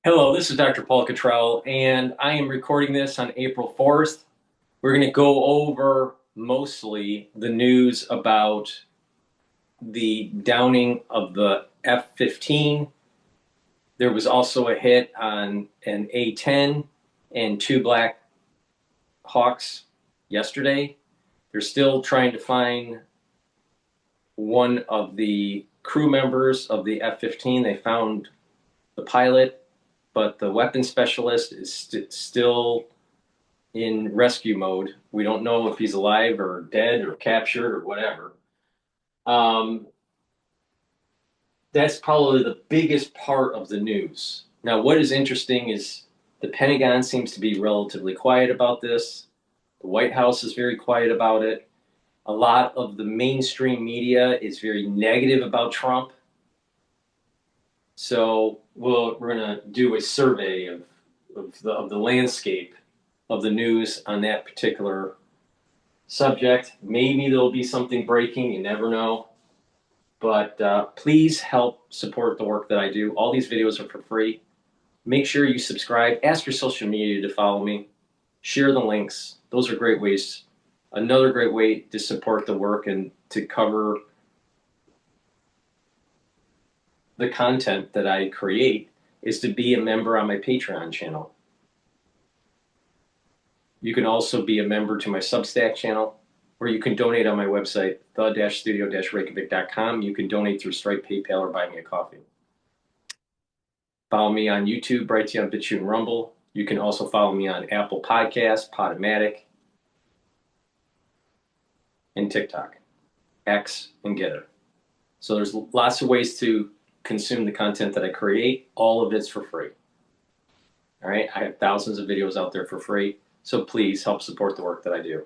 Hello, this is Dr. Paul Cottrell, and I am recording this on April 4th. We're going to go over mostly the news about the downing of the F-15. There was also a hit on an A-10 and two Black Hawks yesterday. They're still trying to find one of the crew members of the F-15. They found the pilot, but the weapons specialist is still in rescue mode. We don't know if he's alive or dead or captured or whatever. Um, that's probably the biggest part of the news. Now, what is interesting is the Pentagon seems to be relatively quiet about this. The White House is very quiet about it. A lot of the mainstream media is very negative about Trump. So we're going to do a survey of the landscape of the news on that particular subject. Maybe there'll be something breaking, you never know. But please help support the work that I do. All these videos are for free. Make sure you subscribe. Ask your social media to follow me. Share the links. Those are great ways. Another great way to support the work and to cover the content that I create is to be a member on my Patreon channel. You can also be a member to my Substack channel, or you can donate on my website, the-studio-reykjavik.com. You can donate through Stripe, PayPal, or buy me a coffee. Follow me on YouTube, Brighteon, Bitchute, and Rumble. You can also follow me on Apple Podcasts, Podomatic, and TikTok, X, and GETTR. So there's lots of ways to consume the content that I create. All of it's for free. All right, I have thousands of videos out there for free. So please help support the work that I do.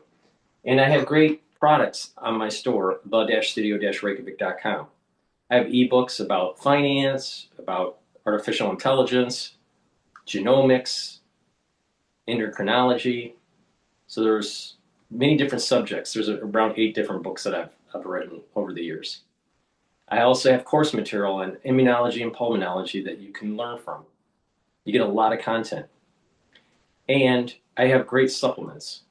And I have great products on my store, the-studio-reykjavik.com. I have ebooks about finance, about artificial intelligence, genomics, endocrinology. So there's many different subjects. There's around 8 different books that I've written over the years. I also have course material on immunology and pulmonology that you can learn from. You get a lot of content. And I have great supplements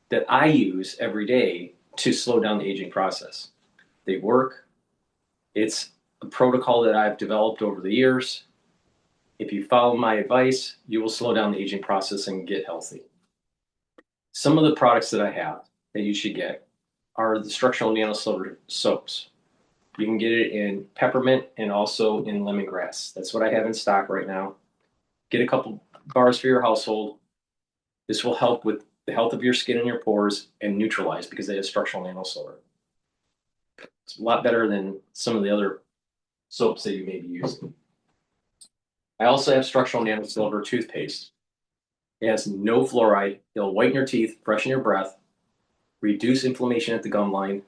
that I use every day to slow down the aging process. They work. It's a protocol that I've developed over the years. If you follow my advice, you will slow down the aging process and get healthy. Some of the products that I have that you should get are the structural nanosilver soaps. You can get it in peppermint and also in lemongrass. That's what I have in stock right now. Get a couple bars for your household. This will help with the health of your skin and your pores and neutralize because they have structural nanosilver. It's a lot better than some of the other soaps that you may be using. I also have structural nanosilver toothpaste. It has no fluoride. It'll whiten your teeth, freshen your breath, reduce inflammation at the gum line,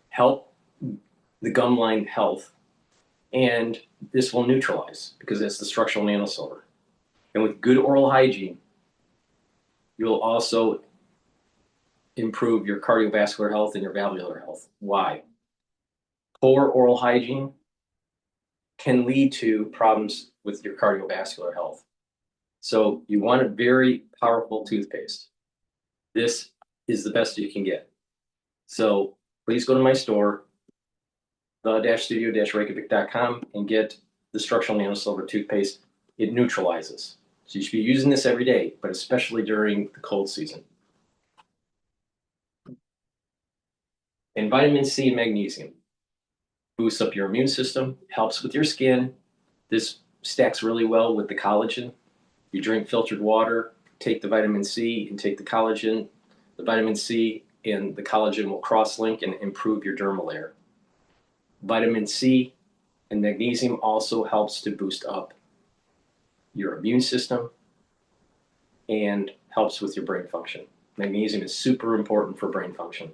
help the gum line health, and this will neutralize because it's the structural nanosilver. And with good oral hygiene, you'll also improve your cardiovascular health and your valvular health. Why? Poor oral hygiene can lead to problems with your cardiovascular health. So you want a very powerful toothpaste. This is the best you can get. So please go to my store, the-studio-reykjavik.com, and get the structural nanosilver toothpaste. It neutralizes. So you should be using this every day, but especially during the cold season. And vitamin C and magnesium boosts up your immune system, helps with your skin. This stacks really well with the collagen. You drink filtered water, take the vitamin C and take the collagen. The vitamin C and the collagen will cross-link and improve your dermal layer. Vitamin C and magnesium also helps to boost up your immune system and helps with your brain function. Magnesium is super important for brain function.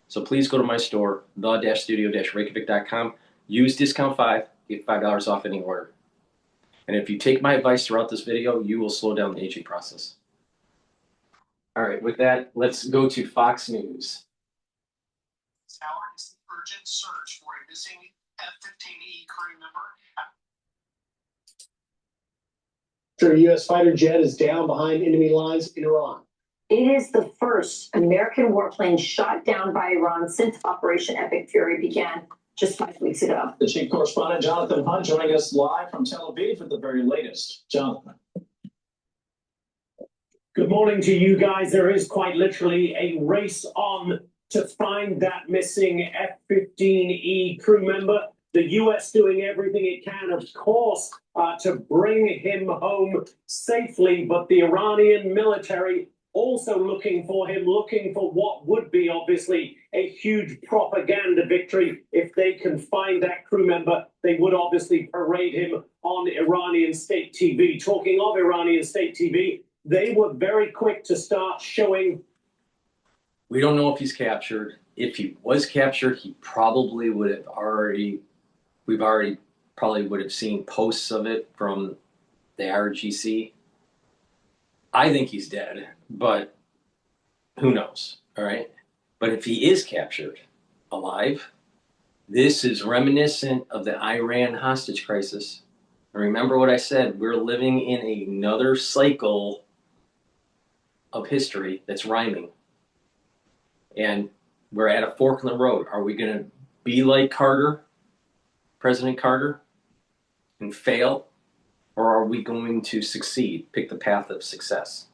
So please go to my store, the-studio-reykjavik.com. Use discount 5, get $5 off any order. And if you take my advice throughout this video, you will slow down the aging process. All right, with that, let's go to Fox News. Tower is the urgent search for a missing F-15E crew member. A U.S. fighter jet is down behind enemy lines in Iran. It is the first American warplane shot down by Iran since Operation Epic Fury began just 5 weeks ago. The chief correspondent, Jonathan Hunt, joining us live from Tel Aviv with the very latest. Jonathan. Good morning to you guys. There is quite literally a race on to find that missing F-15E crew member. The U.S. doing everything it can, of course, to bring him home safely, but the Iranian military also looking for him, looking for what would be obviously a huge propaganda victory. If they can find that crew member, they would obviously parade him on Iranian state TV. Talking of Iranian state TV, they were very quick to start showing. We don't know if he's captured. If he was captured, he probably would have already, probably would have seen posts of it from the RGC. I think he's dead, but who knows, all right? But if he is captured alive, this is reminiscent of the Iran hostage crisis. And remember what I said, we're living in another cycle of history that's rhyming. And we're at a fork in the road. Are we going to be like Carter, President Carter, and fail? Or are we going to succeed, pick the path of success?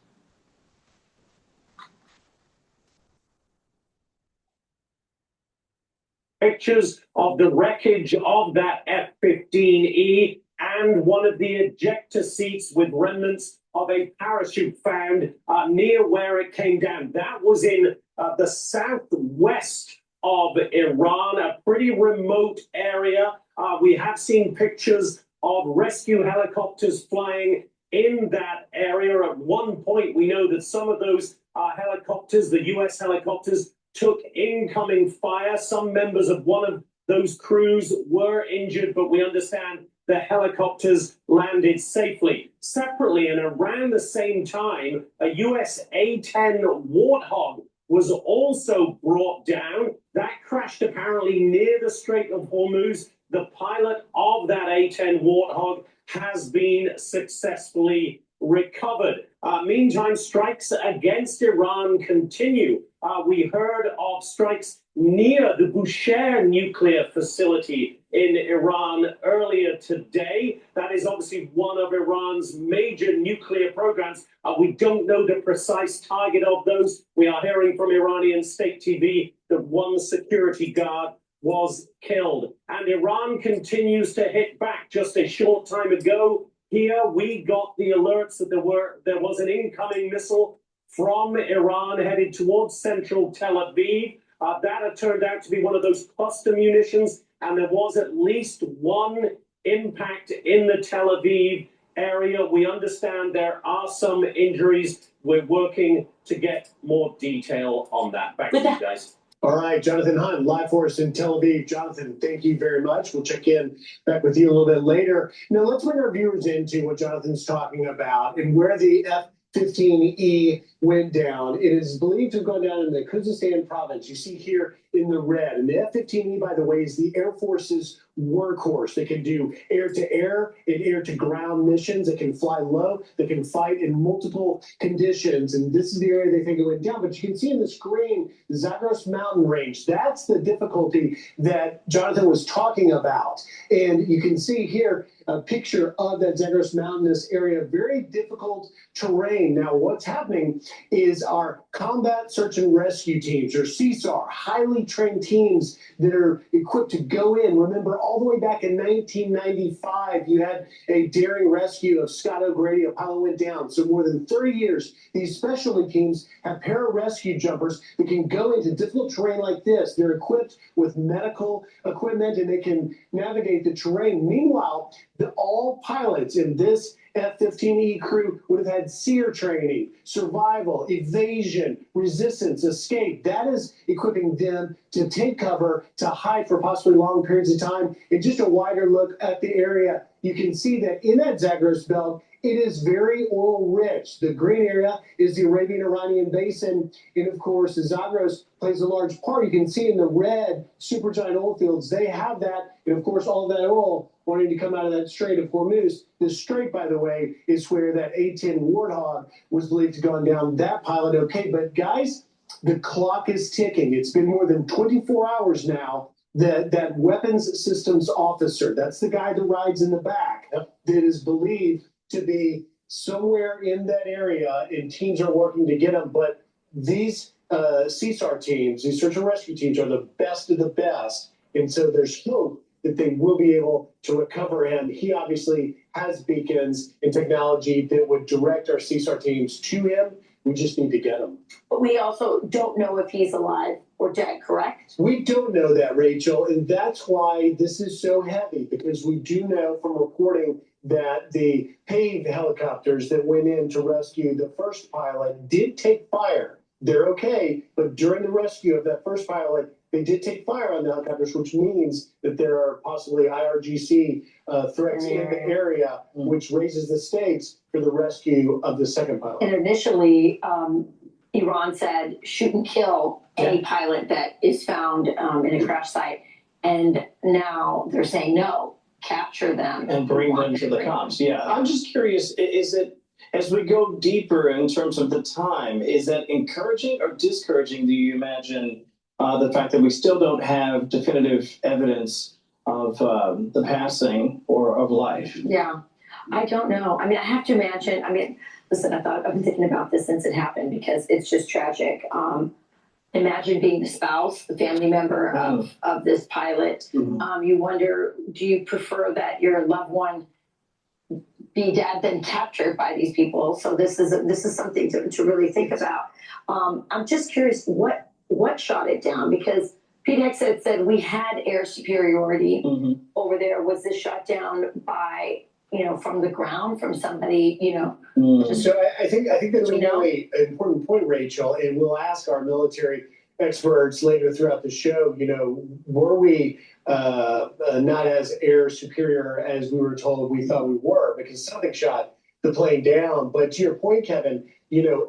Pictures of the wreckage of that F-15E and one of the ejector seats with remnants of a parachute found near where it came down. That was in the southwest of Iran, a pretty remote area. We have seen pictures of rescue helicopters flying in that area. At one point, we know that some of those helicopters, the U.S. helicopters, took incoming fire. Some members of one of those crews were injured, but we understand the helicopters landed safely. Separately, and around the same time, a U.S. A-10 Warthog was also brought down. That crashed apparently near the Strait of Hormuz. The pilot of that A-10 Warthog has been successfully recovered. Meantime, strikes against Iran continue. We heard of strikes near the Bushehr nuclear facility in Iran earlier today. That is obviously one of Iran's major nuclear programs. We don't know the precise target of those. We are hearing from Iranian state TV that one security guard was killed. And Iran continues to hit back. Just a short time ago, here we got the alerts that there was an incoming missile from Iran headed towards central Tel Aviv. That had turned out to be one of those cluster munitions, and there was at least one impact in the Tel Aviv area. We understand there are some injuries. We're working to get more detail on that. Back to you guys. All right, Jonathan Hunt, live for us in Tel Aviv. Jonathan, thank you very much. We'll check in back with you a little bit later. Now, let's bring our viewers into what Jonathan's talking about and where the F-15E went down. It is believed to have gone down in the Khuzestan province. You see here in the red. And the F-15E, by the way, is the Air Force's workhorse. They can do air-to-air and air-to-ground missions. They can fly low. They can fight in multiple conditions. And this is the area they think it went down. But you can see in the screen, the Zagros mountain range. That's the difficulty that Jonathan was talking about. And you can see here a picture of that Zagros mountainous area. Very difficult terrain. Now, what's happening is our combat search and rescue teams, or CSAR, highly trained teams that are equipped to go in. Remember, all the way back in 1995, you had a daring rescue of Scott O'Grady. A pilot went down. So more than 30 years, these specialty teams have pararescue jumpers that can go into difficult terrain like this. They're equipped with medical equipment, and they can navigate the terrain. Meanwhile, all pilots in this F-15E crew would have had SEER training, survival, evasion, resistance, escape. That is equipping them to take cover, to hide for possibly long periods of time. And just a wider look at the area, you can see that in that Zagros belt, it is very oil rich. The green area is the Arabian-Iranian basin. And of course, the Zagros plays a large part. You can see in the red supergiant oil fields, they have that, and of course, all that oil wanting to come out of that Strait of Hormuz. The Strait, by the way, is where that A-10 Warthog was believed to have gone down. That pilot, okay, but guys, the clock is ticking. It's been more than 24 hours now. That weapons systems officer, that's the guy that rides in the back, that is believed to be somewhere in that area, and teams are working to get him. But these CSAR teams, these search and rescue teams, are the best of the best. And so there's hope that they will be able to recover him. He obviously has beacons and technology that would direct our CSAR teams to him. We just need to get him. But we also don't know if he's alive or dead, correct? We don't know that, Rachel, and that's why this is so heavy, because we do know from reporting that the PAVE helicopters that went in to rescue the first pilot did take fire. They're okay, but during the rescue of that first pilot, they did take fire on the helicopters, which means that there are possibly IRGC threats in the area, which raises the stakes for the rescue of the second pilot. And initially, Iran said shoot and kill any pilot that is found in a crash site. And now they're saying no, capture them. And bring them to the cops. Yeah, I'm just curious, is it, as we go deeper in terms of the time, is that encouraging or discouraging, do you imagine, the fact that we still don't have definitive evidence of the passing or of life? Yeah, I don't know. I mean, I have to imagine, listen, I've been thinking about this since it happened because it's just tragic. Imagine being the spouse, the family member of this pilot. You wonder, do you prefer that your loved one be dead than captured by these people? So this is something to really think about. I'm just curious what shot it down, because PDX had said we had air superiority over there. Was this shot down by, from the ground, from somebody, So I think that's a really important point, Rachel, and we'll ask our military experts later throughout the show, were we not as air superior as we were told we thought we were, because something shot the plane down. But to your point, Kevin,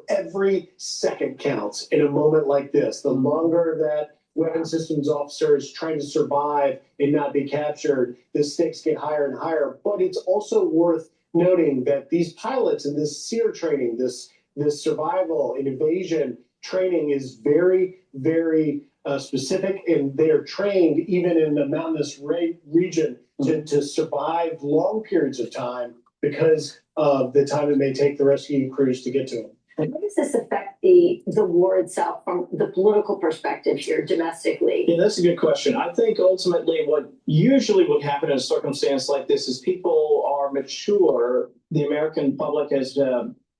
every second counts in a moment like this. The longer that weapons systems officer is trying to survive and not be captured, the stakes get higher and higher. But it's also worth noting that these pilots and this SEER training, this survival and evasion training is very, very specific, and they are trained even in the mountainous region to survive long periods of time because of the time it may take the rescue crews to get to them. How does this affect the war itself from the political perspective here domestically? Yeah, that's a good question. I think ultimately what usually would happen in a circumstance like this is people are mature. The American public has,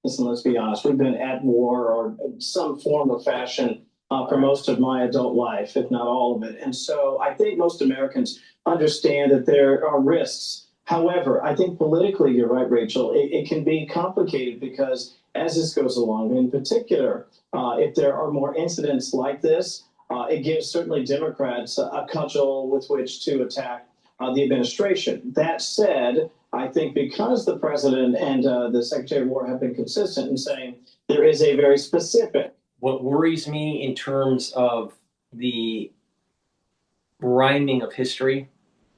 listen, let's be honest, we've been at war or some form of fashion for most of my adult life, if not all of it. And so I think most Americans understand that there are risks. However, I think politically, you're right, Rachel, it can be complicated because as this goes along, in particular, if there are more incidents like this, it gives certainly Democrats a cudgel with which to attack the administration. That said, I think because the president and the Secretary of War have been consistent in saying there is a very specific. What worries me in terms of the rhyming of history,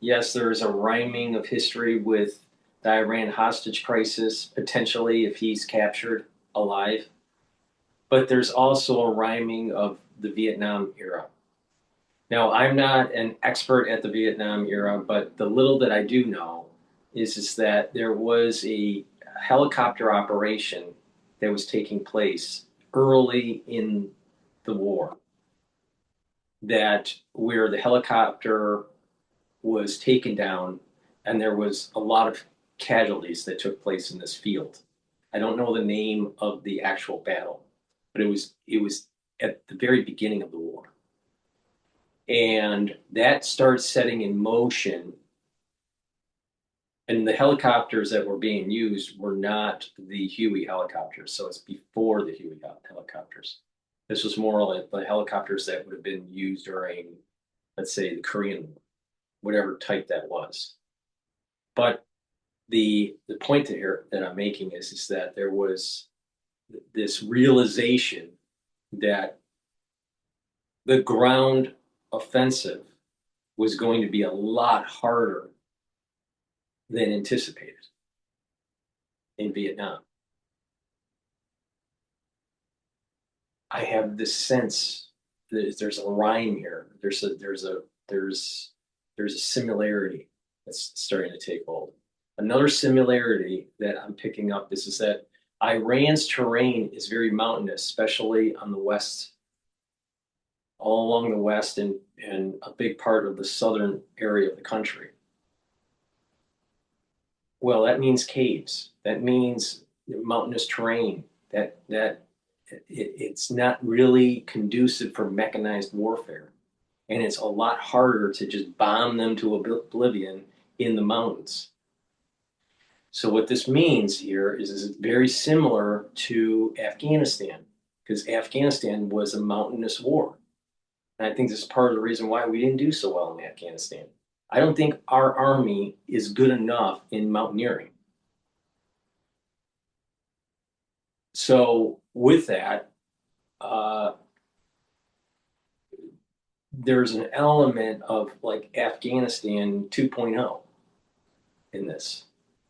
yes, there is a rhyming of history with the Iran hostage crisis, potentially if he's captured alive. But there's also a rhyming of the Vietnam era. Now, I'm not an expert at the Vietnam era, but the little that I do know is that there was a helicopter operation that was taking place early in the war, that where the helicopter was taken down and there was a lot of casualties that took place in this field. I don't know the name of the actual battle, but it was at the very beginning of the war. And that starts setting in motion. And the helicopters that were being used were not the Huey helicopters. So it's before the Huey helicopters. This was more like the helicopters that would have been used during, let's say, the Korean War, whatever type that was. But the point here that I'm making is that there was this realization that the ground offensive was going to be a lot harder than anticipated in Vietnam. I have this sense that there's a rhyme here. There's a similarity that's starting to take hold. Another similarity that I'm picking up is that Iran's terrain is very mountainous, especially on the west, all along the west and a big part of the southern area of the country. Well, that means caves. That means mountainous terrain. It's not really conducive for mechanized warfare. And it's a lot harder to just bomb them to oblivion in the mountains. So what this means here is very similar to Afghanistan, because Afghanistan was a mountainous war. And I think this is part of the reason why we didn't do so well in Afghanistan. I don't think our army is good enough in mountaineering. So with that, there's an element of like Afghanistan 2.0 in this.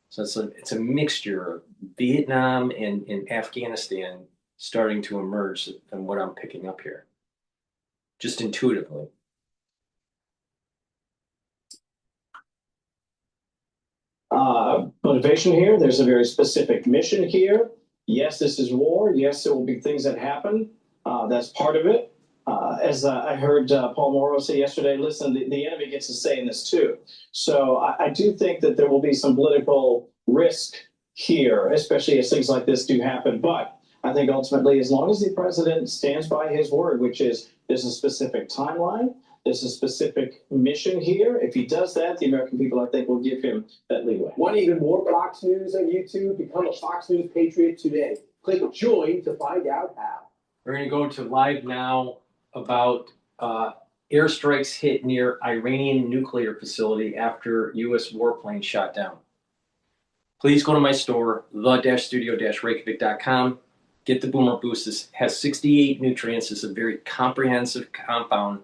So it's a mixture of Vietnam and Afghanistan starting to emerge from what I'm picking up here, just intuitively. Motivation here, there's a very specific mission here. Yes, this is war. Yes, there will be things that happen. That's part of it. As I heard Paul Morrow say yesterday, listen, the enemy gets a say in this too. So I do think that there will be some political risk here, especially as things like this do happen. But I think ultimately, as long as the president stands by his word, which is there's a specific timeline, there's a specific mission here. If he does that, the American people, I think, will give him that leeway. Want even more Fox News on YouTube? Become a Fox News Patriot today. Click join to find out how. We're going to go to live now about airstrikes hit near Iranian nuclear facility after U.S. warplane shot down. Please go to my store, the-studio-reykjavik.com. Get the Boomer Boost. This has 68 nutrients. It's a very comprehensive compound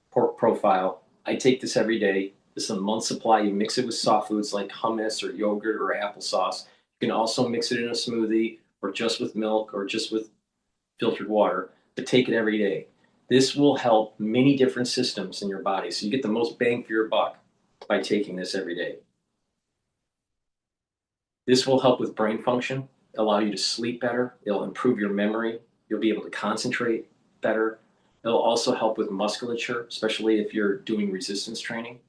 pork profile. I take this every day. This is a month supply. You mix it with soft foods like hummus or yogurt or applesauce. You can also mix it in a smoothie or just with milk or just with filtered water, but take it every day. This will help many different systems in your body. So you get the most bang for your buck by taking this every day. This will help with brain function, allow you to sleep better. It'll improve your memory. You'll be able to concentrate better. It'll also help with musculature, especially if you're doing resistance training.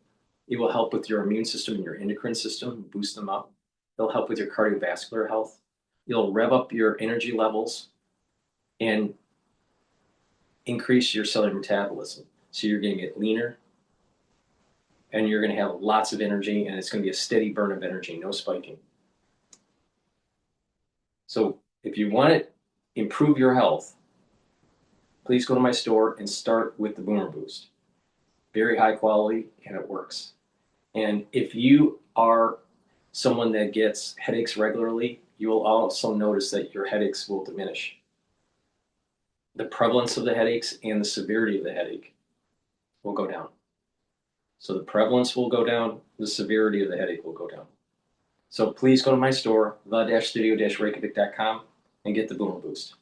It will help with your immune system and your endocrine system, boost them up. It'll help with your cardiovascular health. It'll rev up your energy levels and increase your cellular metabolism. So you're going to get leaner and you're going to have lots of energy, and it's going to be a steady burn of energy, no spiking. So if you want to improve your health, please go to my store and start with the Boomer Boost. Very high quality, and it works. And if you are someone that gets headaches regularly, you will also notice that your headaches will diminish. The prevalence of the headaches and the severity of the headache will go down. So the prevalence will go down, the severity of the headache will go down. So please go to my store, the-studio-reykjavik.com, and get the Boomer Boost.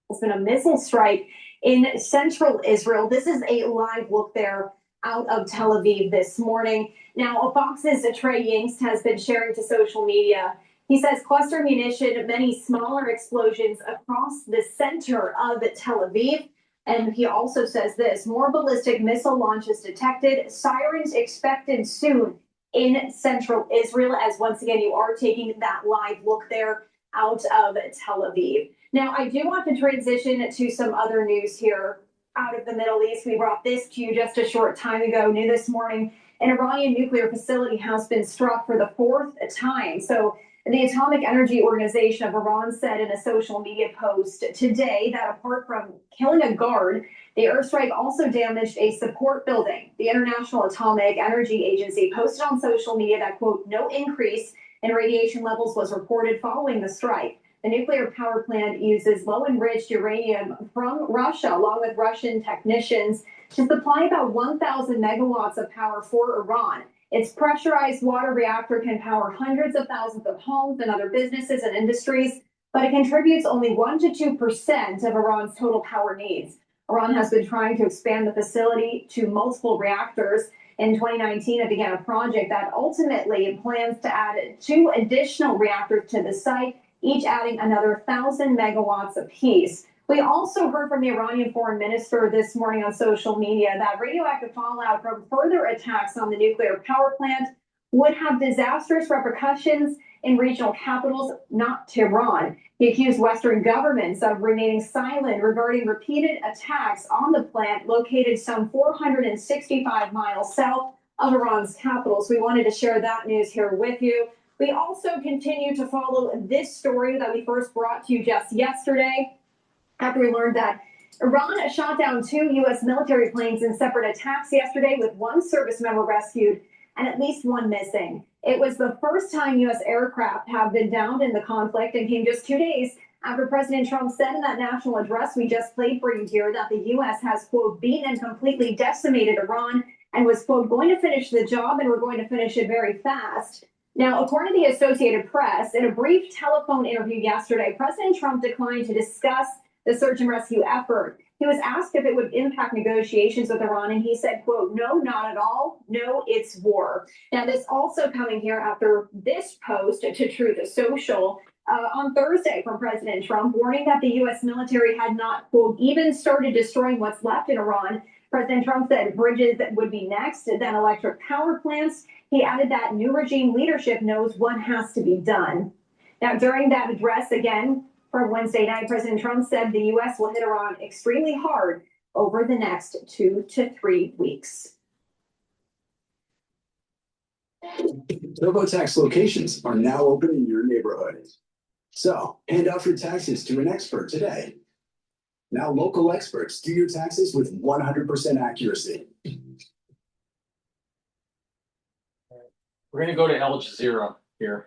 There's been a missile strike in central Israel. This is a live look there out of Tel Aviv this morning. Now, Fox's Trey Yingst has been sharing to social media. He says cluster munition, many smaller explosions across the center of Tel Aviv. And he also says this, more ballistic missile launches detected, sirens expected soon in central Israel, as once again, you are taking that live look there out of Tel Aviv. Now, I do want to transition to some other news here out of the Middle East. We brought this to you just a short time ago. New this morning, an Iranian nuclear facility has been struck for the fourth time. So the Atomic Energy Organization of Iran said in a social media post today that apart from killing a guard, the airstrike also damaged a support building. The International Atomic Energy Agency posted on social media that, quote, no increase and radiation levels was reported following the strike. The nuclear power plant uses low-enriched uranium from Russia, along with Russian technicians, to supply about 1,000 megawatts of power for Iran. Its pressurized water reactor can power hundreds of thousands of homes and other businesses and industries, but it contributes only 1 to 2% of Iran's total power needs. Iran has been trying to expand the facility to multiple reactors. In 2019, it began a project that ultimately plans to add 2 additional reactors to the site, each adding another 1,000 megawatts apiece. We also heard from the Iranian foreign minister this morning on social media that radioactive fallout from further attacks on the nuclear power plant would have disastrous repercussions in regional capitals, not Tehran. He accused Western governments of remaining silent regarding repeated attacks on the plant located some 465 miles south of Iran's capital. So we wanted to share that news here with you. We also continue to follow this story that we first brought to you just yesterday after we learned that Iran shot down 2 U.S. military planes in separate attacks yesterday, with 1 service member rescued and at least 1 missing. It was the first time U.S. aircraft have been downed in the conflict, and came just 2 days after President Trump said in that national address we just played for you here that the U.S. has, quote, beaten and completely decimated Iran and was, quote, going to finish the job, and we're going to finish it very fast. Now, according to the Associated Press, in a brief telephone interview yesterday, President Trump declined to discuss the search and rescue effort. He was asked if it would impact negotiations with Iran, and he said, quote, no, not at all. No, it's war. Now, this also coming here after this post to Truth Social on Thursday from President Trump, warning that the U.S. military had not, quote, even started destroying what's left in Iran. President Trump said bridges would be next, then electric power plants. He added that new regime leadership knows what has to be done. Now, during that address, again, from Wednesday night, President Trump said the U.S. will hit Iran extremely hard over the next 2 to 3 weeks. TurboTax locations are now open in your neighborhood. So, hand off your taxes to an expert today. Now, local experts do your taxes with 100% accuracy. We're going to go to Al Jazeera here.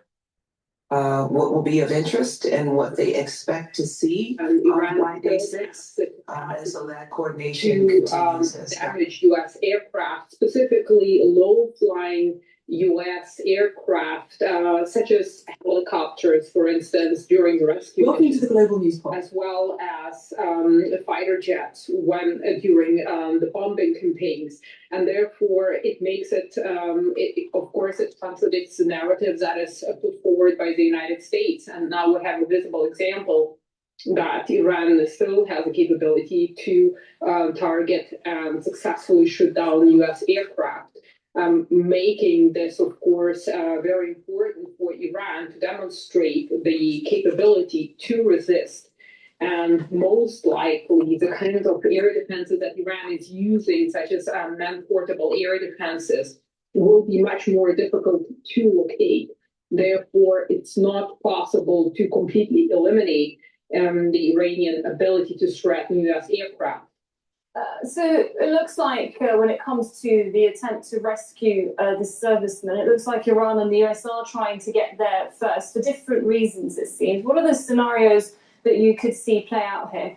What will be of interest and what they expect to see on Black Day 6. So that coordination continues as damaged U.S. aircraft, specifically low-flying U.S. aircraft, such as helicopters, for instance, during the rescue. Welcome to the Global News Pod. As well as fighter jets when during the bombing campaigns, and therefore it makes it, of course, it contradicts the narrative that is put forward by the United States, and now we have a visible example that Iran still has the capability to target and successfully shoot down U.S. aircraft. Making this, of course, very important for Iran to demonstrate the capability to resist. And most likely, the kinds of air defenses that Iran is using, such as man-portable air defenses, will be much more difficult to locate. Therefore, it's not possible to completely eliminate the Iranian ability to threaten U.S. aircraft. So it looks like when it comes to the attempt to rescue the servicemen, it looks like Iran and the US are trying to get there first for different reasons, it seems. What are the scenarios that you could see play out here?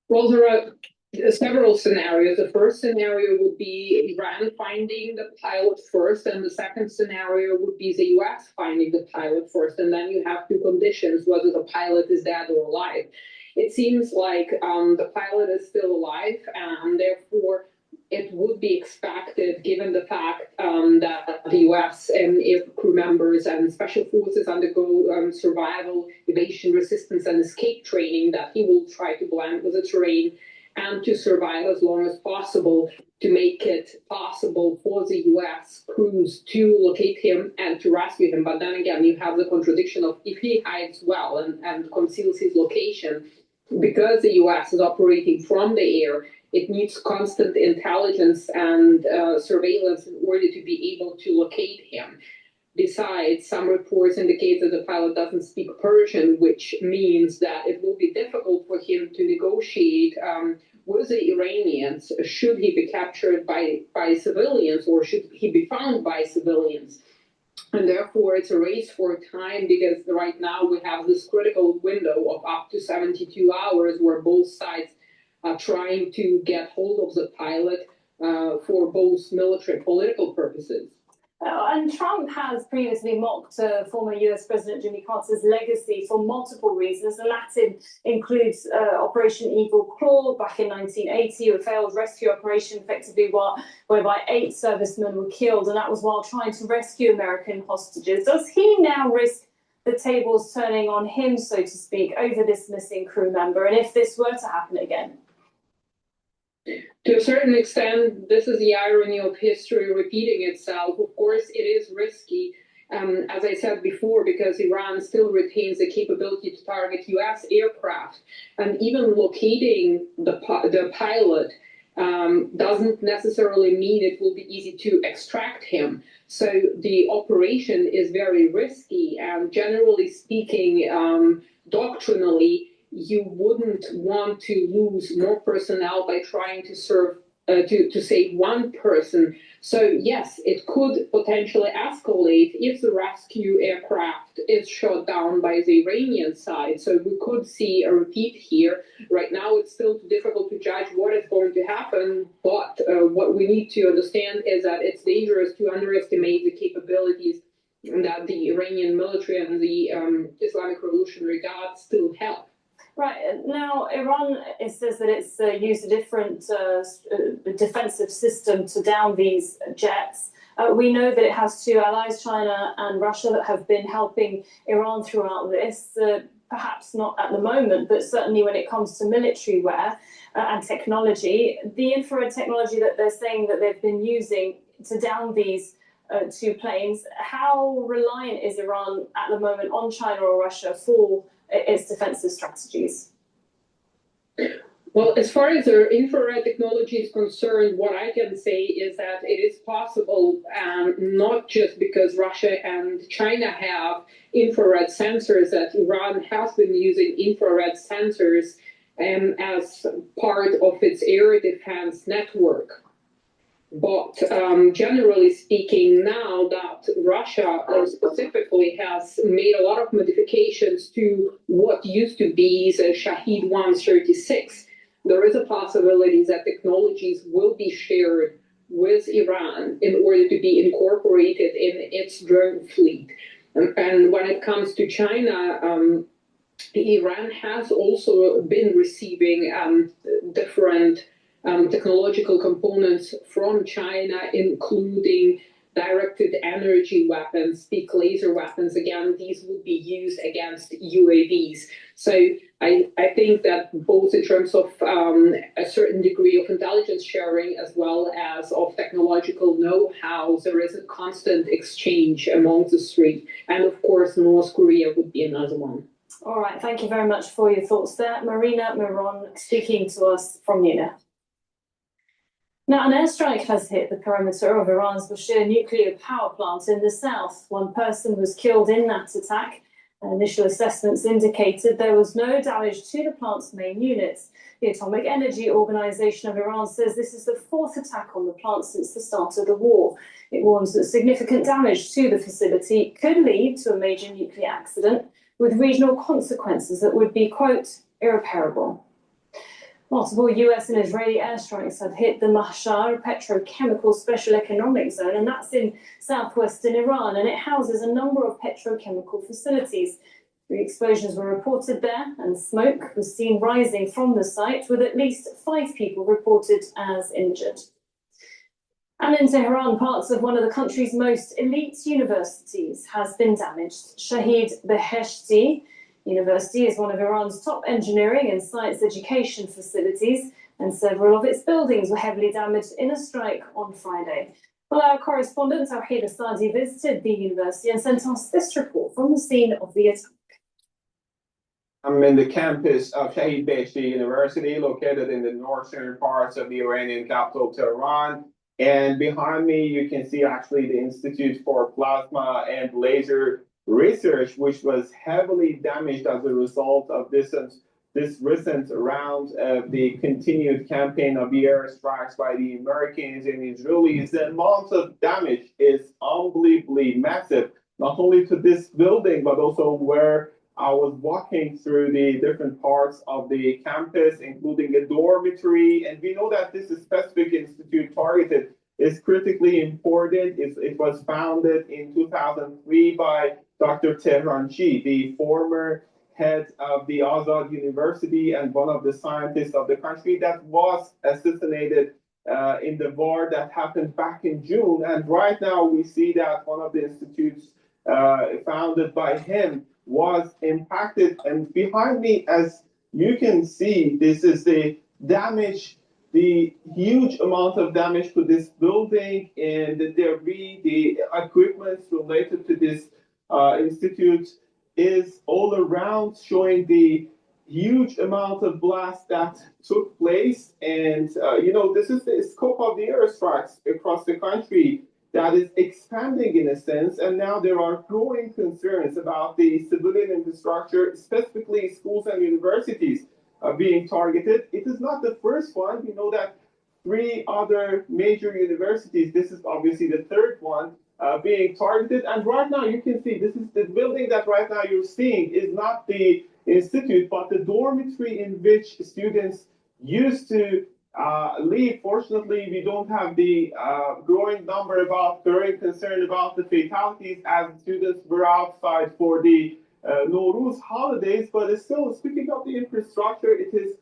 Well, there are several scenarios. The first scenario would be Iran finding the pilot first, and the second scenario would be the US finding the pilot first. And then you have 2 conditions, whether the pilot is dead or alive. It seems like the pilot is still alive, and therefore it would be expected, given the fact that the U.S. and crew members and special forces undergo survival, evasion, resistance, and escape training, that he will try to blend with the terrain and to survive as long as possible, to make it possible for the U.S. crews to locate him and to rescue him. But then again, you have the contradiction of if he hides well and conceals his location, because the U.S. is operating from the air, it needs constant intelligence and surveillance in order to be able to locate him. Besides, some reports indicate that the pilot doesn't speak Persian, which means that it will be difficult for him to negotiate with the Iranians should he be captured by civilians, or should he be found by civilians. And therefore, it's a race for time because right now we have this critical window of up to 72 hours where both sides are trying to get hold of the pilot for both military and political purposes. And Trump has previously mocked former US President Jimmy Carter's legacy for multiple reasons, and that includes Operation Eagle Claw back in 1980, a failed rescue operation effectively whereby 8 servicemen were killed, and that was while trying to rescue American hostages. Does he now risk the tables turning on him, so to speak, over this missing crew member, and if this were to happen again? To a certain extent, this is the irony of history repeating itself. Of course, it is risky, as I said before, because Iran still retains the capability to target U.S. aircraft. And even locating the pilot doesn't necessarily mean it will be easy to extract him. So the operation is very risky. And generally speaking, doctrinally, you wouldn't want to lose more personnel by trying to save one person. So yes, it could potentially escalate if the rescue aircraft is shot down by the Iranian side. So we could see a repeat here. Right now, it's still too difficult to judge what is going to happen. But what we need to understand is that it's dangerous to underestimate the capabilities that the Iranian military and the Islamic Revolutionary Guard still have. Right, now Iran says that it's used a different defensive system to down these jets. We know that it has 2 allies, China and Russia, that have been helping Iran throughout this, perhaps not at the moment, but certainly when it comes to military wear and technology. The infrared technology that they're saying that they've been using to down these 2 planes, how reliant is Iran at the moment on China or Russia for its defensive strategies? Well, as far as their infrared technology is concerned, what I can say is that it is possible, not just because Russia and China have infrared sensors, that Iran has been using infrared sensors as part of its air defense network. But generally speaking, now that Russia specifically has made a lot of modifications to what used to be the Shahed 136, there is a possibility that technologies will be shared with Iran in order to be incorporated in its drone fleet. And when it comes to China, Iran has also been receiving different technological components from China, including directed energy weapons, peak laser weapons. Again, these would be used against UAVs. So I think that both in terms of a certain degree of intelligence sharing as well as of technological know-how, there is a constant exchange among the 3. And of course, North Korea would be another one. All right, thank you very much for your thoughts there. Marina Miron speaking to us from Munich. Now, an airstrike has hit the perimeter of Iran's Bushehr nuclear power plant in the south. 1 person was killed in that attack. Initial assessments indicated there was no damage to the plant's main units. The Atomic Energy Organization of Iran says this is the 4th attack on the plant since the start of the war. It warns that significant damage to the facility could lead to a major nuclear accident with regional consequences that would be, quote, irreparable. Multiple US and Israeli airstrikes have hit the Mashhad petrochemical special economic zone, and that's in southwestern Iran, and it houses a number of petrochemical facilities. 3 explosions were reported there, and smoke was seen rising from the site, with at least 5 people reported as injured. And in Tehran, parts of one of the country's most elite universities has been damaged. Shahed Ph.D. University is one of Iran's top engineering and science education facilities, and several of its buildings were heavily damaged in a strike on Friday. Well, our correspondent, Tawhid Asadi, visited the university and sent us this report from the scene of the attack. I'm in the campus of Shahed Ph.D. University, located in the northern parts of the Iranian capital, Tehran. And behind me, you can see actually the Institute for Plasma and Laser Research, which was heavily damaged as a result of this this recent round of the continued campaign of the airstrikes by the Americans and Israelis, the amount of damage is unbelievably massive, not only to this building, but also where I was walking through the different parts of the campus, including a dormitory. And we know that this specific institute targeted is critically important. It was founded in 2003 by Dr. Tehranchi, the former head of the Azad University and one of the scientists of the country that was assassinated in the war that happened back in June. And right now we see that one of the institutes founded by him was impacted. And behind me, as you can see, this is the damage, the huge amount of damage to this building and the debris, the equipment related to this institute is all around, showing the huge amount of blast that took place. And, this is the scope of the airstrikes across the country that is expanding in a sense. And now there are growing concerns about the civilian infrastructure, specifically schools and universities being targeted. It is not the first one. We know that 3 other major universities, this is obviously the third one, being targeted. And right now you can see this is the building that right now you're seeing is not the institute, but the dormitory in which students used to live. Fortunately, we don't have the growing concern about the fatalities as students were outside for the Nowruz holidays. But it's still, speaking of the infrastructure, it is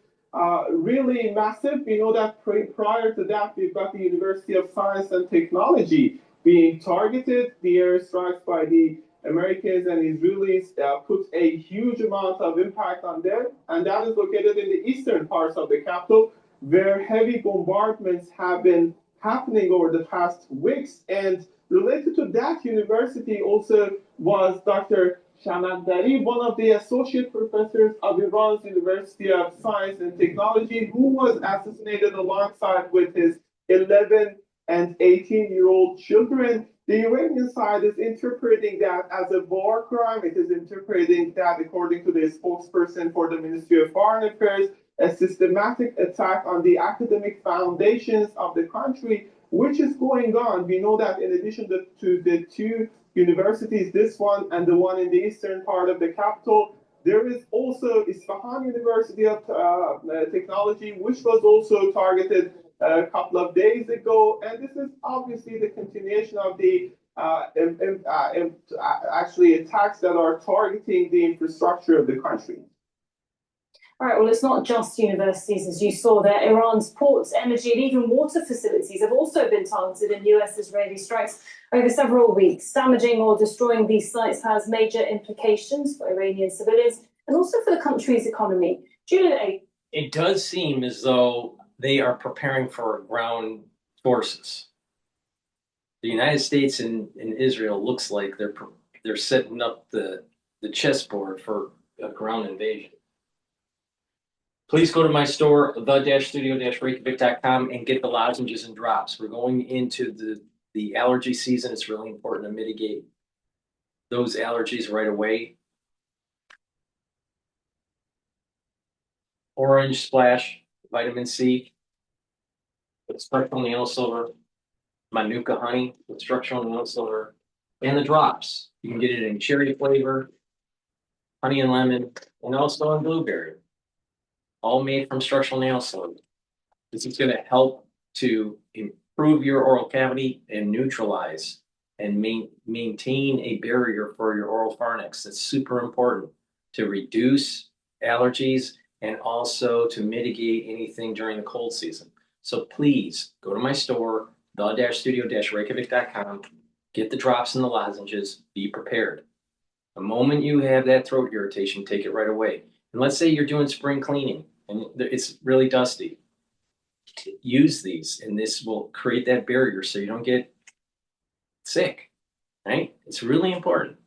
really massive. We know that prior to that, we've got the University of Science and Technology being targeted. The airstrikes by the Americans and Israelis put a huge amount of impact on them, and that is located in the eastern parts of the capital, where heavy bombardments have been happening over the past weeks. And related to that university also was Dr. Shamandari, one of the associate professors of Iran's University of Science and Technology, who was assassinated alongside with his 11 and 18-year-old children. The Iranian side is interpreting that as a war crime. It is interpreting that, according to the spokesperson for the Ministry of Foreign Affairs, a systematic attack on the academic foundations of the country, which is going on. We know that in addition to the 2 universities, this one and the one in the eastern part of the capital, there is also Isfahan University of Technology, which was also targeted a couple of days ago. And this is obviously the continuation of the actually attacks that are targeting the infrastructure of the country. All right, well, it's not just universities, as you saw there. Iran's ports, energy, and even water facilities have also been targeted in US-Israeli strikes over several weeks. Damaging or destroying these sites has major implications for Iranian civilians and also for the country's economy. Julian, it does seem as though they are preparing for ground forces. The United States and Israel looks like they're setting up the chessboard for a ground invasion. Please go to my store, the-studio-reykjavik.com, and get the lozenges and drops. We're going into the allergy season. It's really important to mitigate those allergies right away. Orange Splash, vitamin C, with structural nail silver, Manuka honey with structural nail silver, and the drops. You can get it in cherry flavor, honey and lemon, and also in blueberry. All made from structural nail silver. This is going to help to improve your oral cavity and neutralize and maintain a barrier for your oral pharynx. That's super important to reduce allergies and also to mitigate anything during the cold season. So please go to my store, the-studio-reykjavik.com, get the drops and the lozenges, be prepared. The moment you have that throat irritation, take it right away. And let's say you're doing spring cleaning and it's really dusty. Use these, and this will create that barrier so you don't get sick, right? It's really important.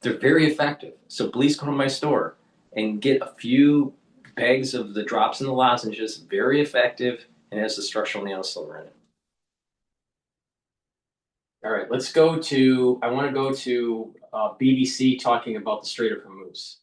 They're very effective. So please go to my store and get a few bags of the drops and the lozenges. Very effective, and has the structural nail silver in it. All right, let's go to, I want to go to BBC talking about the Strait of Hormuz.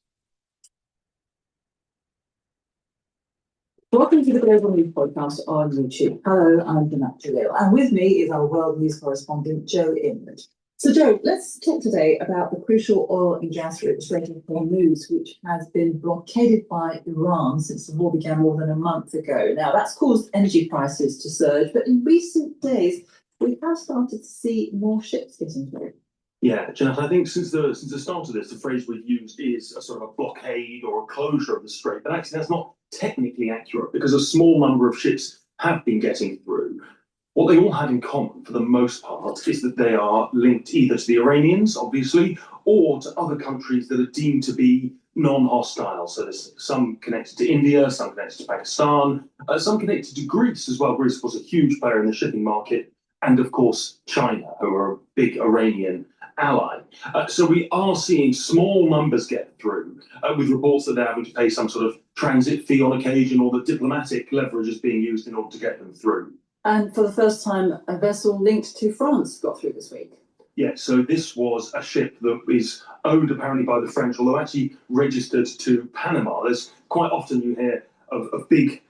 Welcome to the Global News Podcast on YouTube. Hello, I'm Jeanette Jalil, and with me is our world news correspondent, Joe Inwood. So, Joe, let's talk today about the crucial oil and gas route Strait of Hormuz, which has been blockaded by Iran since the war began more than a month ago. Now, that's caused energy prices to surge, but in recent days, we have started to see more ships getting through. Yeah, Jeanette, I think since the start of this, the phrase we've used is a sort of a blockade or a closure of the strait. But actually, that's not technically accurate because a small number of ships have been getting through. What they all have in common, for the most part, is that they are linked either to the Iranians, obviously, or to other countries that are deemed to be non-hostile. So there's some connected to India, some connected to Pakistan, some connected to Greece as well. Greece was a huge player in the shipping market, and of course China, who are a big Iranian ally. So we are seeing small numbers get through, with reports that they're having to pay some sort of transit fee on occasion, or that diplomatic leverage is being used in order to get them through. And for the first time, a vessel linked to France got through this week. Yeah, so this was a ship that is owned apparently by the French, although actually registered to Panama. There's quite often you hear of big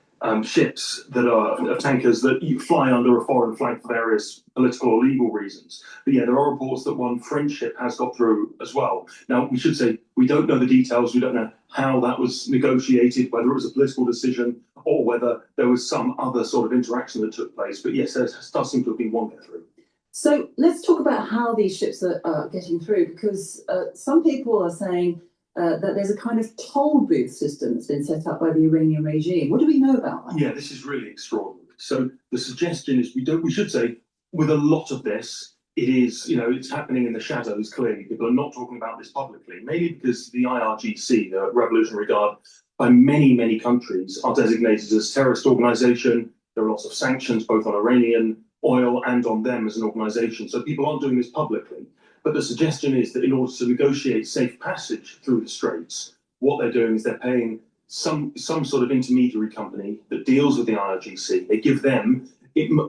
ships that are tankers that you fly under a foreign flag for various political or legal reasons. But yeah, there are reports that one French ship has got through as well. Now, we should say we don't know the details. We don't know how that was negotiated, whether it was a political decision or whether there was some other sort of interaction that took place. But yes, there does seem to have been one get through. So let's talk about how these ships are getting through, because some people are saying that there's a kind of toll booth system that's been set up by the Iranian regime. What do we know about that? Yeah, this is really extraordinary. So the suggestion is we should say, with a lot of this, it is, it's happening in the shadows, clearly. People are not talking about this publicly, mainly because the IRGC, the Revolutionary Guard, by many, many countries are designated as a terrorist organization. There are lots of sanctions, both on Iranian oil and on them as an organization. So people aren't doing this publicly. But the suggestion is that in order to negotiate safe passage through the straits, what they're doing is they're paying some sort of intermediary company that deals with the IRGC. They give them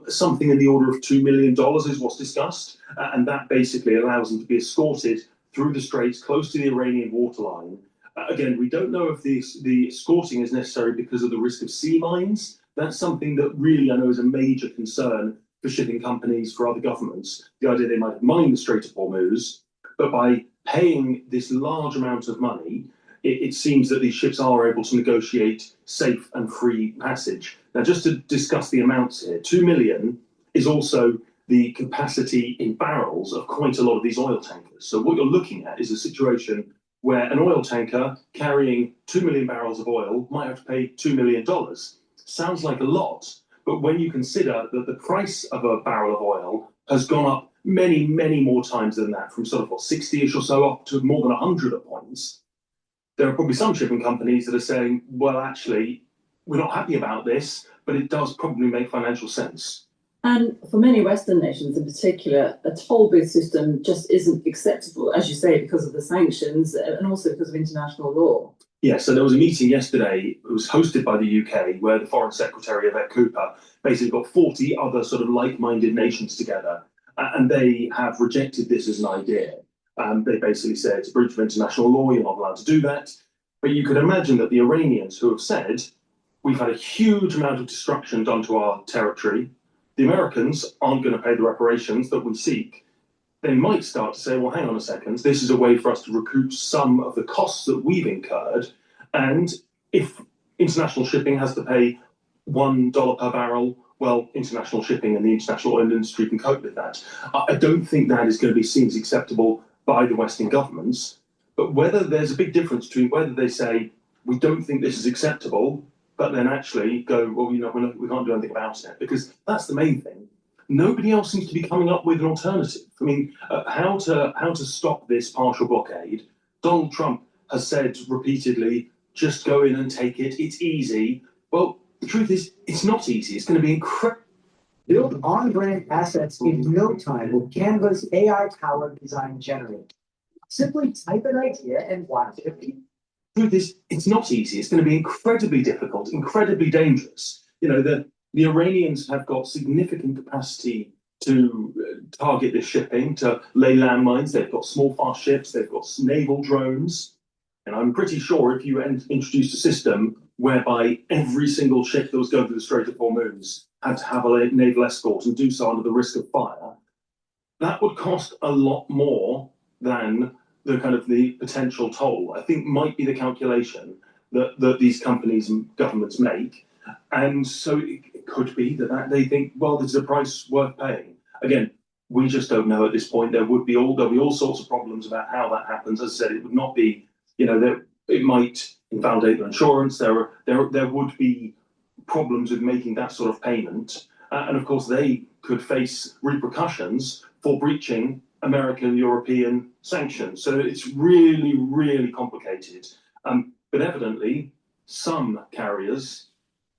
something in the order of $2 million is what's discussed. And that basically allows them to be escorted through the straits close to the Iranian waterline. Again, we don't know if the escorting is necessary because of the risk of sea mines. That's something that really I know is a major concern for shipping companies, for other governments. The idea they might mine the Strait of Hormuz, but by paying this large amount of money, it seems that these ships are able to negotiate safe and free passage. Now, just to discuss the amounts here, 2 million is also the capacity in barrels of quite a lot of these oil tankers. So what you're looking at is a situation where an oil tanker carrying 2 million barrels of oil might have to pay $2 million. Sounds like a lot, but when you consider that the price of a barrel of oil has gone up many, many more times than that, from sort of 60-ish or so up to more than 100 at points, there are probably some shipping companies that are saying, well, actually, we're not happy about this, but it does probably make financial sense. And for many Western nations in particular, a toll booth system just isn't acceptable, as you say, because of the sanctions and also because of international law. Yeah, so there was a meeting yesterday, it was hosted by the UK, where the Foreign Secretary, Yvette Cooper, basically got 40 other sort of like-minded nations together, and they have rejected this as an idea. They basically said it's a breach of international law, you're not allowed to do that. But you could imagine that the Iranians, who have said, we've had a huge amount of destruction done to our territory, the Americans aren't going to pay the reparations that we seek. They might start to say, well, hang on a second, this is a way for us to recoup some of the costs that we've incurred. And if international shipping has to pay $1 per barrel, well, international shipping and the international oil industry can cope with that. I don't think that is going to be seen as acceptable by the Western governments. But whether there's a big difference between whether they say, we don't think this is acceptable, but then actually go, well, we can't do anything about it, because that's the main thing. Nobody else seems to be coming up with an alternative. I mean, how to stop this partial blockade? Donald Trump has said repeatedly, just go in and take it. It's easy. Well, the truth is, it's not easy. It's going to be incredible. Build on-brand assets in no time with Canva's AI-powered design generator. Simply type an idea and watch it. The truth is, it's not easy. It's going to be incredibly difficult, incredibly dangerous. The Iranians have got significant capacity to target this shipping, to lay landmines. They've got small, fast ships. They've got naval drones. And I'm pretty sure if you introduced a system whereby every single ship that was going through the Strait of Hormuz had to have a naval escort and do so under the risk of fire, that would cost a lot more than the potential toll, I think, might be the calculation that these companies and governments make. And so it could be that they think, well, this is a price worth paying. Again, we just don't know at this point. There'll be all sorts of problems about how that happens. As I said, it would not be, it might invalidate their insurance. There would be problems with making that sort of payment. And of course, they could face repercussions for breaching American, European sanctions. So it's really, really complicated. But evidently, some carriers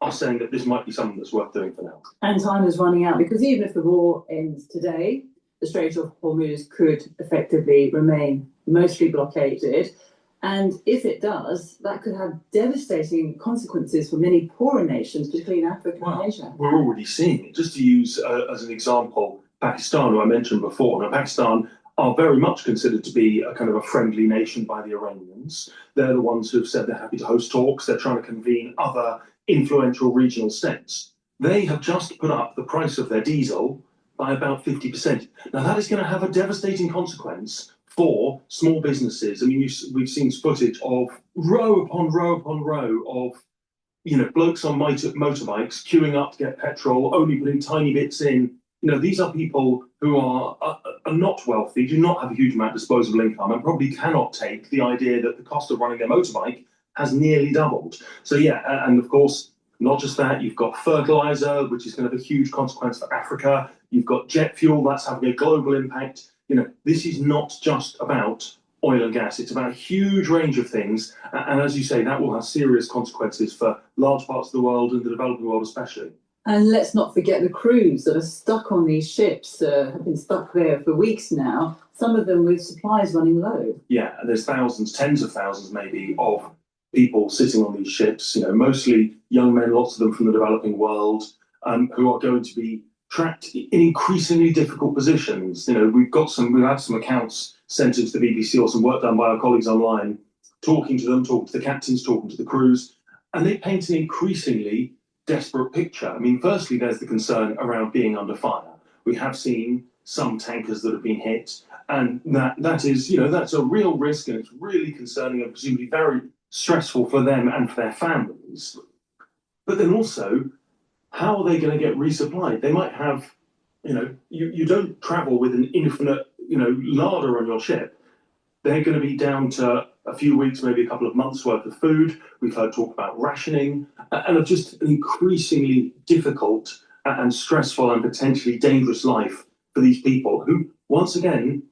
are saying that this might be something that's worth doing for now. And time is running out, because even if the war ends today, the Strait of Hormuz could effectively remain mostly blockaded. And if it does, that could have devastating consequences for many poorer nations between Africa and Asia. We're already seeing it. Just to use as an example, Pakistan, who I mentioned before. Now, Pakistan are very much considered to be a kind of a friendly nation by the Iranians. They're the ones who have said they're happy to host talks. They're trying to convene other influential regional states. They have just put up the price of their diesel by about 50%. Now, that is going to have a devastating consequence for small businesses. I mean, we've seen footage of row upon row upon row of, blokes on motorbikes queuing up to get petrol, only putting tiny bits in. These are people who are not wealthy, do not have a huge amount of disposable income, and probably cannot take the idea that the cost of running their motorbike has nearly doubled. So yeah, and of course, not just that, you've got fertilizer, which is going to have a huge consequence for Africa. You've got jet fuel, that's having a global impact. This is not just about oil and gas. It's about a huge range of things. And as you say, that will have serious consequences for large parts of the world and the developing world especially. And let's not forget the crews that are stuck on these ships, have been stuck there for weeks now, some of them with supplies running low. Yeah, there's thousands, tens of thousands maybe, of people sitting on these ships, mostly young men, lots of them from the developing world, who are going to be trapped in increasingly difficult positions. We've had some accounts sent into the BBC or some work done by our colleagues online, talking to them, talking to the captains, talking to the crews, and they paint an increasingly desperate picture. I mean, firstly, there's the concern around being under fire. We have seen some tankers that have been hit, and that is, that's a real risk, and it's really concerning and presumably very stressful for them and for their families. But then also, how are they going to get resupplied? They might have, you don't travel with an infinite, larder on your ship. They're going to be down to a few weeks, maybe a couple of months worth of food. We've heard talk about rationing, and of just an increasingly difficult and stressful and potentially dangerous life for these people who, once again,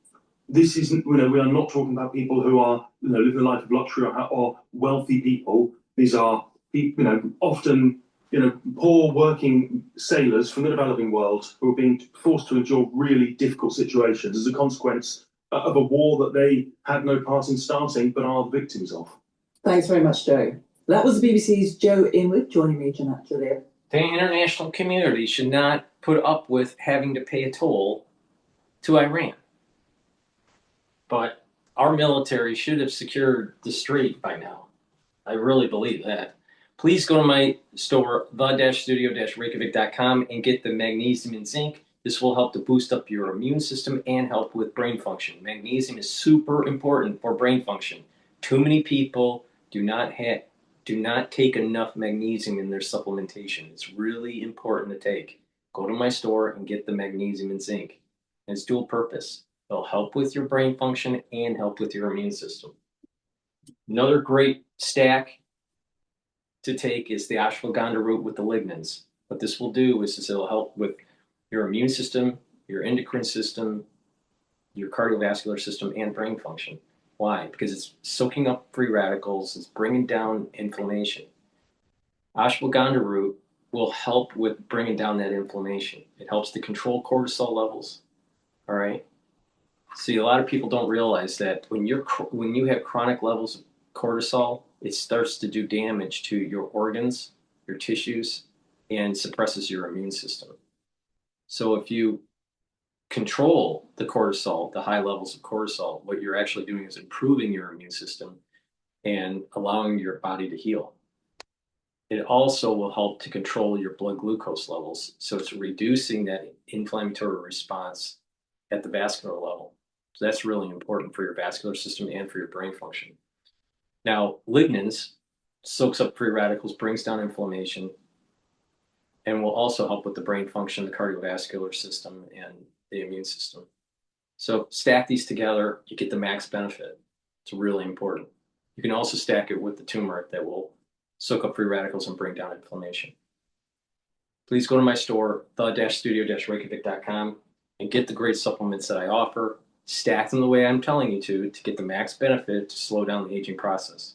this isn't, we are not talking about people who are, living a life of luxury or wealthy people. These are, often, poor working sailors from the developing world who are being forced to endure really difficult situations as a consequence of a war that they had no part in starting, but are the victims of. Thanks very much, Joe. That was the BBC's Joe Inwood joining me tonight. The international community should not put up with having to pay a toll to Iran. But our military should have secured the strait by now. I really believe that. Please go to my store, the-studio-reykjavik.com, and get the magnesium and zinc. This will help to boost up your immune system and help with brain function. Magnesium is super important for brain function. Too many people do not take enough magnesium in their supplementation. It's really important to take. Go to my store and get the magnesium and zinc. And it's dual purpose. It'll help with your brain function and help with your immune system. Another great stack to take is the ashwagandha root with the lignans. What this will do is it'll help with your immune system, your endocrine system, your cardiovascular system, and brain function. Why? Because it's soaking up free radicals, it's bringing down inflammation. Ashwagandha root will help with bringing down that inflammation. It helps to control cortisol levels. All right. See, a lot of people don't realize that when you have chronic levels of cortisol, it starts to do damage to your organs, your tissues, and suppresses your immune system. So if you control the cortisol, the high levels of cortisol, what you're actually doing is improving your immune system and allowing your body to heal. It also will help to control your blood glucose levels. So it's reducing that inflammatory response at the vascular level. So that's really important for your vascular system and for your brain function. Now, lignans soaks up free radicals, brings down inflammation, and will also help with the brain function, the cardiovascular system, and the immune system. So stack these together, you get the max benefit. It's really important. You can also stack it with the turmeric that will soak up free radicals and bring down inflammation. Please go to my store, the-studio-reykjavik.com, and get the great supplements that I offer. Stack them the way I'm telling you to get the max benefit to slow down the aging process.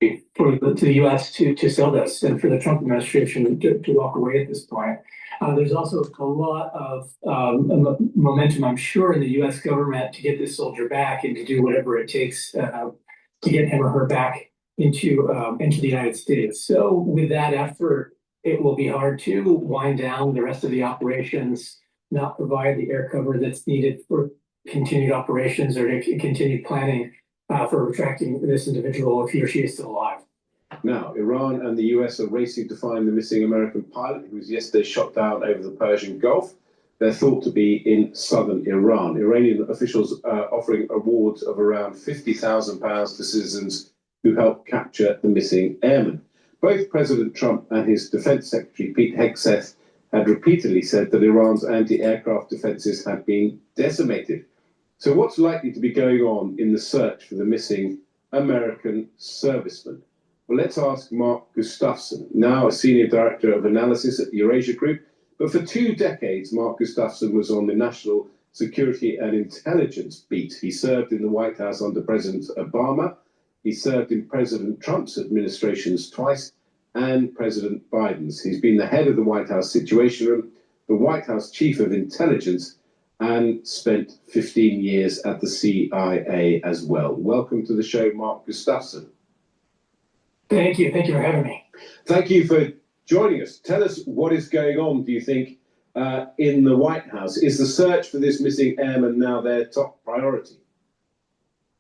To the U.S. to sell this and for the Trump administration to walk away at this point. There's also a lot of momentum, I'm sure, in the U.S. government to get this soldier back and to do whatever it takes to get him or her back into the United States. So with that effort, it will be hard to wind down the rest of the operations, not provide the air cover that's needed for continued operations or to continue planning for retracting this individual if he or she is still alive. Now, Iran and the US are racing to find the missing American pilot who was yesterday shot down over the Persian Gulf. They're thought to be in southern Iran. Iranian officials are offering awards of around £50,000 to citizens who helped capture the missing airman. Both President Trump and his Defense Secretary, Pete Hegseth, had repeatedly said that Iran's anti-aircraft defenses had been decimated. So what's likely to be going on in the search for the missing American serviceman? Well, let's ask Mark Gustafsson, now a Senior Director of Analysis at Eurasia Group. But for 2 decades, Mark Gustafsson was on the National Security and Intelligence beat. He served in the White House under President Obama. He served in President Trump's administrations twice and President Biden's. He's been the head of the White House Situation Room, the White House Chief of Intelligence, and spent 15 years at the CIA as well. Welcome to the show, Mark Gustafsson. Thank you. Thank you for having me. Thank you for joining us. Tell us what is going on, do you think, in the White House? Is the search for this missing airman now their top priority?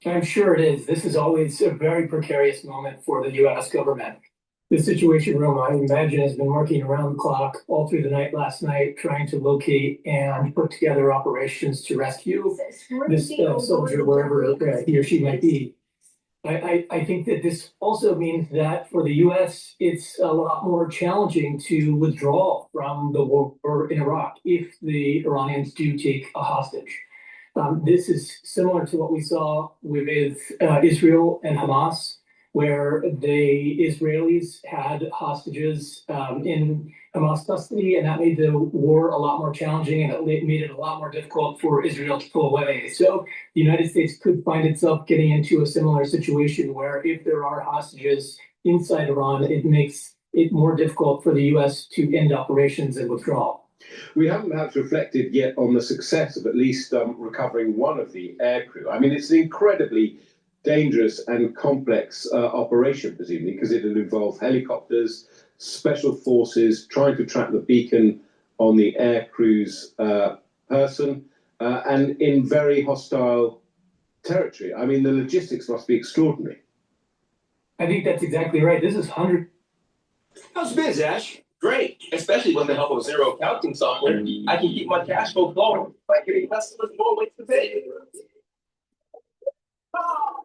I'm sure it is. This is always a very precarious moment for the U.S. government. The Situation Room, I imagine, has been working around the clock all through the night last night, trying to locate and put together operations to rescue this soldier wherever he or she might be. I think that this also means that for the U.S., it's a lot more challenging to withdraw from the war in Iraq if the Iranians do take a hostage. This is similar to what we saw with Israel and Hamas, where the Israelis had hostages in Hamas custody, and that made the war a lot more challenging, and it made it a lot more difficult for Israel to pull away. So the United States could find itself getting into a similar situation where if there are hostages inside Iran, it makes it more difficult for the U.S. to end operations and withdraw. We haven't perhaps reflected yet on the success of at least recovering one of the aircrew. I mean, it's an incredibly dangerous and complex operation, presumably, because it'll involve helicopters, special forces, trying to track the beacon on the aircrew's person, and in very hostile territory. I mean, the logistics must be extraordinary. I think that's exactly right. This is hundred. How's biz, Ash? Great, especially with the help of zero accounting software. I can keep my cash flow flowing by giving customers more ways to pay. Oh.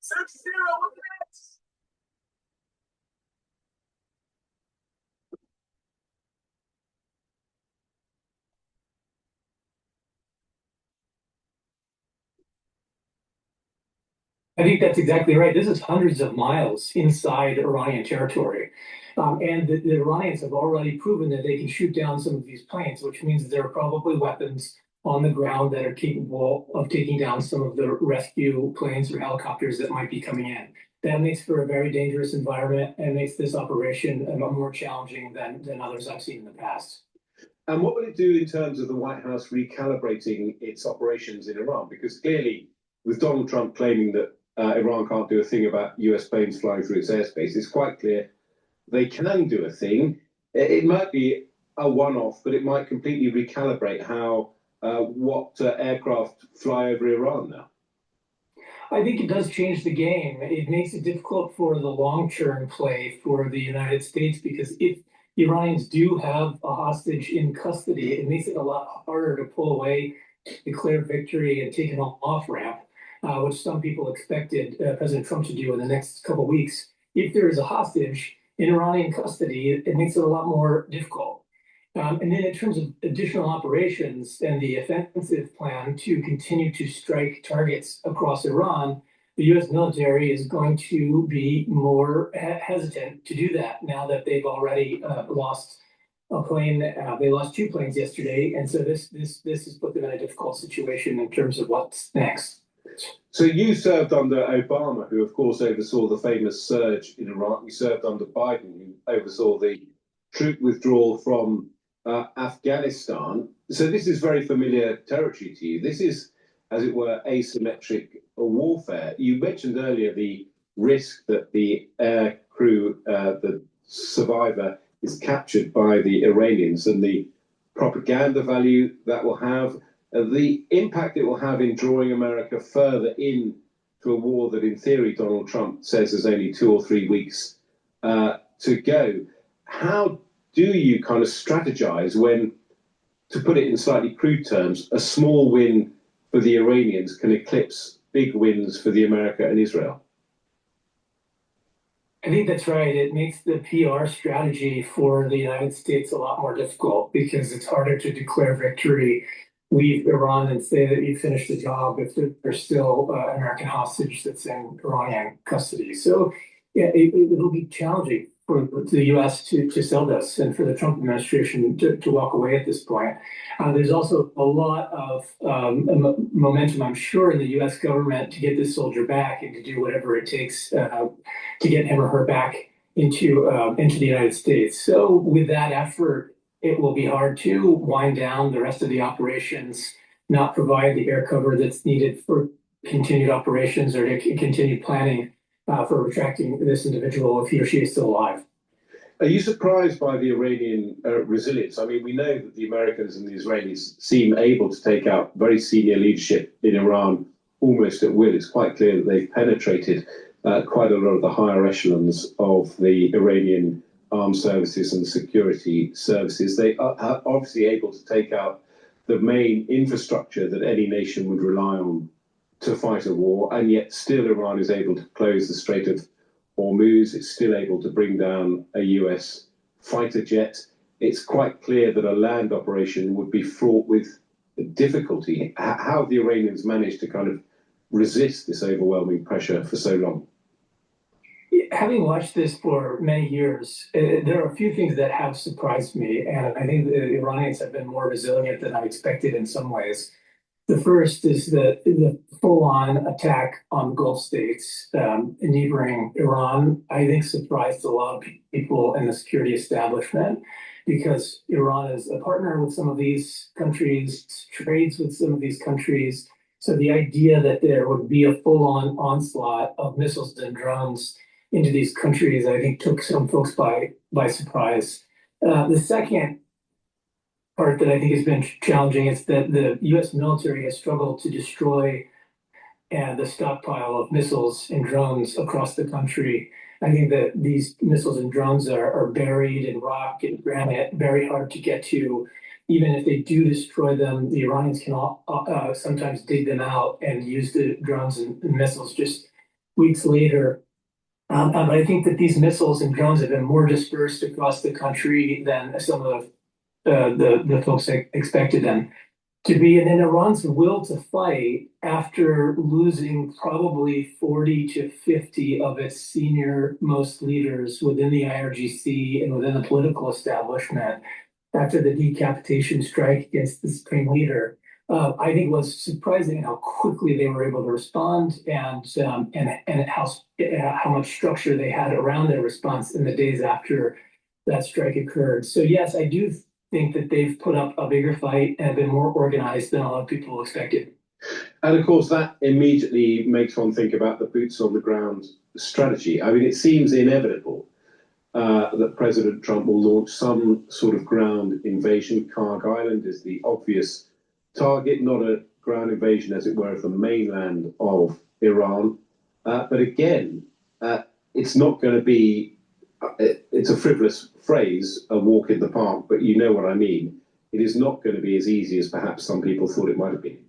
Search zero with this. I think that's exactly right. This is hundreds of miles inside Iranian territory. And the Iranians have already proven that they can shoot down some of these planes, which means there are probably weapons on the ground that are capable of taking down some of the rescue planes or helicopters that might be coming in. That makes for a very dangerous environment and makes this operation more challenging than others I've seen in the past. And what will it do in terms of the White House recalibrating its operations in Iran? Because clearly, with Donald Trump claiming that Iran can't do a thing about US planes flying through its airspace, it's quite clear they can do a thing. It might be a one-off, but it might completely recalibrate how what aircraft fly over Iran now? I think it does change the game. It makes it difficult for the long-term play for the United States because if the Iranians do have a hostage in custody, it makes it a lot harder to pull away, declare victory, and take an off-ramp, which some people expected President Trump to do in the next couple of weeks. If there is a hostage in Iranian custody, it makes it a lot more difficult. And then in terms of additional operations and the offensive plan to continue to strike targets across Iran, the U.S. military is going to be more hesitant to do that now that they've already lost a plane. They lost 2 planes yesterday, and so this has put them in a difficult situation in terms of what's next. So you served under Obama, who of course oversaw the famous surge in Iraq. You served under Biden, who oversaw the troop withdrawal from Afghanistan. So this is very familiar territory to you. This is, as it were, asymmetric warfare. You mentioned earlier the risk that the air crew, the survivor, is captured by the Iranians and the propaganda value that will have, the impact it will have in drawing America further in to a war that, in theory, Donald Trump says there's only 2 or 3 weeks to go. How do you kind of strategize when, to put it in slightly crude terms, a small win for the Iranians can eclipse big wins for the America and Israel? I think that's right. It makes the PR strategy for the United States a lot more difficult because it's harder to declare victory, leave Iran and say that you finished the job if there's still an American hostage that's in Iranian custody. So yeah, it'll be challenging for the U.S. to sell this and for the Trump administration to walk away at this point. There's also a lot of momentum, I'm sure, in the U.S. government to get this soldier back and to do whatever it takes to get him or her back into the United States. So with that effort, it will be hard to wind down the rest of the operations, not provide the air cover that's needed for continued operations or to continue planning for retracting this individual if he or she is still alive. Are you surprised by the Iranian resilience? I mean, we know that the Americans and the Israelis seem able to take out very senior leadership in Iran almost at will. It's quite clear that they've penetrated quite a lot of the higher echelons of the Iranian armed services and security services. They are obviously able to take out the main infrastructure that any nation would rely on to fight a war, and yet still Iran is able to close the Strait of Hormuz. It's still able to bring down a US fighter jet. It's quite clear that a land operation would be fraught with difficulty. How have the Iranians managed to kind of resist this overwhelming pressure for so long? Having watched this for many years, there are a few things that have surprised me, and I think the Iranians have been more resilient than I expected in some ways. The first is the full-on attack on the Gulf states, neighboring Iran, I think surprised a lot of people in the security establishment because Iran is a partner with some of these countries, trades with some of these countries. So the idea that there would be a full-on onslaught of missiles and drones into these countries, I think took some folks by surprise. The second part that I think has been challenging is that the U.S. military has struggled to destroy the stockpile of missiles and drones across the country. I think that these missiles and drones are buried in rock and granite, very hard to get to. Even if they do destroy them, the Iranians can sometimes dig them out and use the drones and missiles just weeks later. But I think that these missiles and drones have been more dispersed across the country than some of the folks expected them to be. And then Iran's will to fight after losing probably 40 to 50 of its senior most leaders within the IRGC and within the political establishment after the decapitation strike against the supreme leader. I think it was surprising how quickly they were able to respond and how much structure they had around their response in the days after that strike occurred. So yes, I do think that they've put up a bigger fight and have been more organized than a lot of people expected. And of course, that immediately makes one think about the boots on the ground strategy. I mean, it seems inevitable that President Trump will launch some sort of ground invasion. Karg Island is the obvious target, not a ground invasion, as it were, of the mainland of Iran. But again, it's not going to be, it's a frivolous phrase, a walk in the park, but you know what I mean. It is not going to be as easy as perhaps some people thought it might have been.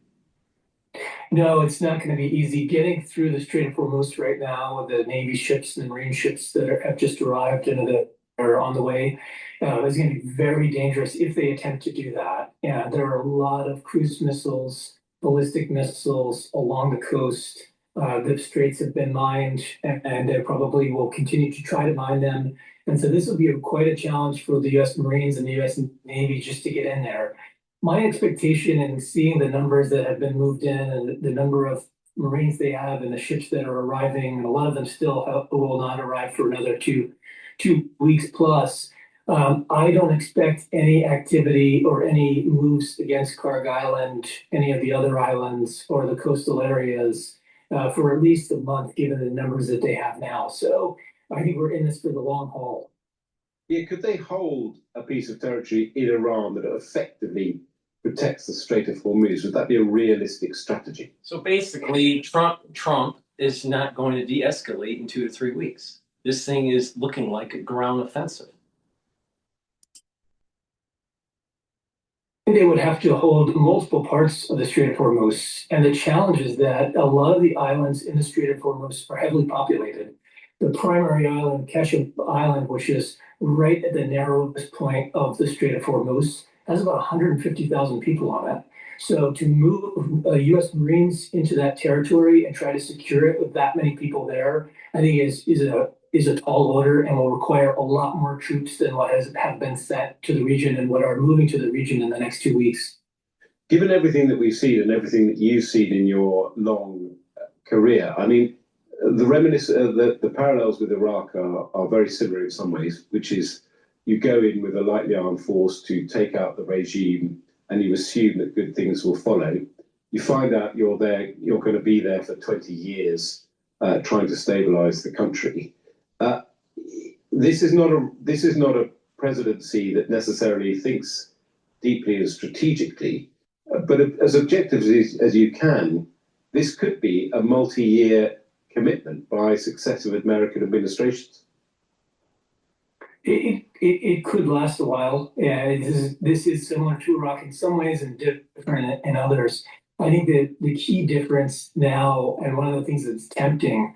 No, it's not going to be easy. Getting through the Strait of Hormuz right now with the Navy ships and the Marine ships that have just arrived and are on the way is going to be very dangerous if they attempt to do that. And there are a lot of cruise missiles, ballistic missiles along the coast. The straits have been mined, and they probably will continue to try to mine them. And so this will be quite a challenge for the U.S. Marines and the U.S. Navy just to get in there. My expectation in seeing the numbers that have been moved in and the number of Marines they have and the ships that are arriving, and a lot of them still will not arrive for another two weeks plus. I don't expect any activity or any moves against Karg Island, any of the other islands or the coastal areas for at least a month, given the numbers that they have now. So I think we're in this for the long haul. Yeah, could they hold a piece of territory in Iran that effectively protects the Strait of Hormuz? Would that be a realistic strategy? So basically, Trump is not going to de-escalate in 2 to 3 weeks. This thing is looking like a ground offensive. They would have to hold multiple parts of the Strait of Hormuz. And the challenge is that a lot of the islands in the Strait of Hormuz are heavily populated. The primary island, Keshem Island, which is right at the narrowest point of the Strait of Hormuz, has about 150,000 people on it. So to move U.S. Marines into that territory and try to secure it with that many people there, I think is a tall order and will require a lot more troops than what have been sent to the region and what are moving to the region in the next 2 weeks. Given everything that we've seen and everything that you've seen in your long career, I mean, the parallels with Iraq are very similar in some ways, which is you go in with a lightly armed force to take out the regime and you assume that good things will follow. You find out you're going to be there for 20 years trying to stabilize the country. This is not a presidency that necessarily thinks deeply and strategically, but as objectively as you can, this could be a multi-year commitment by successive American administrations. It could last a while. Yeah, this is similar to Iraq in some ways and different in others. I think that the key difference now, and one of the things that's tempting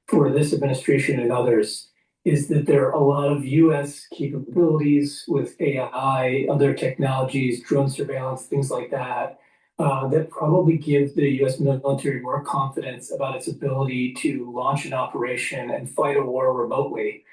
for this administration and others, is that there are a lot of U.S. capabilities with AI, other technologies, drone surveillance, things like that, that probably give the U.S. military more confidence about its ability to launch an operation and fight a war remotely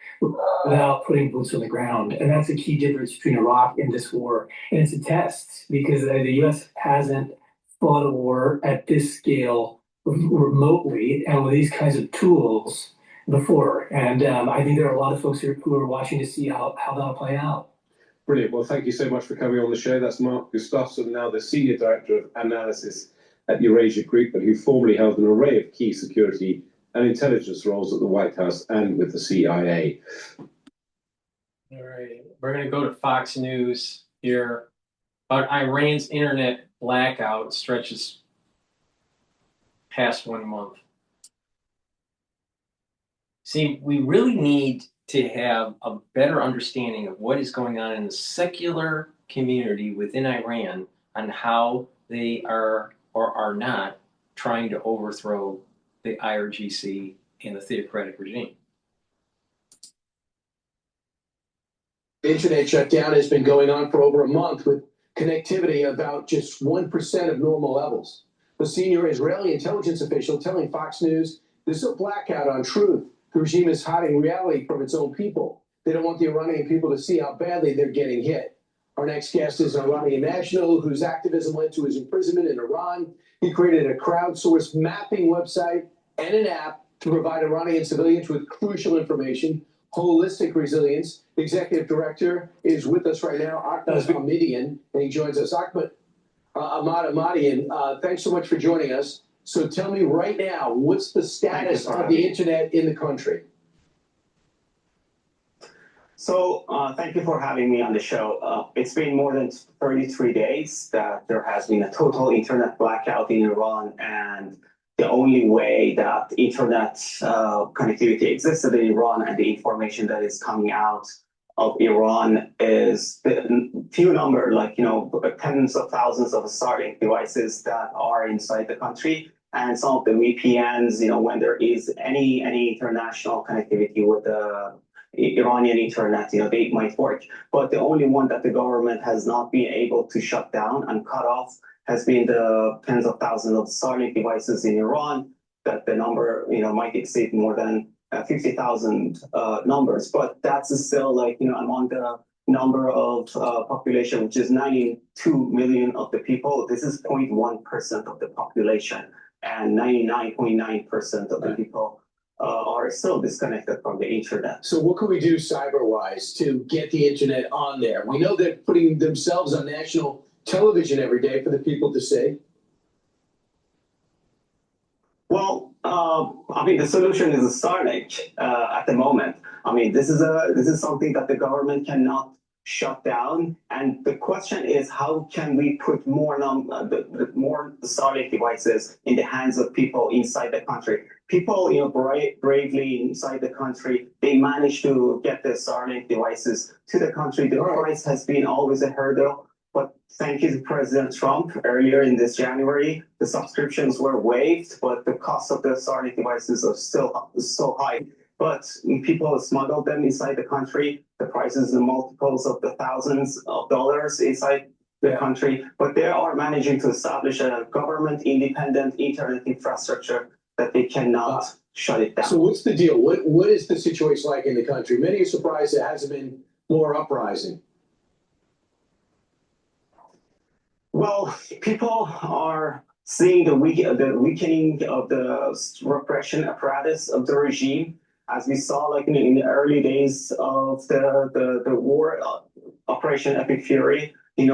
without putting boots on the ground. And that's a key difference between Iraq and this war. And it's a test because the U.S. hasn't fought a war at this scale remotely and with these kinds of tools before. And I think there are a lot of folks who are watching to see how that'll play out. Brilliant. Well, thank you so much for coming on the show. That's Mark Gustafsson, now the Senior Director of Analysis at Eurasia Group, and who formerly held an array of key security and intelligence roles at the White House and with the CIA. All right. We're going to go to Fox News here. About Iran's internet blackout stretches past 1 month. See, we really need to have a better understanding of what is going on in the secular community within Iran on how they are or are not trying to overthrow the IRGC and the theocratic regime. The internet shutdown has been going on for over a month with connectivity about just 1% of normal levels. The senior Israeli intelligence official telling Fox News this is a blackout on truth. The regime is hiding reality from its own people. They don't want the Iranian people to see how badly they're getting hit. Our next guest is an Iranian national whose activism led to his imprisonment in Iran. He created a crowdsourced mapping website and an app to provide Iranian civilians with crucial information, holistic resilience. The executive director is with us right now, Ahmad Ahmadian, and he joins us. Ahmad Ahmadian, thanks so much for joining us. So tell me right now, what's the status of the internet in the country? So thank you for having me on the show. It's been more than 33 days that there has been a total internet blackout in Iran, and the only way that internet connectivity existed in Iran and the information that is coming out of Iran is the few number, like, tens of thousands of Starlink devices that are inside the country, and some of the VPNs, when there is any international connectivity with the Iranian internet, they might work. But the only one that the government has not been able to shut down and cut off has been the tens of thousands of Starlink devices in Iran, that the number, might exceed more than 50,000 numbers. But that's still among the number of population, which is 92 million of the people. This is 0.1% of the population, and 99.9% of the people are still disconnected from the internet. So what can we do cyber-wise to get the internet on there? We know they're putting themselves on national television every day for the people to see. Well, the solution is Starlink at the moment. This is something that the government cannot shut down, and the question is, how can we put more more Starlink devices in the hands of people inside the country? People, bravely inside the country, they managed to get the Starlink devices to the country. The price has been always a hurdle, but thank you to President Trump, earlier in this January, the subscriptions were waived, but the cost of the Starlink devices are still so high. But people smuggled them inside the country. The prices in multiples of the thousands of dollars inside the country. But they are managing to establish a government-independent internet infrastructure that they cannot shut it down. So what's the deal? What is the situation like in the country? Many are surprised there hasn't been more uprising. Well, people are seeing the weakening of the repression apparatus of the regime. As we saw, in the early days of the war, Operation Epic Fury, the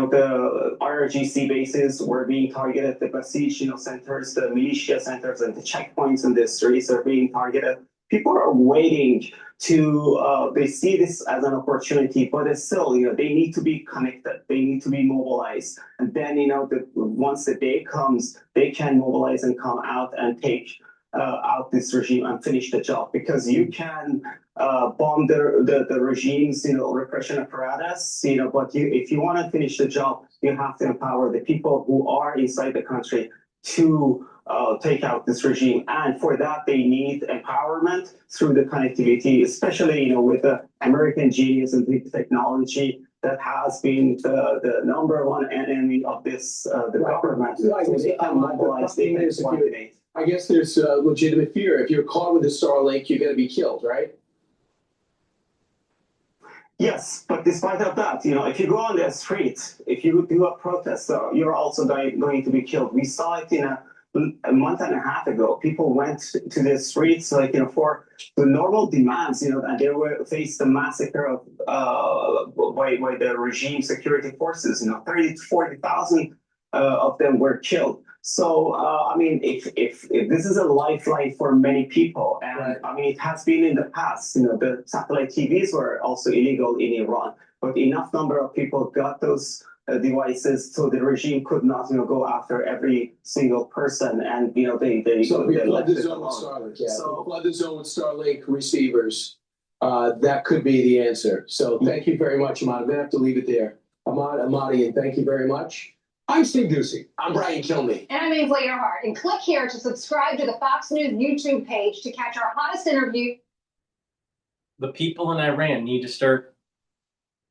IRGC bases were being targeted, the besieged, centers, the militia centers, and the checkpoints in the streets are being targeted. People are waiting to, they see this as an opportunity, but it's still, they need to be connected. They need to be mobilized. And then, once the day comes, they can mobilize and come out and take out this regime and finish the job, because you can bomb the regime's repression apparatus, but if you want to finish the job, you have to empower the people who are inside the country to take out this regime. And for that, they need empowerment through the connectivity, especially with the American genius and big technology that has been the number one enemy of this the government. So they can mobilize, they can coordinate. I guess there's legitimate fear. If you're caught with a Starlink, you're going to be killed, right? Yes, but despite of that, if you go on the street, if you do a protest, you're also going to be killed. We saw it in a month and a half ago. People went to the streets, for the normal demands, and they faced a massacre by the regime security forces. 30 to 40,000 of them were killed. So, if this is a lifeline for many people, and it has been in the past, the satellite TVs were also illegal in Iran, but enough number of people got those devices so the regime could not, go after every single person, and, they flood the zone with Starlink, So flood the zone with Starlink receivers. That could be the answer. So thank you very much, Ahmad. I'm going to have to leave it there. Ahmadi, and thank you very much. I'm Steve Doocy. I'm Brian Kilmeade. And I'm Ainsley Earhart. And click here to subscribe to the Fox News YouTube page to catch our hottest interview. The people in Iran need to start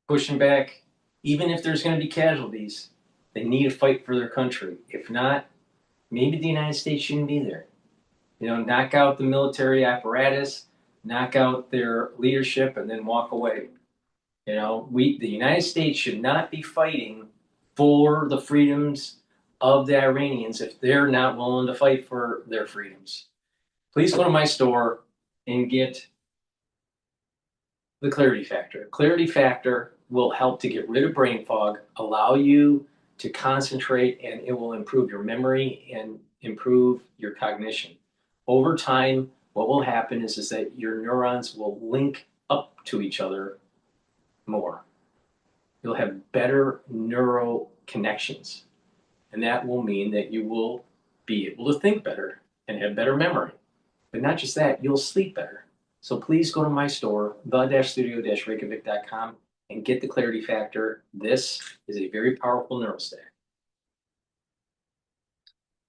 pushing back. Even if there's going to be casualties, they need to fight for their country. If not, maybe the United States shouldn't be there. Knock out the military apparatus, knock out their leadership, and then walk away. The United States should not be fighting for the freedoms of the Iranians if they're not willing to fight for their freedoms. Please go to my store and get the Clarity Factor. Clarity Factor will help to get rid of brain fog, allow you to concentrate, and it will improve your memory and improve your cognition. Over time, what will happen is that your neurons will link up to each other more. You'll have better neural connections. And that will mean that you will be able to think better and have better memory. But not just that, you'll sleep better. So please go to my store, the-studio-reykjavik.com, and get the Clarity Factor. This is a very powerful neurostack.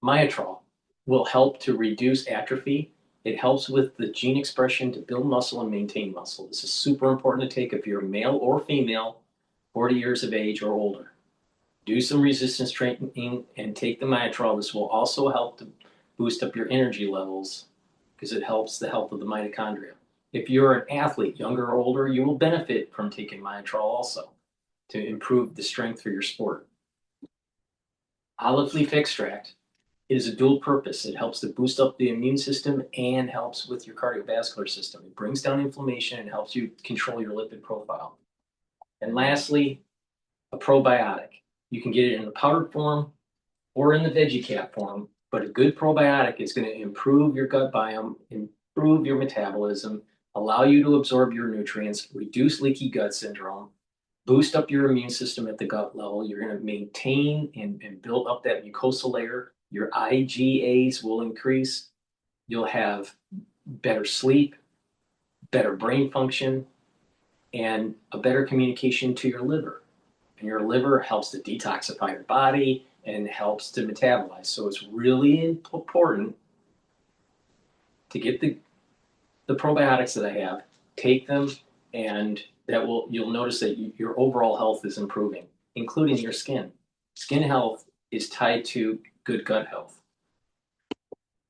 Myotrol will help to reduce atrophy. It helps with the gene expression to build muscle and maintain muscle. This is super important to take if you're male or female, 40 years of age or older. Do some resistance training and take the Myotrol. This will also help to boost up your energy levels because it helps the health of the mitochondria. If you're an athlete, younger or older, you will benefit from taking Myotrol also to improve the strength for your sport. Olive leaf extract is a dual purpose. It helps to boost up the immune system and helps with your cardiovascular system. It brings down inflammation and helps you control your lipid profile. And lastly, a probiotic. You can get it in the powdered form or in the veggie cap form, but a good probiotic is going to improve your gut biome, improve your metabolism, allow you to absorb your nutrients, reduce leaky gut syndrome, boost up your immune system at the gut level. You're going to maintain and build up that mucosal layer. Your IgAs will increase. You'll have better sleep, better brain function, and a better communication to your liver. And your liver helps to detoxify your body and helps to metabolize. So it's really important to get the probiotics that I have, take them, and you'll notice that your overall health is improving, including your skin. Skin health is tied to good gut health.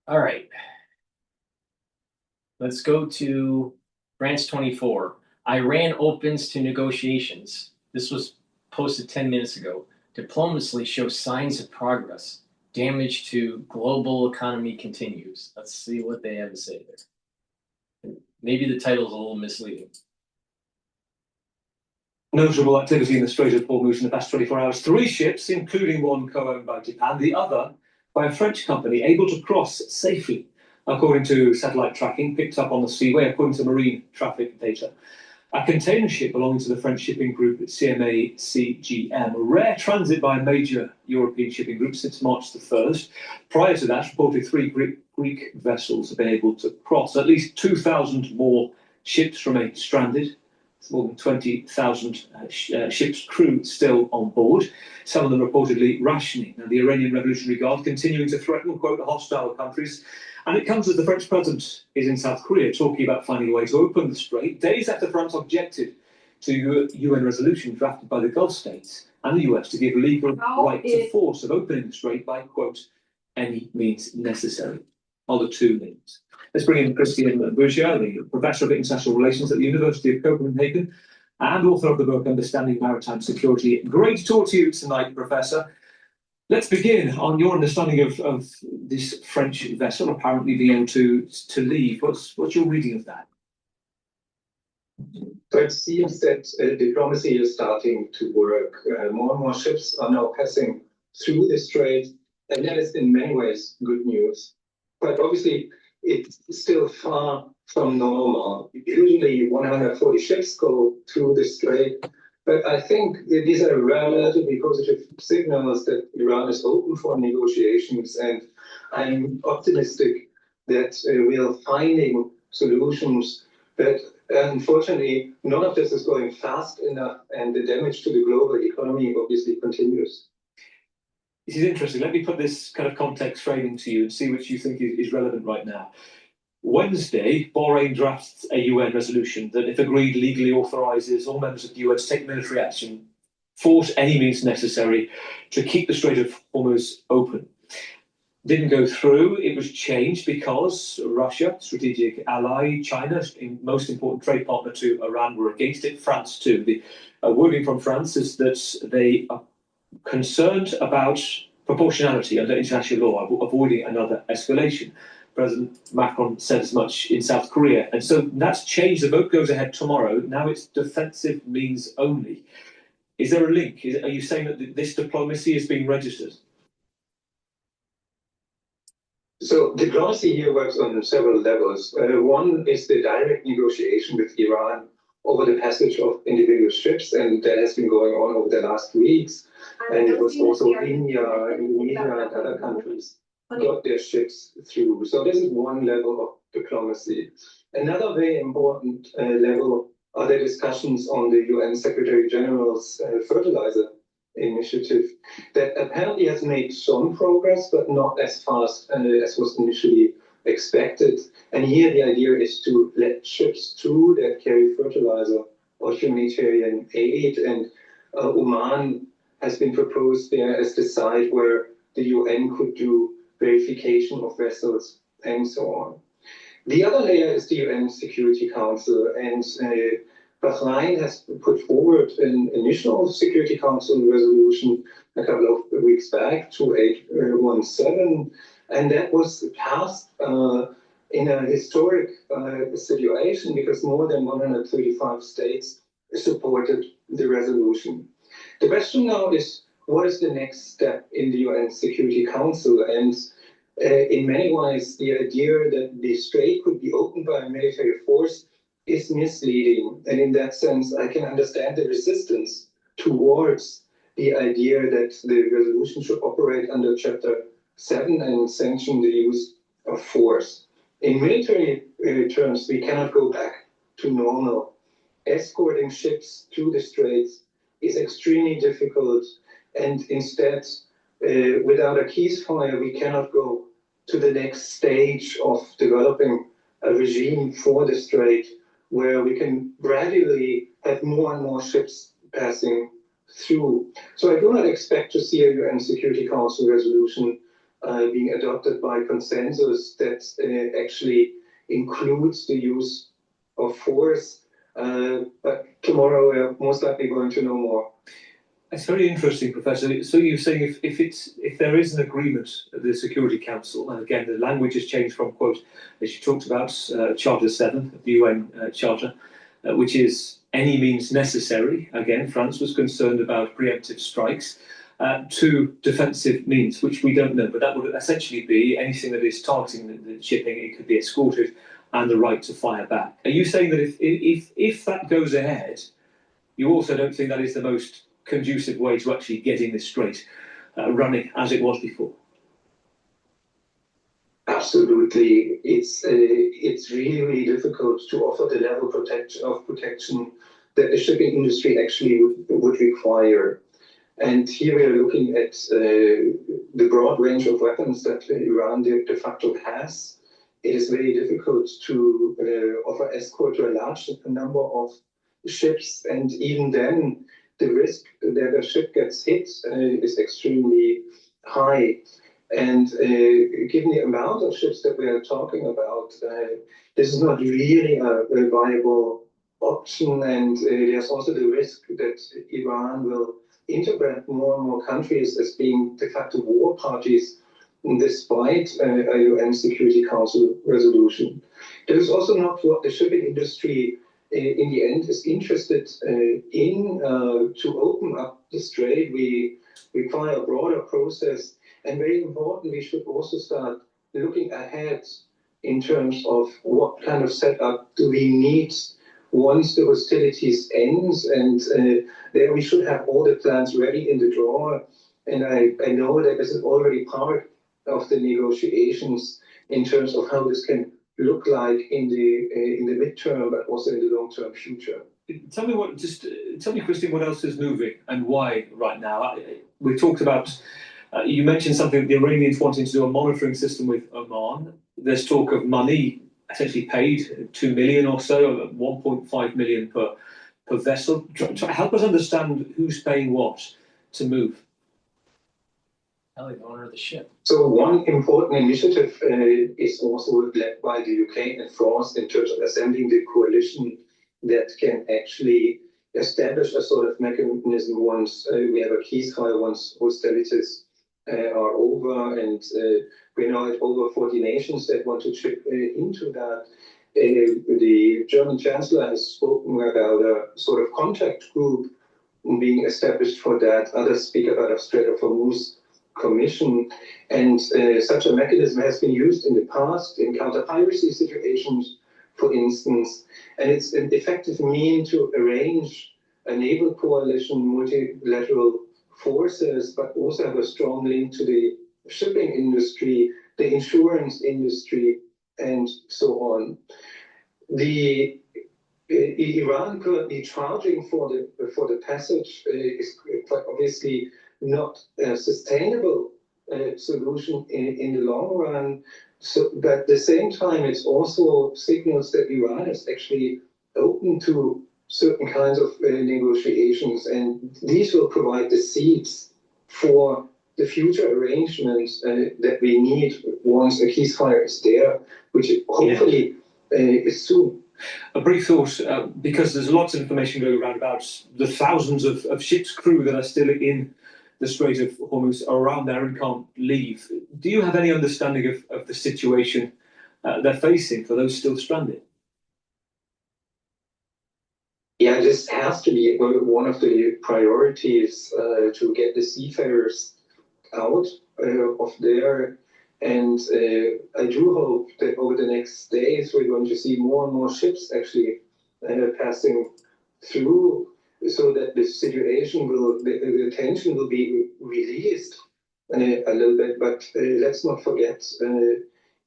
All right. Let's go to France 24. Iran opens to negotiations. This was posted 10 minutes ago. Diplomacy shows signs of progress. Damage to global economy continues. Let's see what they have to say there. Maybe the title is a little misleading. Notable activity in the Strait of Hormuz in the past 24 hours. 3 ships, including one co-owned by Japan, the other by a French company, able to cross safely, according to satellite tracking picked up on the seaway, according to marine traffic data. A container ship belonging to the French shipping group CMA CGM, a rare transit by a major European shipping group since March the 1st. Prior to that, reported 3 Greek vessels have been able to cross. At least 2,000 more ships remain stranded. It's more than 20,000 ships' crew still on board, some of them reportedly rationing. Now, the Iranian Revolutionary Guard continuing to threaten, quote, hostile countries. And it comes as the French president is in South Korea talking about finding a way to open the strait, days after France objected to UN resolution drafted by the Gulf states and the US to give legal right to force of opening the strait by, quote, any means necessary. Are the 2 means. Let's bring in Christian Bitchute, the Professor of International Relations at the University of Copenhagen and author of the book Understanding Maritime Security. Great to talk to you tonight, Professor. Let's begin on your understanding of this French vessel apparently being able to leave. What's your reading of that? So it seems that diplomacy is starting to work. More and more ships are now passing through the strait, and that is in many ways good news. But obviously, it's still far from normal. Usually 140 ships go through the strait. But I think these are relatively positive signals that Iran is open for negotiations, and I'm optimistic that we are finding solutions. But unfortunately, none of this is going fast enough, and the damage to the global economy obviously continues. This is interesting. Let me put this kind of context framing to you and see which you think is relevant right now. Wednesday, Bahrain drafts a UN resolution that, if agreed, legally authorises all members of the UN to take military action, force any means necessary to keep the Strait of Hormuz open. Didn't go through. It was changed because Russia, strategic ally, China, most important trade partner to Iran, were against it. France too. The wording from France is that they are concerned about proportionality under international law, avoiding another escalation. President Macron said as much in South Korea. And so that's changed. The vote goes ahead tomorrow. Now it's defensive means only. Is there a link? Are you saying that this diplomacy is being registered? So diplomacy here works on several levels. One is the direct negotiation with Iran over the passage of individual ships, and that has been going on over the last weeks. And it was also India, Indonesia, and other countries got their ships through. So this is one level of diplomacy. Another very important level are the discussions on the UN Secretary General's fertilizer initiative that apparently has made some progress, but not as fast as was initially expected. And here the idea is to let ships through that carry fertilizer or humanitarian aid. And Oman has been proposed there as the site where the UN could do verification of vessels and so on. The other layer is the UN Security Council, and Bahrain has put forward an initial Security Council resolution a couple of weeks back, 2817, and that was passed in a historic situation because more than 135 states supported the resolution. The question now is, what is the next step in the UN Security Council? And in many ways, the idea that the strait could be opened by a military force is misleading. And in that sense, I can understand the resistance towards the idea that the resolution should operate under Chapter 7 and sanction the use of force. In military terms, we cannot go back to normal. Escorting ships through the straits is extremely difficult, and instead, without a ceasefire, we cannot go to the next stage of developing a regime for the strait where we can gradually have more and more ships passing through. So I do not expect to see a UN Security Council resolution being adopted by consensus that actually includes the use of force. But tomorrow we're most likely going to know more. It's very interesting, Professor. So you're saying if there is an agreement at the Security Council, and again the language has changed from, quote, as you talked about, Charter 7 of the UN Charter, which is any means necessary. Again, France was concerned about preemptive strikes, to defensive means, which we don't know, but that would essentially be anything that is targeting the shipping. It could be escorted, and the right to fire back. Are you saying that if that goes ahead, you also don't think that is the most conducive way to actually getting this strait running as it was before? Absolutely. It's really, really difficult to offer the level of protection that the shipping industry actually would require. And here we are looking at the broad range of weapons that Iran de facto has. It is very difficult to offer escort to a large number of ships, and even then, the risk that a ship gets hit is extremely high. And given the amount of ships that we are talking about, this is not really a viable option. And there's also the risk that Iran will integrate more and more countries as being de facto war parties, despite a UN Security Council resolution. That is also not what the shipping industry in the end is interested in. To open up the strait, we require a broader process, and very important, we should also start looking ahead in terms of what kind of setup do we need once the hostilities end, and there we should have all the plans ready in the drawer. And I know that this is already part of the negotiations in terms of how this can look like in the midterm, but also in the long-term future. Tell me, Christine, what else is moving and why right now? We talked about, you mentioned something, the Iranians wanting to do a monitoring system with Oman. There's talk of money essentially paid, 2 million or so, 1.5 million per vessel. Help us understand who's paying what to move. The owner of the ship. So one important initiative is also led by the UK and France in terms of assembling the coalition that can actually establish a sort of mechanism once we have a ceasefire, once hostilities are over, and we know it over 40 nations that want to chip into that. The German Chancellor has spoken about a sort of contact group being established for that. Others speak about a Strait of Hormuz commission, and such a mechanism has been used in the past in counter-piracy situations, for instance. And it's an effective means to arrange a naval coalition, multilateral forces, but also have a strong link to the shipping industry, the insurance industry, and so on. The Iran currently charging for the passage is quite obviously not a sustainable solution in the long run. So, but at the same time, it's also signals that Iran is actually open to certain kinds of negotiations, and these will provide the seeds for the future arrangements that we need once a ceasefire is there, which hopefully is soon. A brief thought, because there's lots of information going around about the thousands of ship's crew that are still in the Strait of Hormuz are around there and can't leave. Do you have any understanding of the situation they're facing for those still stranded? Yeah, this has to be one of the priorities to get the seafarers out of there. And I do hope that over the next days we're going to see more and more ships actually passing through, so that the situation the tension will be released a little bit. But let's not forget,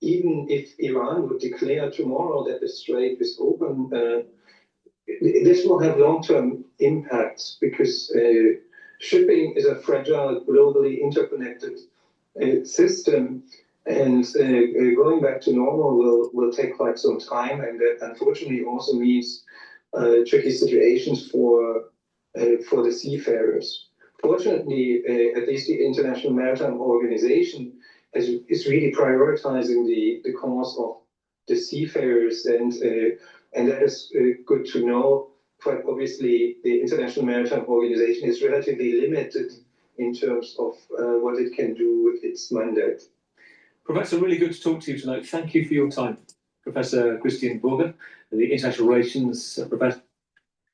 even if Iran would declare tomorrow that the strait is open, this will have long-term impacts, because shipping is a fragile, globally interconnected system, and going back to normal will take quite some time, and that unfortunately also means tricky situations for the seafarers. Fortunately, at least the International Maritime Organization is really prioritizing the cause of the seafarers, and that is good to know. But obviously, the International Maritime Organization is relatively limited in terms of what it can do with its mandate. Professor, really good to talk to you tonight. Thank you for your time. Professor Christian Burger, the International Relations Professor.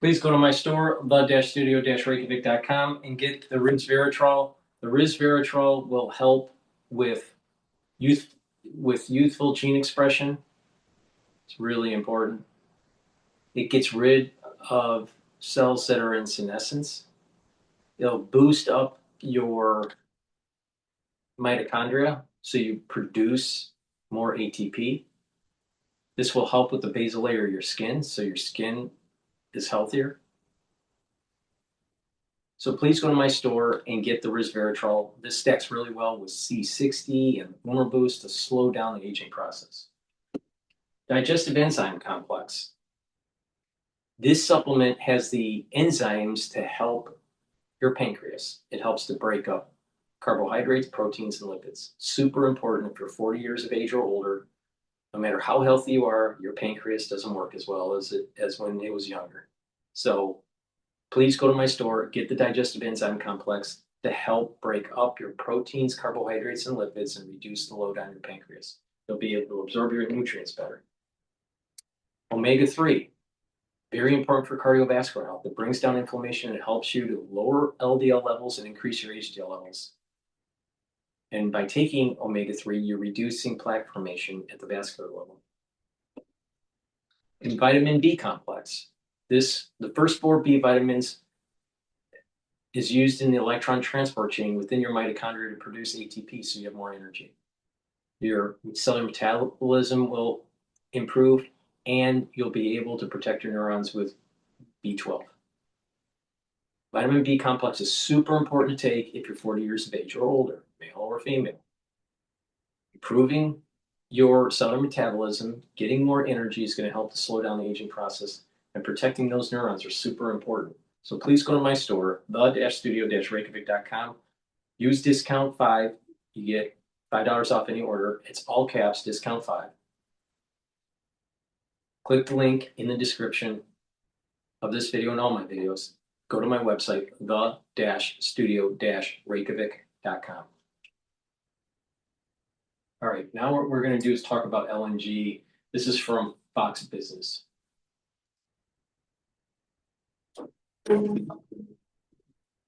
Please go to my store, the-studio-reykjavik.com, and get the resveratrol. The resveratrol will help with youthful gene expression. It's really important. It gets rid of cells that are in senescence. It'll boost up your mitochondria so you produce more ATP. This will help with the basal layer of your skin, so your skin is healthier. So please go to my store and get the resveratrol. This stacks really well with C60 and Boomer Boost to slow down the aging process. Digestive enzyme complex. This supplement has the enzymes to help your pancreas. It helps to break up carbohydrates, proteins, and lipids. Super important if you're 40 years of age or older. No matter how healthy you are, your pancreas doesn't work as well as when it was younger. So please go to my store, get the digestive enzyme complex to help break up your proteins, carbohydrates, and lipids and reduce the load on your pancreas. You'll be able to absorb your nutrients better. Omega-3, very important for cardiovascular health. It brings down inflammation. It helps you to lower LDL levels and increase your HDL levels. And by taking omega-3, you're reducing plaque formation at the vascular level. And vitamin B complex. The first 4 B vitamins is used in the electron transport chain within your mitochondria to produce ATP, so you have more energy. Your cellular metabolism will improve, and you'll be able to protect your neurons with B12. Vitamin B complex is super important to take if you're 40 years of age or older, male or female. Improving your cellular metabolism, getting more energy is going to help to slow down the aging process, and protecting those neurons are super important. So please go to my store, the-studio-reykjavik.com. Use discount 5. You get $5 off any order. It's all caps, discount 5. Click the link in the description of this video and all my videos. Go to my website, the-studio-reykjavik.com. All right, now what we're going to do is talk about LNG. This is from Fox Business.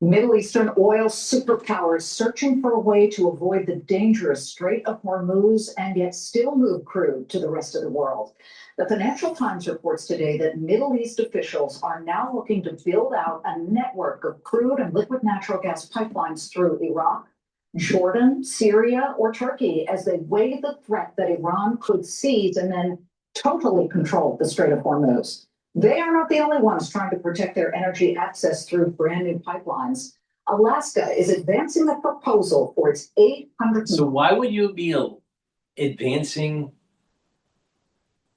Middle Eastern oil superpowers searching for a way to avoid the dangerous Strait of Hormuz and yet still move crude to the rest of the world. The Financial Times reports today that Middle East officials are now looking to build out a network of crude and liquid natural gas pipelines through Iraq, Jordan, Syria, or Turkey as they weigh the threat that Iran could seize and then totally control the Strait of Hormuz. They are not the only ones trying to protect their energy access through brand new pipelines. Alaska is advancing a proposal for its 800. So why would you be advancing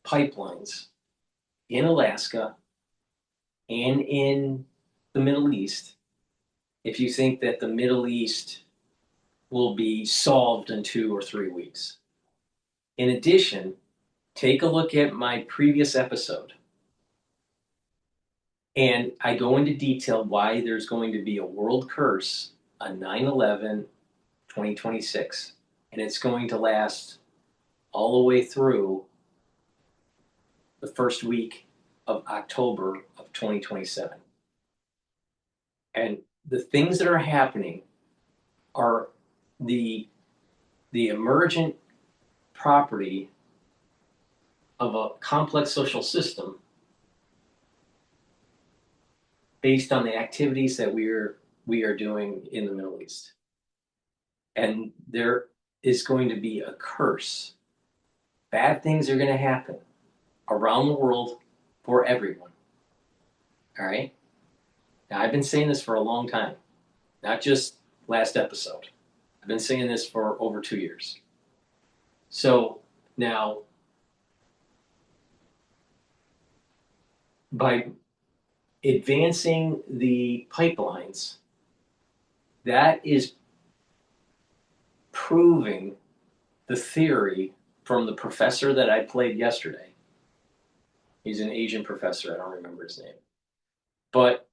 pipelines in Alaska and in the Middle East if you think that the Middle East will be solved in 2 or 3 weeks? In addition, take a look at my previous episode. And I go into detail why there's going to be a world curse on 9/11/2026. And it's going to last all the way through the first week of October of 2027. And the things that are happening are the emergent property of a complex social system based on the activities that we are doing in the Middle East. And there is going to be a curse. Bad things are going to happen around the world for everyone. All right? Now, I've been saying this for a long time, not just last episode. I've been saying this for over 2 years. So now, by advancing the pipelines, that is proving the theory from the professor that I played yesterday. He's an Asian professor, I don't remember his name. But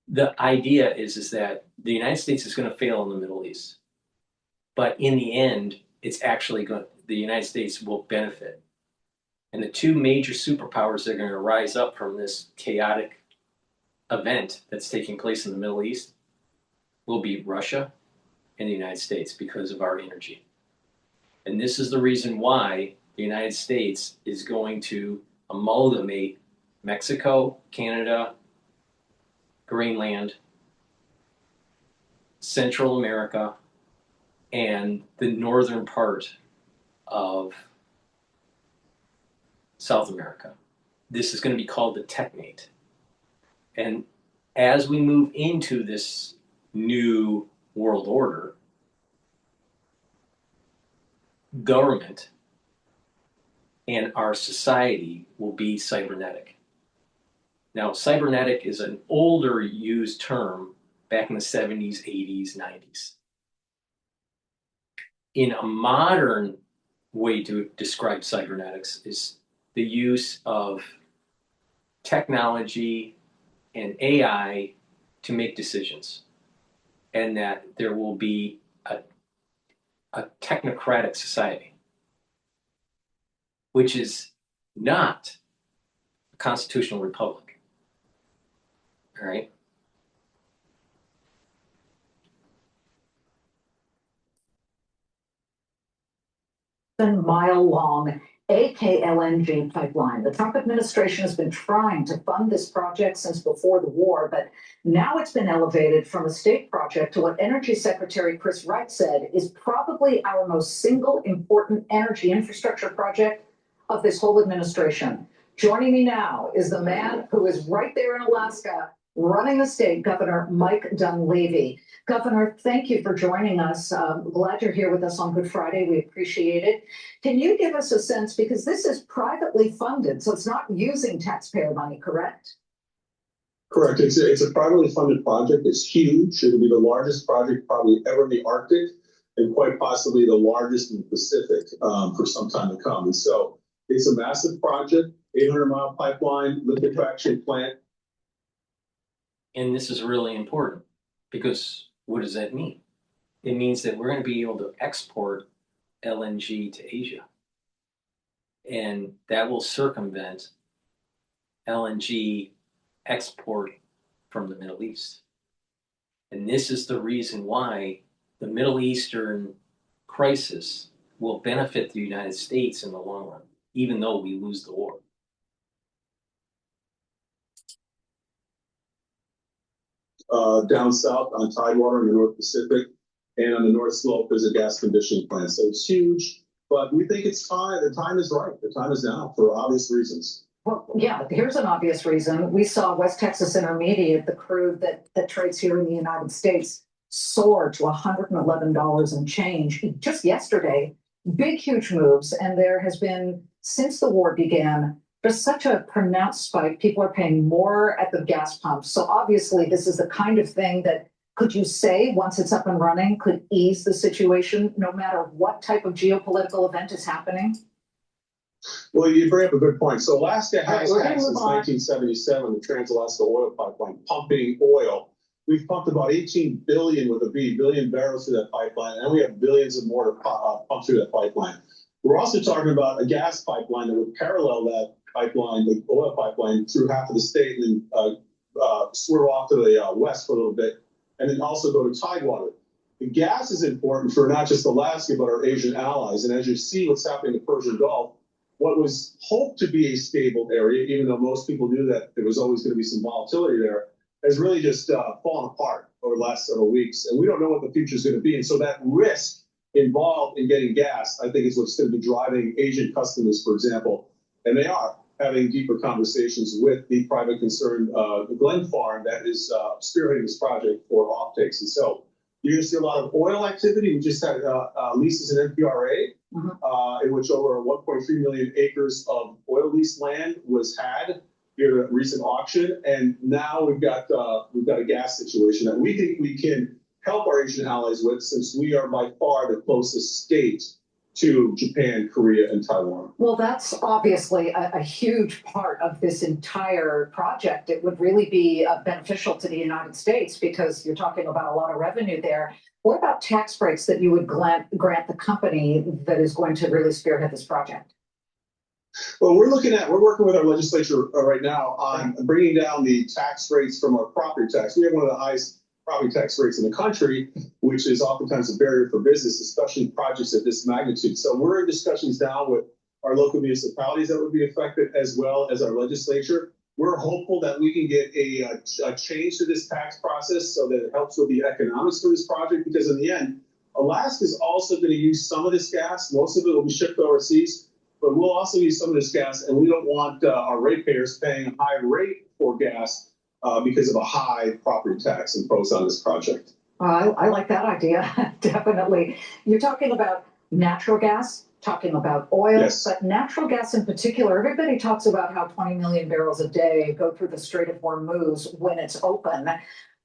the idea is that the United States is going to fail in the Middle East. But in the end, it's actually the United States will benefit. And the two major superpowers that are going to rise up from this chaotic event that's taking place in the Middle East will be Russia and the United States because of our energy. And this is the reason why the United States is going to amalgamate Mexico, Canada, Greenland, Central America, and the northern part of South America. This is going to be called the Technate. And as we move into this new world order, government and our society will be cybernetic. Now, cybernetic is an older used term back in the 70s, 80s, 90s. In a modern way to describe cybernetics is the use of technology and AI to make decisions, and that there will be a technocratic society, which is not a constitutional republic. All right? Mile-long AKLNG pipeline. The Trump administration has been trying to fund this project since before the war, but now it's been elevated from a state project to what Energy Secretary Chris Wright said is probably our most single important energy infrastructure project of this whole administration. Joining me now is the man who is right there in Alaska running the state, Governor Mike Dunleavy. Governor, thank you for joining us. Glad you're here with us on Good Friday. We appreciate it. Can you give us a sense, because this is privately funded, so it's not using taxpayer money, correct? Correct. It's a privately funded project. It's huge. It'll be the largest project probably ever in the Arctic, and quite possibly the largest in the Pacific for some time to come. And so it's a massive project, 800-mile pipeline, liquefaction plant. And this is really important because what does that mean? It means that we're going to be able to export LNG to Asia. And that will circumvent LNG export from the Middle East. And this is the reason why the Middle Eastern crisis will benefit the United States in the long run, even though we lose the war. Down south on Tidewater in the North Pacific, and on the North Slope is a gas conditioning plant. So it's huge, but we think it's time. The time is right. The time is now for obvious reasons. Well, yeah, here's an obvious reason. We saw West Texas Intermediate, the crude that trades here in the United States, soar to $111 and change just yesterday. Big, huge moves. And there has been, since the war began, there's such a pronounced spike. People are paying more at the gas pumps. So obviously, this is the kind of thing that, could you say, once it's up and running, could ease the situation no matter what type of geopolitical event is happening? Well, you bring up a good point. So Alaska has had since 1977 the Trans-Alaska Oil Pipeline pumping oil. We've pumped about 18 billion with a B, billion barrels through that pipeline, and we have billions of more to pump through that pipeline. We're also talking about a gas pipeline that would parallel that pipeline, the oil pipeline, through half of the state and then swerve off to the west for a little bit, and then also go to Tidewater. The gas is important for not just Alaska, but our Asian allies. And as you see what's happening in the Persian Gulf, what was hoped to be a stable area, even though most people knew that there was always going to be some volatility there, has really just fallen apart over the last several weeks. And we don't know what the future is going to be. And so that risk involved in getting gas, I think, is what's going to be driving Asian customers, for example. And they are having deeper conversations with the private concern, the Glen Farm, that is spearheading this project for offtakes. And so you're going to see a lot of oil activity. We just had leases in NPRA, in which over 1.3 million acres of oil lease land was had here at a recent auction. And now we've got a gas situation that we think we can help our Asian allies with, since we are by far the closest state to Japan, Korea, and Taiwan. Well, that's obviously a huge part of this entire project. It would really be beneficial to the United States because you're talking about a lot of revenue there. What about tax breaks that you would grant the company that is going to really spearhead this project? Well, we're working with our legislature right now on bringing down the tax rates from our property tax. We have one of the highest property tax rates in the country, which is oftentimes a barrier for business, especially projects of this magnitude. So we're in discussions now with our local municipalities that would be affected, as well as our legislature. We're hopeful that we can get a change to this tax process so that it helps with the economics for this project, because in the end, Alaska is also going to use some of this gas. Most of it will be shipped overseas, but we'll also use some of this gas, and we don't want our ratepayers paying a high rate for gas because of a high property tax imposed on this project. I like that idea, definitely. You're talking about natural gas, talking about oil, yes, but natural gas in particular, everybody talks about how 20 million barrels a day go through the Strait of Hormuz when it's open,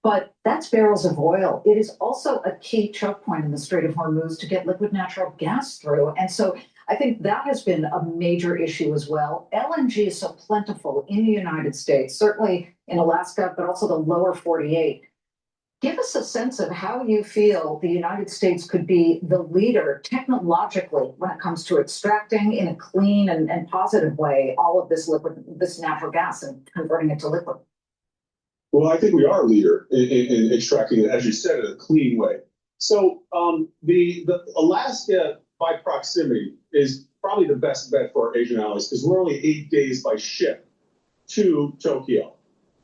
but that's barrels of oil. It is also a key choke point in the Strait of Hormuz to get liquid natural gas through. And so I think that has been a major issue as well. LNG is so plentiful in the United States, certainly in Alaska, but also the lower 48. Give us a sense of how you feel the United States could be the leader technologically when it comes to extracting in a clean and positive way all of this natural gas and converting it to liquid. Well, I think we are a leader in extracting it, as you said, in a clean way. So the Alaska, by proximity, is probably the best bet for our Asian allies, because we're only 8 days by ship to Tokyo.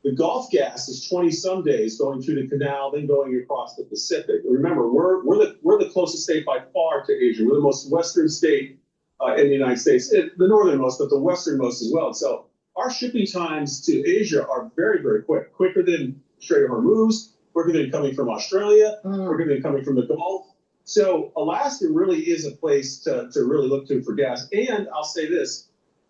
The Gulf gas is 20-some days going through the canal, then going across the Pacific. Remember, we're the closest state by far to Asia. We're the most western state in the United States, the northernmost, but the westernmost as well. So our shipping times to Asia are very, very quick, quicker than Strait of Hormuz, quicker than coming from Australia, quicker than coming from the Gulf. So Alaska really is a place to really look to for gas. And I'll say this,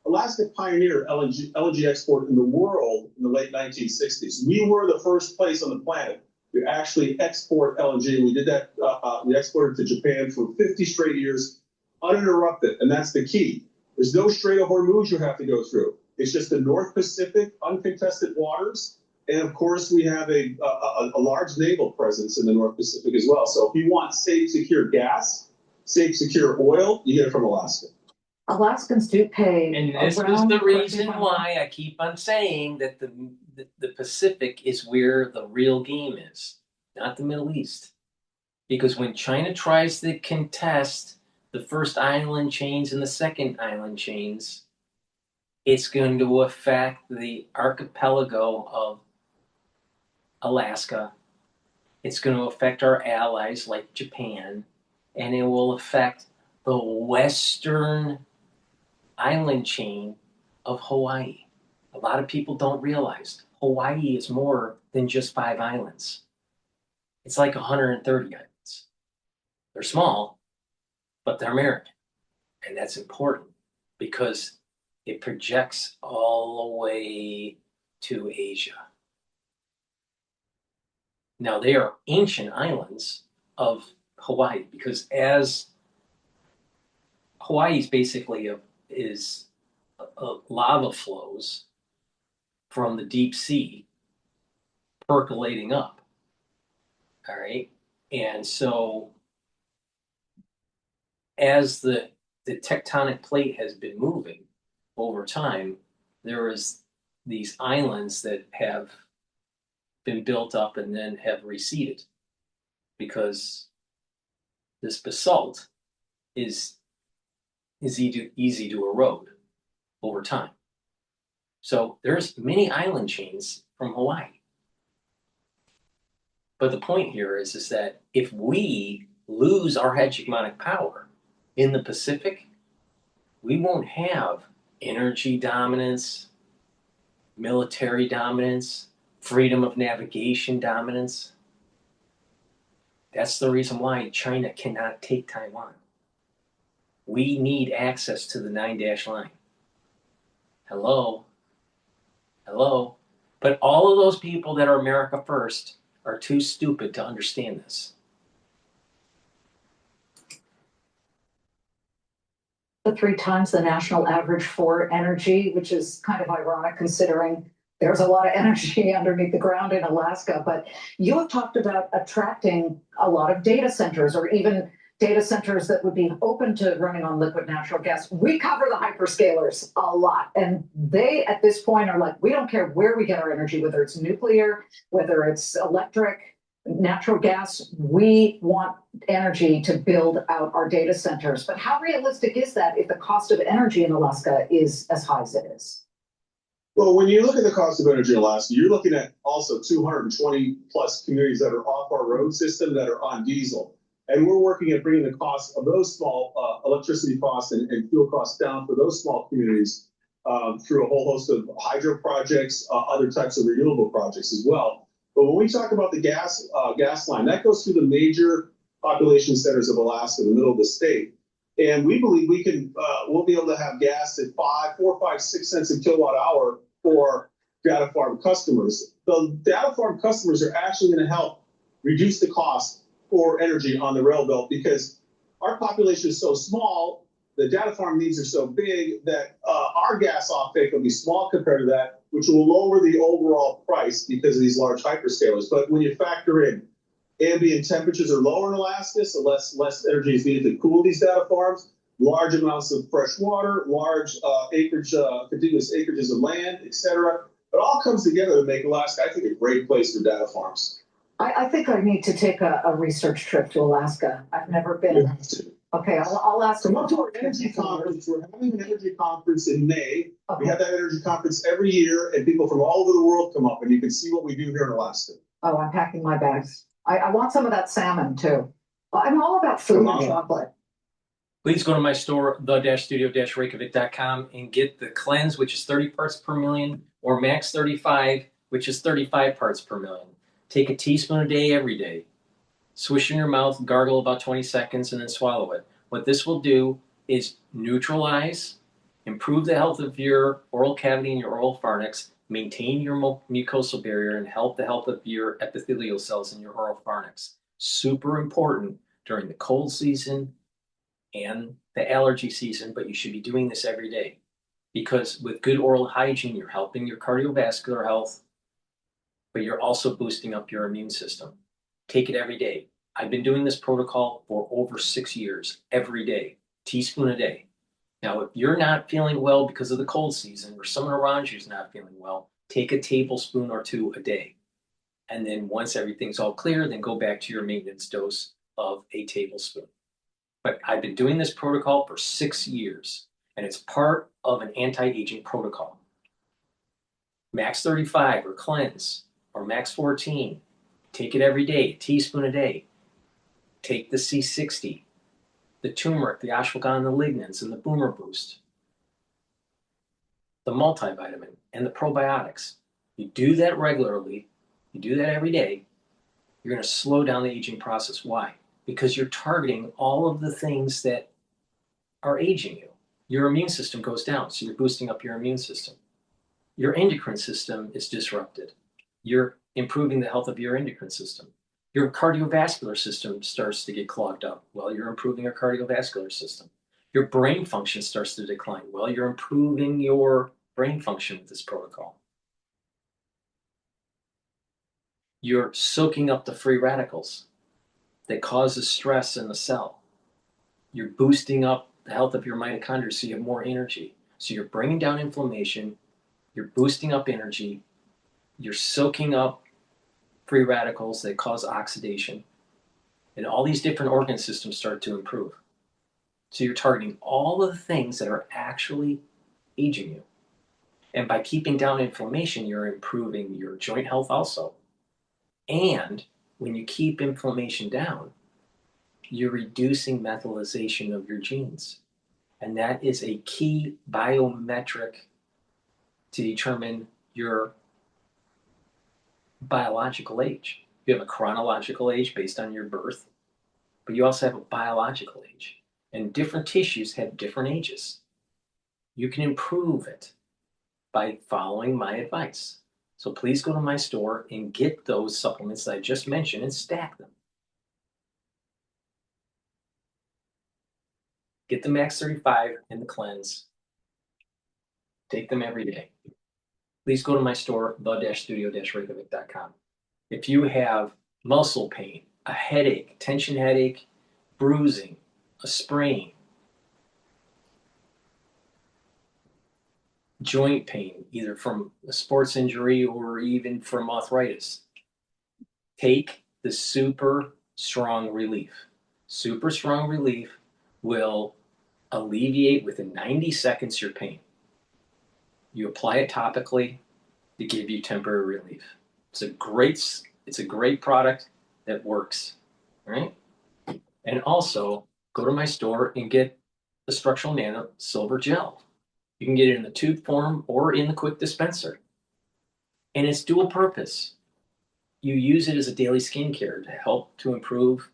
Alaska pioneered LNG export in the world in the late 1960s. We were the first place on the planet to actually export LNG. We did that, we exported to Japan for 50 straight years, uninterrupted, and that's the key. There's no Strait of Hormuz you have to go through. It's just the North Pacific, uncontested waters. And of course, we have a large naval presence in the North Pacific as well. So if you want safe, secure gas, safe, secure oil, you get it from Alaska. Alaskans do pay. And this is the reason why I keep on saying that the Pacific is where the real game is. not the Middle East. Because when China tries to contest the first island chains and the second island chains, it's going to affect the archipelago of Alaska. It's going to affect our allies like Japan, and it will affect the western island chain of Hawaii. A lot of people don't realize Hawaii is more than just 5 islands. It's like 130 islands. They're small, but they're American. And that's important because it projects all the way to Asia. Now, they are ancient islands of Hawaii because as Hawaii is basically lava flows from the deep sea percolating up. All right. And so as the tectonic plate has been moving over time, there is these islands that have been built up and then have receded because this basalt is easy to erode over time. So there's many island chains from Hawaii. But the point here is that if we lose our hegemonic power in the Pacific, we won't have energy dominance, military dominance, freedom of navigation dominance. That's the reason why China cannot take Taiwan. We need access to the 9-dash line. Hello? But all of those people that are America first are too stupid to understand this. The 3 times the national average for energy, which is kind of ironic considering there's a lot of energy underneath the ground in Alaska. But you have talked about attracting a lot of data centers or even data centers that would be open to running on liquid natural gas. We cover the hyperscalers a lot. And they, at this point, are like, we don't care where we get our energy, whether it's nuclear, whether it's electric, natural gas. We want energy to build out our data centers. But how realistic is that if the cost of energy in Alaska is as high as it is? Well, when you look at the cost of energy in Alaska, you're looking at also 220 plus communities that are off our road system that are on diesel. And we're working at bringing the cost of those small electricity costs and fuel costs down for those small communities through a whole host of hydro projects, other types of renewable projects as well. But when we talk about the gas line, that goes through the major population centers of Alaska, the middle of the state. And we believe we'll be able to have gas at 4, 5, 6 cents a kilowatt hour for data farm customers. The data farm customers are actually going to help reduce the cost for energy on the rail belt because our population is so small, the data farm needs are so big that our gas offtake will be small compared to that, which will lower the overall price because of these large hyperscalers. But when you factor in ambient temperatures are lower in Alaska, so less energy is needed to cool these data farms, large amounts of fresh water, large acreage, contiguous acreages of land, etc. It all comes together to make Alaska, I think, a great place for data farms. I think I need to take a research trip to Alaska. I've never been. You have to. Okay, I'll ask. Come up to our energy conference. We're having an energy conference in May. Okay. We have that energy conference every year, and people from all over the world come up, and you can see what we do here in Alaska. Oh, I'm packing my bags. I want some of that salmon too. I'm all about food and chocolate. Please go to my store, the-studio-reykjavik.com, and get the cleanse, which is 30 parts per million, or max 35, which is 35 parts per million. Take a teaspoon a day every day. Swish in your mouth, gargle about 20 seconds, and then swallow it. What this will do is neutralize, improve the health of your oral cavity and your oral pharynx, maintain your mucosal barrier, and help the health of your epithelial cells in your oral pharynx. Super important during the cold season and the allergy season, but you should be doing this every day. Because with good oral hygiene, you're helping your cardiovascular health, but you're also boosting up your immune system. Take it every day. I've been doing this protocol for over 6 years, every day, teaspoon a day. Now, if you're not feeling well because of the cold season or someone around you is not feeling well, take a tablespoon or 2 a day. And then once everything's all clear, then go back to your maintenance dose of a tablespoon. But I've been doing this protocol for 6 years, and it's part of an anti-aging protocol. Max 35 or cleanse, or max 14. Take it every day, a teaspoon a day. Take the C60, the turmeric, the ashwagandha, the lignans, and the boomer boost. The multivitamin and the probiotics. You do that regularly, you do that every day, you're going to slow down the aging process. Why? Because you're targeting all of the things that are aging you. Your immune system goes down, so you're boosting up your immune system. Your endocrine system is disrupted. You're improving the health of your endocrine system. Your cardiovascular system starts to get clogged up. Well, you're improving your cardiovascular system. Your brain function starts to decline. Well, you're improving your brain function with this protocol. You're soaking up the free radicals that causes stress in the cell. You're boosting up the health of your mitochondria so you have more energy. So you're bringing down inflammation, you're boosting up energy, you're soaking up free radicals that cause oxidation, and all these different organ systems start to improve. So you're targeting all of the things that are actually aging you. And by keeping down inflammation, you're improving your joint health also. And when you keep inflammation down, you're reducing methylation of your genes. And that is a key biometric to determine your biological age. You have a chronological age based on your birth, but you also have a biological age. And different tissues have different ages. You can improve it by following my advice. So please go to my store and get those supplements that I just mentioned and stack them. Get the Max 35 and the cleanse. Take them every day. Please go to my store, the-studio-reykjavik.com. If you have muscle pain, a headache, tension headache, bruising, a sprain, joint pain, either from a sports injury or even from arthritis, take the Super Strong Relief. Super Strong Relief will alleviate within 90 seconds your pain. You apply it topically to give you temporary relief. It's a great product that works, right? And also go to my store and get the Structural Nano Silver Gel. You can get it in the tube form or in the quick dispenser. And it's dual purpose. You use it as a daily skincare to help to improve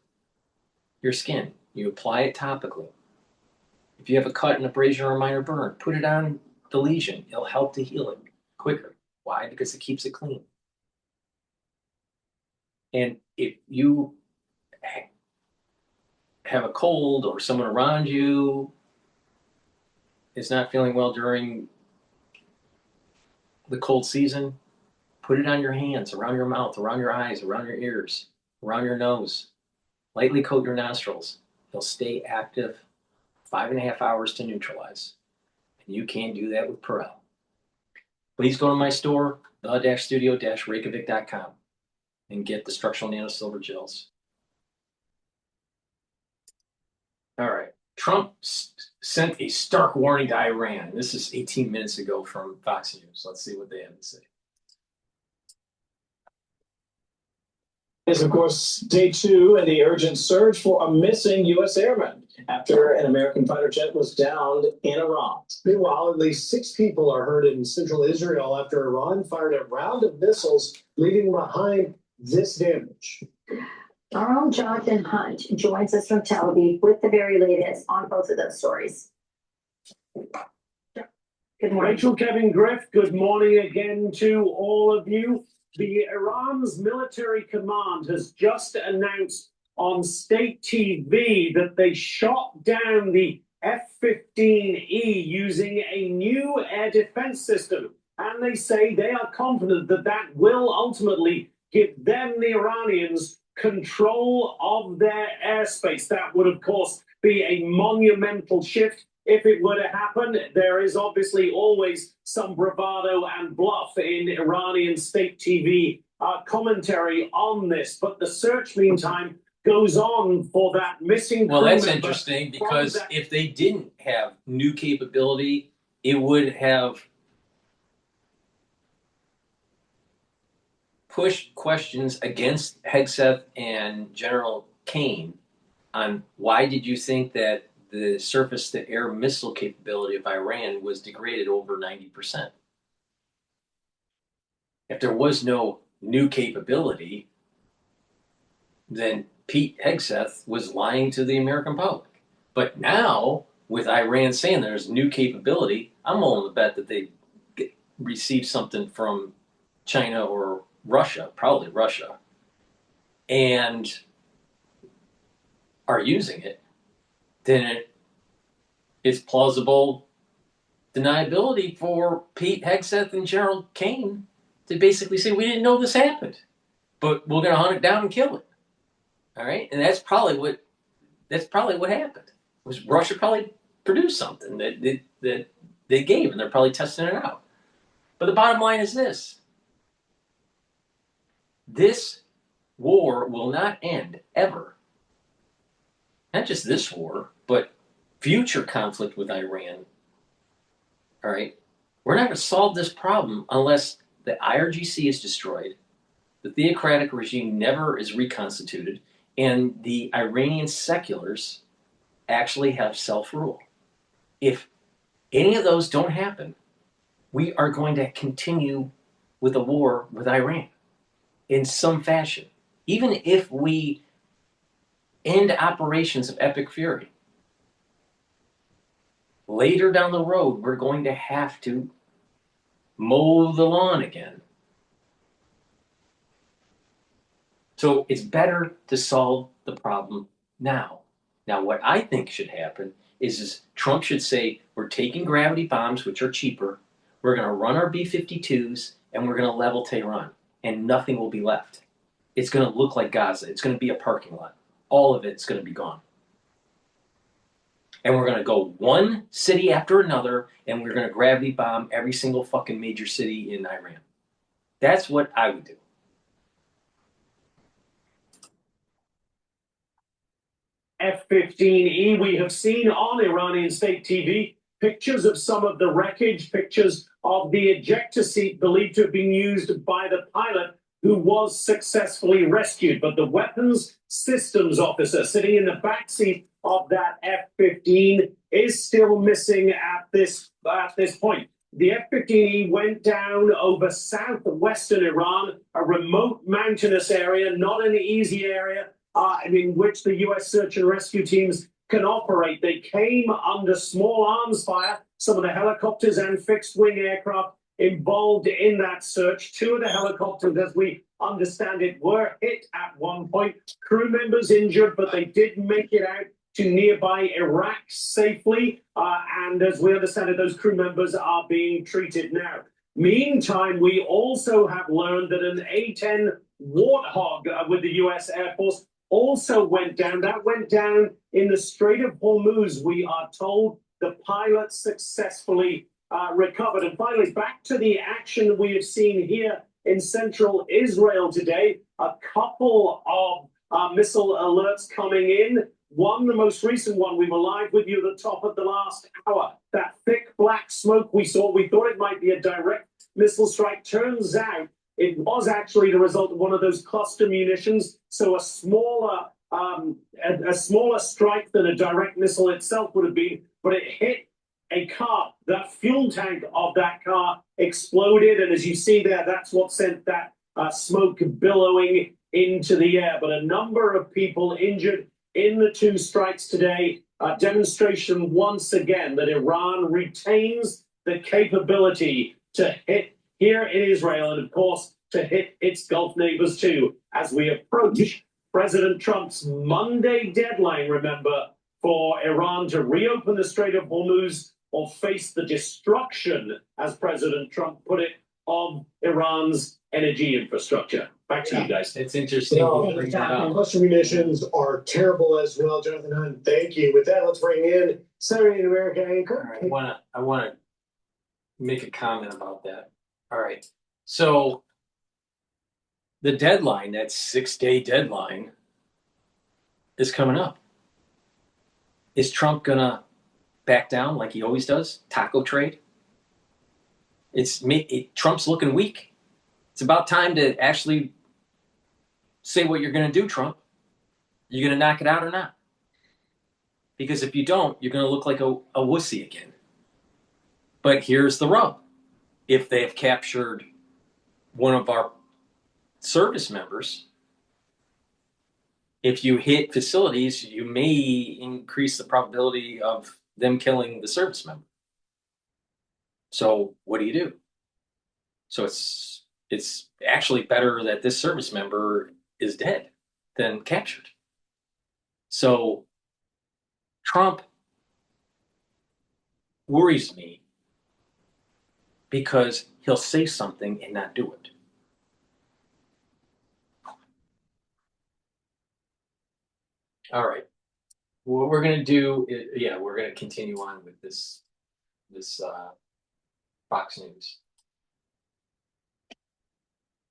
your skin. You apply it topically. If you have a cut, an abrasion, or a minor burn, put it on the lesion. It'll help to heal it quicker. Why? Because it keeps it clean. And if you have a cold or someone around you is not feeling well during the cold season, put it on your hands, around your mouth, around your eyes, around your ears, around your nose. Lightly coat your nostrils. They'll stay active 5.5 hours to neutralize. And you can do that with Purell. Please go to my store, the-studio-reykjavik.com, and get the Structural Nano Silver Gels. All right. Trump sent a stark warning to Iran. This is 18 minutes ago from Fox News. Let's see what they have to say. Is, of course, day 2 in the urgent search for a missing U.S. airman after an American fighter jet was downed in Iran. Meanwhile, at least 6 people are hurt in central Israel after Iran fired a round of missiles, leaving behind this damage. Our own Jonathan Hunt joins us from Tel Aviv with the very latest on both of those stories. Good morning. Rachel, Kevin, Griff, good morning again to all of you. The Iran's military command has just announced on state TV that they shot down the F-15E using a new air defense system. And they say they are confident that that will ultimately give them, the Iranians, control of their airspace. That would, of course, be a monumental shift. If it were to happen, there is obviously always some bravado and bluff in Iranian state TV commentary on this. But the search, meantime, goes on for that missing Well, crew that's member interesting from because that- if they didn't have new capability, it would have pushed questions against Hegseth and General Kane on why did you think that the surface-to-air missile capability of Iran was degraded over 90%. If there was no new capability, then Pete Hegseth was lying to the American public. But now, with Iran saying there's new capability, I'm willing to bet that they received something from China or Russia, probably Russia, and are using it, then it's plausible deniability for Pete Hegseth and General Kane to basically say, we didn't know this happened, but we're going to hunt it down and kill it. All right? And that's probably what happened. Was Russia probably produced something that they gave, and they're probably testing it out. But the bottom line is this. This war will not end, ever. Not just this war, but future conflict with Iran. All right? We're not going to solve this problem unless the IRGC is destroyed, the theocratic regime never is reconstituted, and the Iranian seculars actually have self-rule. If any of those don't happen, we are going to continue with a war with Iran in some fashion. Even if we end operations of epic fury, later down the road, we're going to have to mow the lawn again. So it's better to solve the problem now. Now, what I think should happen is Trump should say, we're taking gravity bombs, which are cheaper, we're going to run our B-52s, and we're going to level Tehran, and nothing will be left. It's going to look like Gaza. It's going to be a parking lot. All of it's going to be gone. And we're going to go one city after another, and we're going to gravity bomb every single fucking major city in Iran. That's what I would do. F-15E, we have seen on Iranian state TV pictures of some of the wreckage, pictures of the ejector seat believed to have been used by the pilot who was successfully rescued. But the weapons systems officer sitting in the back seat of that F-15 is still missing at this point. The F-15E went down over southwestern Iran, a remote mountainous area, not an easy area, in which the U.S. search and rescue teams can operate. They came under small arms fire. Some of the helicopters and fixed-wing aircraft involved in that search. Two of the helicopters, as we understand it, were hit at one point. Crew members injured, but they did make it out to nearby Iraq safely. And as we understand it, those crew members are being treated now. Meantime, we also have learned that an A-10 Warthog with the U.S. Air Force also went down. That went down in the Strait of Hormuz, we are told. The pilot successfully recovered. And finally, back to the action we have seen here in central Israel today. A couple of missile alerts coming in. One, the most recent one, we were live with you at the top of the last hour. That thick black smoke we saw, we thought it might be a direct missile strike. Turns out it was actually the result of one of those cluster munitions. So a smaller strike than a direct missile itself would have been, but it hit a car. The fuel tank of that car exploded, and as you see there, that's what sent that smoke billowing into the air. But a number of people injured in the two strikes today. A demonstration once again that Iran retains the capability to hit here in Israel, and of course to hit its Gulf neighbors too, as we approach President Trump's Monday deadline, remember, for Iran to reopen the Strait of Hormuz or face the destruction, as President Trump put it, of Iran's energy infrastructure. Back to you guys. It's interesting. Cluster munitions are terrible as well, Jonathan Hunt. Thank you. With that, let's bring in Saturday in America anchor. I want to make a comment about that. All right. So the deadline, that 6-day deadline, is coming up. Is Trump gonna back down like he always does? Taco trade? Trump's looking weak. It's about time to actually say what you're gonna do, Trump. You gonna knock it out or not? Because if you don't, you're gonna look like a wussy again. But here's the rub. If they have captured one of our service members, if you hit facilities, you may increase the probability of them killing the service member. So what do you do? So it's actually better that this service member is dead than captured. So Trump worries me because he'll say something and not do it. All right. What we're going to do is, we're going to continue on with this Fox News.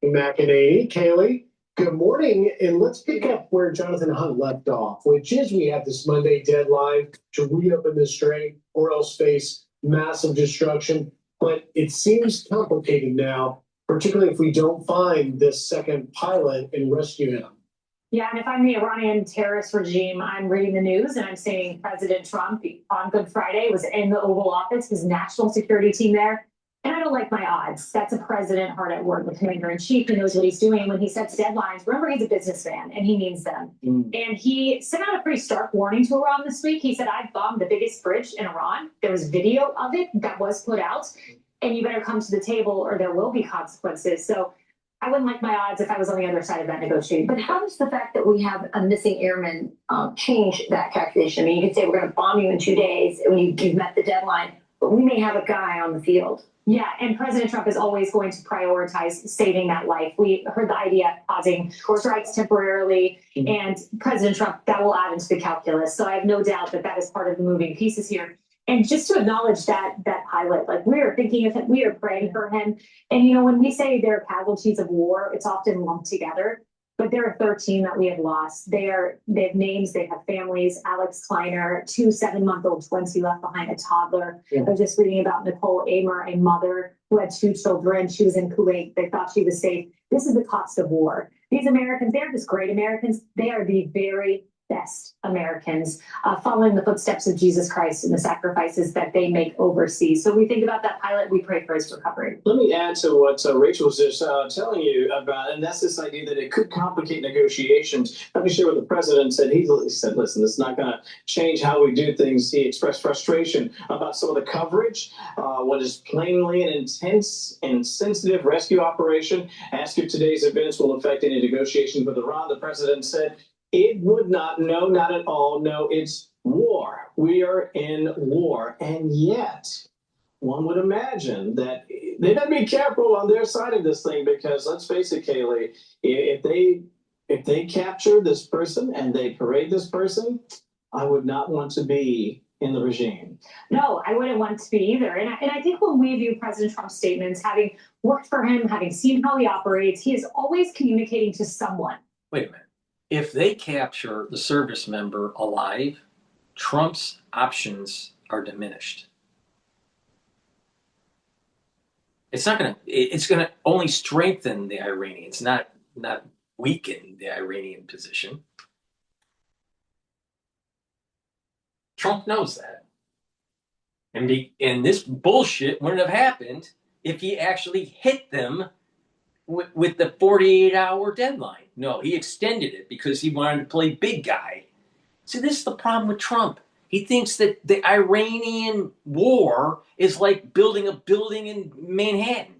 McEnany, Kaylee, good morning. And let's pick up where Jonathan Hunt left off, which is we have this Monday deadline to reopen the strait or else face massive destruction. But it seems complicated now, particularly if we don't find this second pilot and rescue him. Yeah, and if I'm the Iranian terrorist regime, I'm reading the news and I'm seeing President Trump on Good Friday was in the Oval Office, his national security team there. And I don't like my odds. That's a president hard at work, the commander in chief, who knows what he's doing when he sets deadlines. Remember, he's a businessman and he means them. And he sent out a pretty stark warning to Iran this week. He said, I've bombed the biggest bridge in Iran. There was video of it that was put out. And you better come to the table or there will be consequences. So I wouldn't like my odds if I was on the other side of that negotiating. But how does the fact that we have a missing airman change that calculation? I mean, you could say we're going to bomb you in 2 days when you've met the deadline, but we may have a guy on the field. Yeah, and President Trump is always going to prioritize saving that life. We heard the IDF pausing strikes temporarily, and President Trump, that will add into the calculus. So I have no doubt that that is part of the moving pieces here. And just to acknowledge that pilot, like we are thinking of him, we are praying for him. And, you know, when we say they're casualties of war, it's often lumped together. But there are 13 that we have lost. They have names, they have families. Alex Kleiner, 2 7-month-old twins he left behind, a toddler. I was just reading about Nicole Amer, a mother who had 2 children. She was in Kuwait. They thought she was safe. This is the cost of war. These Americans, they're just great Americans. They are the very best Americans, following the footsteps of Jesus Christ and the sacrifices that they make overseas. So we think about that pilot, we pray for his recovery. Let me add to what Rachel was just telling you about, and that's this idea that it could complicate negotiations. Let me share what the president said. He said, listen, this is not going to change how we do things. He expressed frustration about some of the coverage, what is plainly an intense and sensitive rescue operation. Asked if today's events will affect any negotiations with Iran. The president said, it would not, no, not at all. No, it's war. We are in war. And yet, one would imagine that they better be careful on their side of this thing because let's face it, Kaylee, if they capture this person and they parade this person, I would not want to be in the regime. No, I wouldn't want to be either. And I think when we view President Trump's statements, having worked for him, having seen how he operates, he is always communicating to someone. Wait a minute. If they capture the service member alive, Trump's options are diminished. It's going to only strengthen the Iranians, not weaken the Iranian position. Trump knows that. And this bullshit wouldn't have happened if he actually hit them with the 48-hour deadline. No, he extended it because he wanted to play big guy. See, this is the problem with Trump. He thinks that the Iranian war is like building a building in Manhattan.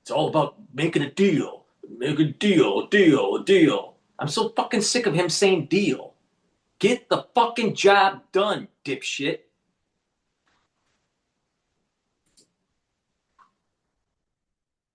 It's all about making a deal. Make a deal. I'm so fucking sick of him saying deal. Get the fucking job done, dipshit.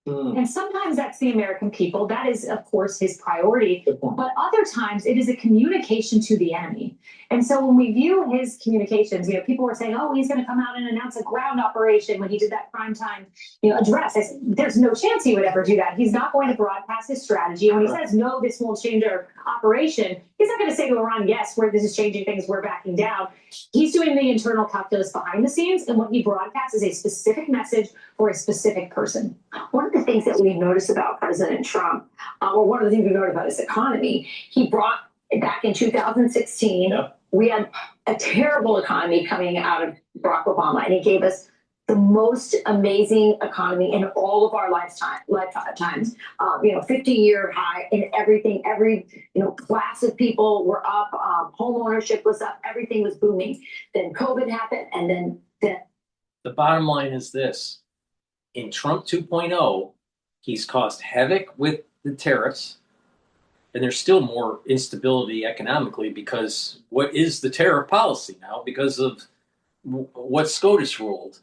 And sometimes that's the American people. That is, of course, his priority. But other times it is a communication to the enemy. And so when we view his communications, people were saying, oh, he's going to come out and announce a ground operation when he did that primetime, address. I said, there's no chance he would ever do that. He's not going to broadcast his strategy. And when he says, no, this won't change our operation, he's not going to say to Iran, yes, this is changing things, we're backing down. He's doing the internal calculus behind the scenes, and what he broadcasts is a specific message for a specific person. One of the things that we've noticed about President Trump, or one of the things we've noticed about his economy, he brought back in 2016, we had a terrible economy coming out of Barack Obama, and he gave us the most amazing economy in all of our lifetimes. 50-year high in everything. Every class of people were up. Home ownership was up. Everything was booming. Then COVID happened, and then the bottom line is this: in Trump 2.0, he's caused havoc with the tariffs, and there's still more instability economically because what is the tariff policy now because of what SCOTUS ruled?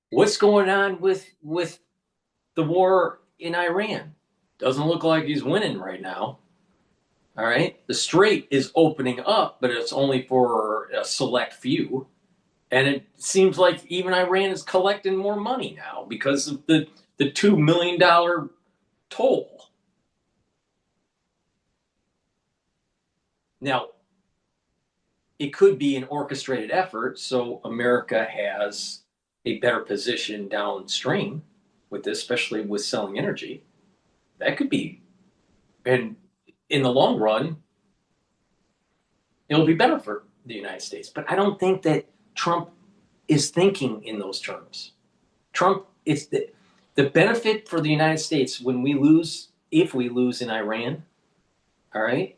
What's going on with the war in Iran? Doesn't look like he's winning right now. All right. The Strait is opening up, but it's only for a select few. And it seems like even Iran is collecting more money now because of the $2 million toll. Now, it could be an orchestrated effort, so America has a better position downstream with this, especially with selling energy. That could be, and in the long run, it'll be better for the United States. But I don't think that Trump is thinking in those terms. Trump is the benefit for the United States when we lose, if we lose in Iran, all right,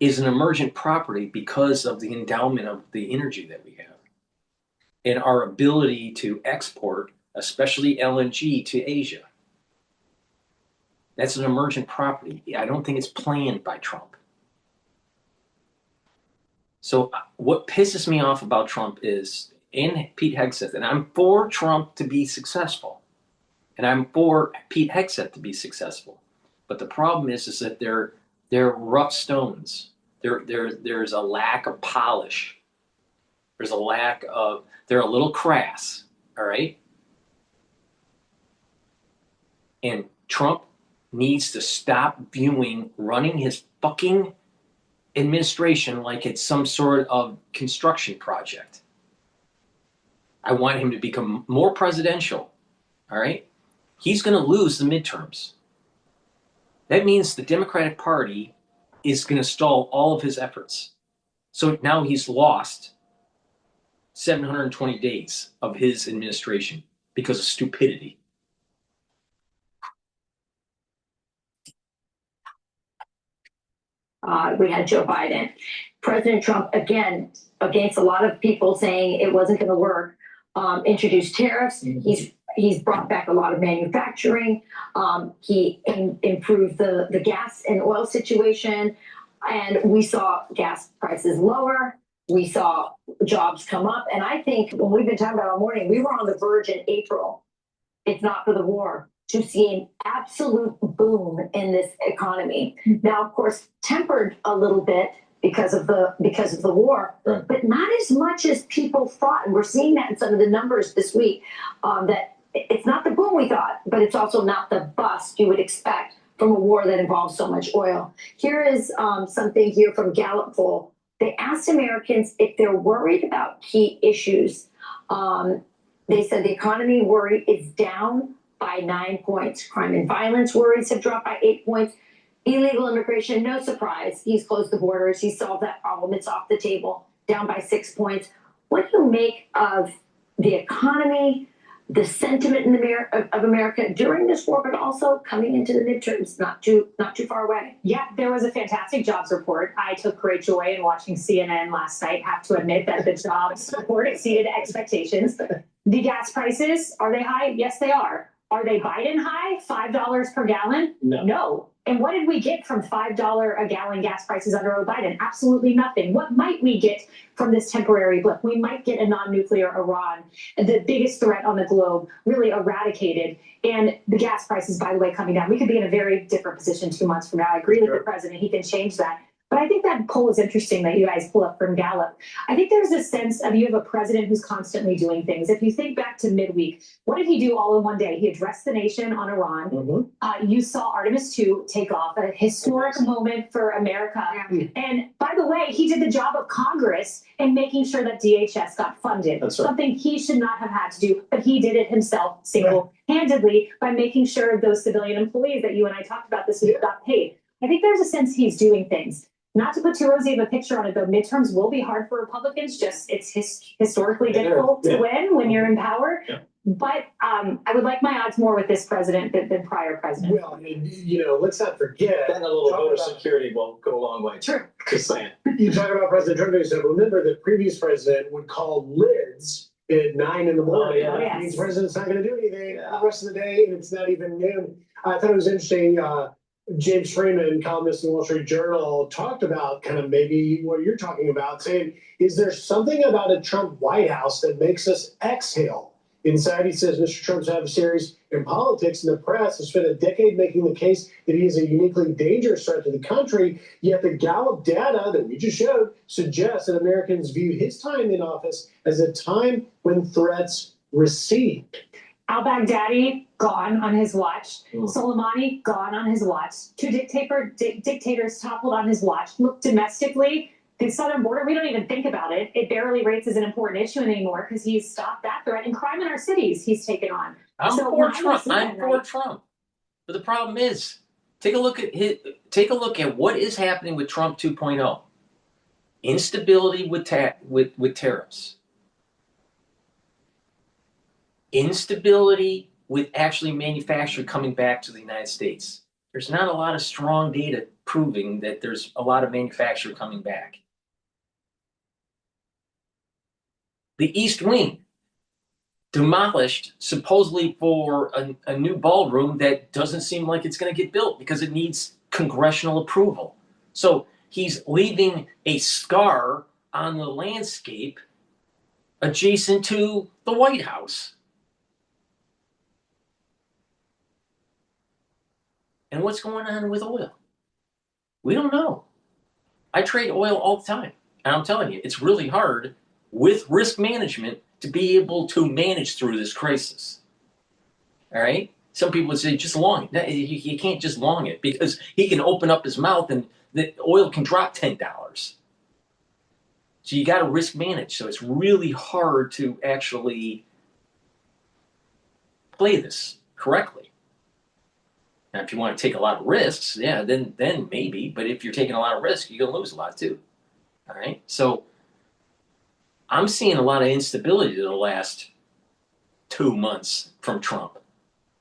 is an emergent property because of the endowment of the energy that we have and our ability to export, especially LNG, to Asia. That's an emergent property. I don't think it's planned by Trump. So what pisses me off about Trump is, and Pete Hegseth, and I'm for Trump to be successful, and I'm for Pete Hegseth to be successful, but the problem is that they're rough stones. There's a lack of polish. There's a lack of, they're a little crass, all right? And Trump needs to stop viewing running his fucking administration like it's some sort of construction project. I want him to become more presidential, all right? He's going to lose the midterms. That means the Democratic Party is going to stall all of his efforts. So now he's lost 720 days of his administration because of stupidity. We had Joe Biden. President Trump, again, against a lot of people saying it wasn't going to work, introduced tariffs. He's brought back a lot of manufacturing. He improved the gas and oil situation. And we saw gas prices lower. We saw jobs come up. And I think when we've been talking about all morning, we were on the verge in April, if not for the war, to see an absolute boom in this economy. Now, of course, tempered a little bit because of the war, but not as much as people thought. And we're seeing that in some of the numbers this week, that it's not the boom we thought, but it's also not the bust you would expect from a war that involves so much oil. Here is something here from Gallup poll. They asked Americans if they're worried about key issues. They said the economy worry is down by 9 points. Crime and violence worries have dropped by 8 points. Illegal immigration, no surprise. He's closed the borders. He solved that problem. It's off the table, down by 6 points. What do you make of the economy, the sentiment in of America during this war, but also coming into the midterms, not too far away? Yeah, there was a fantastic jobs report. I took great joy in watching CNN last night. Have to admit that the jobs report exceeded expectations. The gas prices, are they high? Yes, they are. Are they Biden high? $5 per gallon? No. And what did we get from $5 a gallon gas prices under Biden? Absolutely nothing. What might we get from this temporary blip? We might get a non-nuclear Iran, the biggest threat on the globe, really eradicated, and the gas prices, by the way, coming down. We could be in a very different position 2 months from now. I agree with the president. He can change that. But I think that poll is interesting that you guys pull up from Gallup. I think there's a sense of you have a president who's constantly doing things. If you think back to midweek, what did he do all in one day? He addressed the nation on Iran. You saw Artemis 2 take off, a historic moment for America. And by the way, he did the job of Congress in making sure that DHS got funded. That's right. Something he should not have had to do, but he did it himself single-handedly by making sure those civilian employees that you and I talked about this week got paid. I think there's a sense he's doing things. Not to put too rosy of a picture on it, though, midterms will be hard for Republicans. Just it's historically difficult to win when you're in power. But I would like my odds more with this president than prior presidents. Well, I mean, you know, let's not forget. Then a little voter security will go a long way. True. Just saying. You talk about President Trump, you said, remember the previous president would call lids at 9 in the morning. Oh, yeah. That means the president's not going to do anything the rest of the day, and it's not even noon. I thought it was interesting. James Freeman, columnist in the Wall Street Journal, talked about kind of maybe what you're talking about, saying, is there something about a Trump White House that makes us exhale? Inside, he says, Mr. Trump's adversaries in politics and the press have spent a decade making the case that he is a uniquely dangerous threat to the country, yet the Gallup data that we just showed suggests that Americans view his time in office as a time when threats recede. Al-Baghdadi, gone on his watch. Soleimani, gone on his watch. Two dictators toppled on his watch. Look, domestically, the southern border, we don't even think about it. It barely rates as an important issue anymore because he's stopped that threat. And crime in our cities he's taken on. I'm for Trump. But the problem is, take a look at what is happening with Trump 2.0. Instability with tariffs. Instability with actually manufacturing coming back to the United States. There's not a lot of strong data proving that there's a lot of manufacture coming back. The East Wing, demolished supposedly for a new ballroom that doesn't seem like it's going to get built because it needs congressional approval. So he's leaving a scar on the landscape adjacent to the White House. And what's going on with oil? We don't know. I trade oil all the time. And I'm telling you, it's really hard with risk management to be able to manage through this crisis. All right? Some people would say, just long it. You can't just long it because he can open up his mouth and the oil can drop $10. So you got to risk manage. So it's really hard to actually play this correctly. Now, if you want to take a lot of risks, yeah, then maybe. But if you're taking a lot of risks, you're going to lose a lot too. All right? So I'm seeing a lot of instability the last 2 months from Trump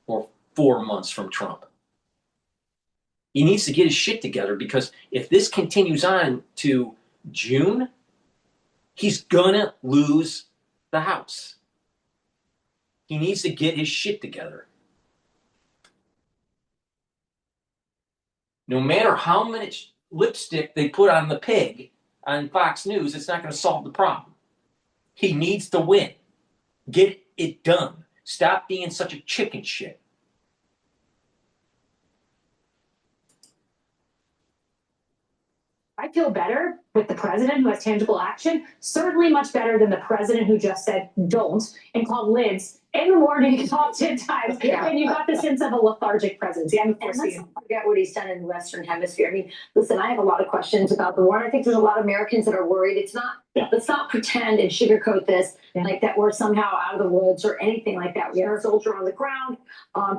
or 4 months from Trump. He needs to get his shit together because if this continues on to June, he's going to lose the House. He needs to get his shit together. No matter how much lipstick they put on the pig on Fox News, it's not going to solve the problem. He needs to win. Get it done. Stop being such a chicken shit. I feel better with the president who has tangible action, certainly much better than the president who just said don't and called lids in the morning top 10 times. And you got the sense of a lethargic presidency. I'm foreseeing. Let's forget what he's done in the Western Hemisphere. I mean, listen, I have a lot of questions about the war. And I think there's a lot of Americans that are worried. Let's not pretend and sugarcoat this like that we're somehow out of the woods or anything like that. We have a soldier on the ground.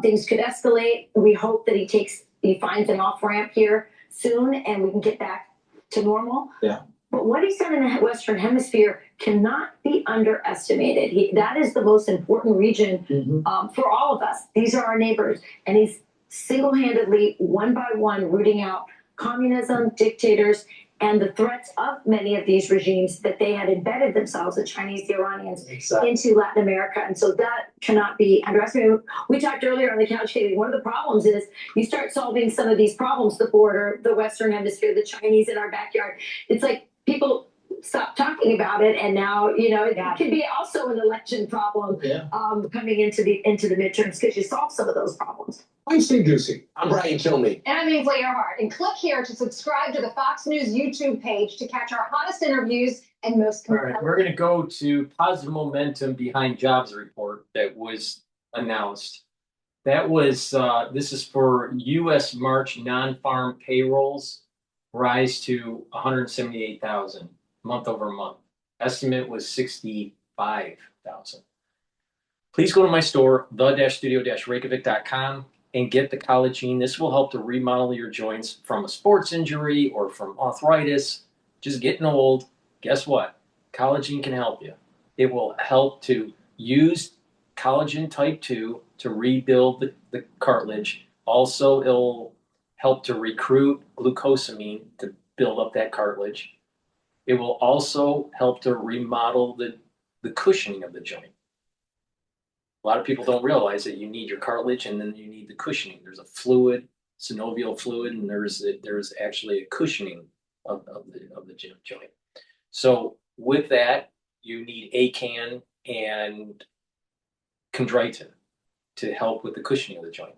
Things could escalate. We hope that he finds an off-ramp here soon and we can get back to normal. Yeah. But what he's done in the Western Hemisphere cannot be underestimated. That is the most important region for all of us. These are our neighbors. And he's single-handedly, one by one, rooting out communism, dictators, and the threats of many of these regimes that they had embedded themselves, the Chinese, the Iranians, into Latin America. And so that cannot be underestimated. We talked earlier on the couch, Katie, one of the problems is you start solving some of these problems, the border, the Western Hemisphere, the Chinese in our backyard. It's like people stop talking about it, and now it could be also an election problem coming into the midterms because you solve some of those problems. I'm Steve Ducey. I'm Brian Kilmeade. And I'm Ainsley Earhart. And click here to subscribe to the Fox News YouTube page to catch our hottest interviews and most compelling. All right, we're going to go to positive momentum behind jobs report that was announced. That was this is for U.S. March non-farm payrolls rise to 178,000 month over month. Estimate was 65,000. Please go to my store, the-studio-reykjavik.com, and get the collagen. This will help to remodel your joints from a sports injury or from arthritis, just getting old. Guess what? Collagen can help you. It will help to use collagen type 2 to rebuild the cartilage. Also, it'll help to recruit glucosamine to build up that cartilage. It will also help to remodel the cushioning of the joint. A lot of people don't realize that you need your cartilage and then you need the cushioning. There's a fluid, synovial fluid, and there's actually a cushioning of the joint. So with that, you need ACAN and chondroitin to help with the cushioning of the joint.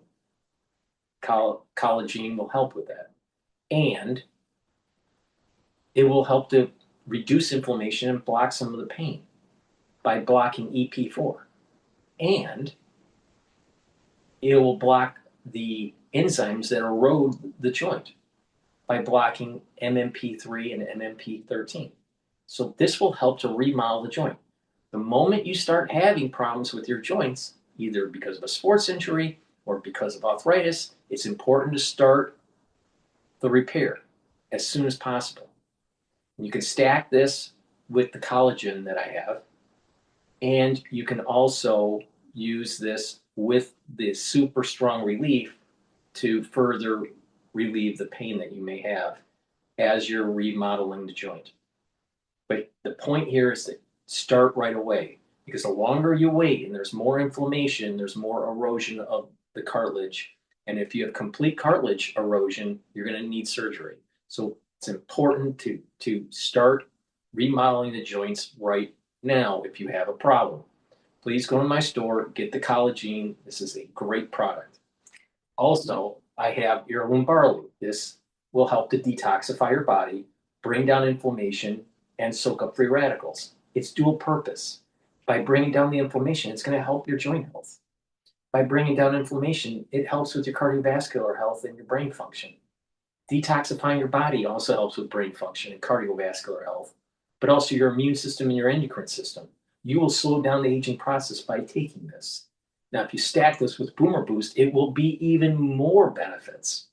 Collagen will help with that. And it will help to reduce inflammation and block some of the pain by blocking EP4. And it will block the enzymes that erode the joint by blocking MMP3 and MMP13. So this will help to remodel the joint. The moment you start having problems with your joints, either because of a sports injury or because of arthritis, it's important to start the repair as soon as possible. You can stack this with the collagen that I have, and you can also use this with the super strong relief to further relieve the pain that you may have as you're remodeling the joint. But the point here is to start right away, because the longer you wait and there's more inflammation, there's more erosion of the cartilage. And if you have complete cartilage erosion, you're going to need surgery. So it's important to start remodeling the joints right now if you have a problem. Please go to my store, get the collagen. This is a great product. Also, I have heirloom barley. This will help to detoxify your body, bring down inflammation, and soak up free radicals. It's dual purpose. By bringing down the inflammation, it's going to help your joint health. By bringing down inflammation, it helps with your cardiovascular health and your brain function. Detoxifying your body also helps with brain function and cardiovascular health, but also your immune system and your endocrine system. You will slow down the aging process by taking this. Now, if you stack this with Boomer Boost, it will be even more benefits.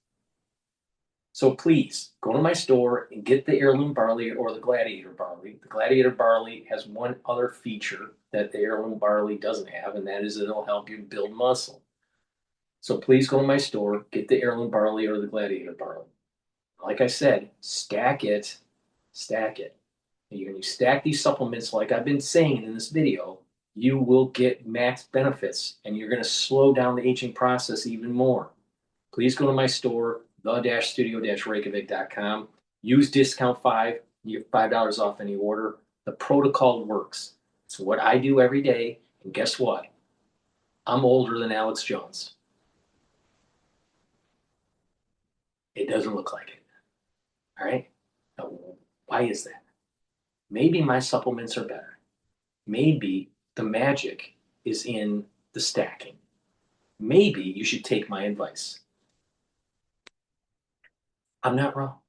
So please go to my store and get the heirloom barley or the gladiator barley. The gladiator barley has one other feature that the heirloom barley doesn't have, and that is it'll help you build muscle. So please go to my store, get the heirloom barley or the gladiator barley. Like I said, stack it. And when you stack these supplements, like I've been saying in this video, you will get max benefits and you're going to slow down the aging process even more. Please go to my store, the-studio-reykjavik.com. Use discount 5. You get $5 off any order. The protocol works. It's what I do every day. And guess what? I'm older than Alex Jones. It doesn't look like it. All right? Now, why is that? Maybe my supplements are better. Maybe the magic is in the stacking. Maybe you should take my advice. I'm not wrong.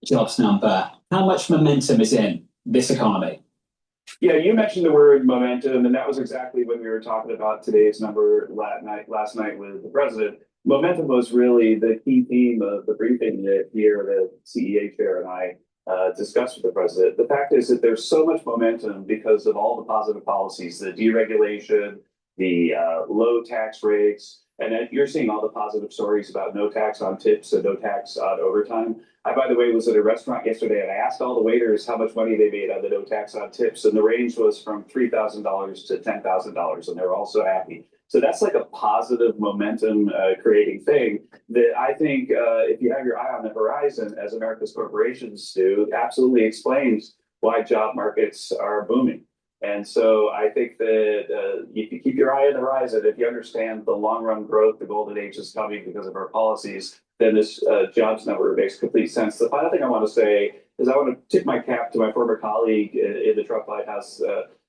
Jobs number. How much momentum is in this economy? Yeah, you mentioned the word momentum, and that was exactly when we were talking about today's number last night with the president. Momentum was really the key theme of the briefing that here the CEA chair and I discussed with the president. The fact is that there's so much momentum because of all the positive policies, the deregulation, the low tax rates, And then you're seeing all the positive stories about no tax on tips and no tax on overtime. I, by the way, was at a restaurant yesterday and I asked all the waiters how much money they made on the no tax on tips. And the range was from $3,000 to $10,000. And they were all so happy. So that's like a positive momentum creating thing that I think if you have your eye on the horizon, as America's corporations do, absolutely explains why job markets are booming. And so I think that if you keep your eye on the horizon, if you understand the long run growth, the golden age is coming because of our policies, then this jobs number makes complete sense. The final thing I want to say is I want to tip my cap to my former colleague in the Trump White House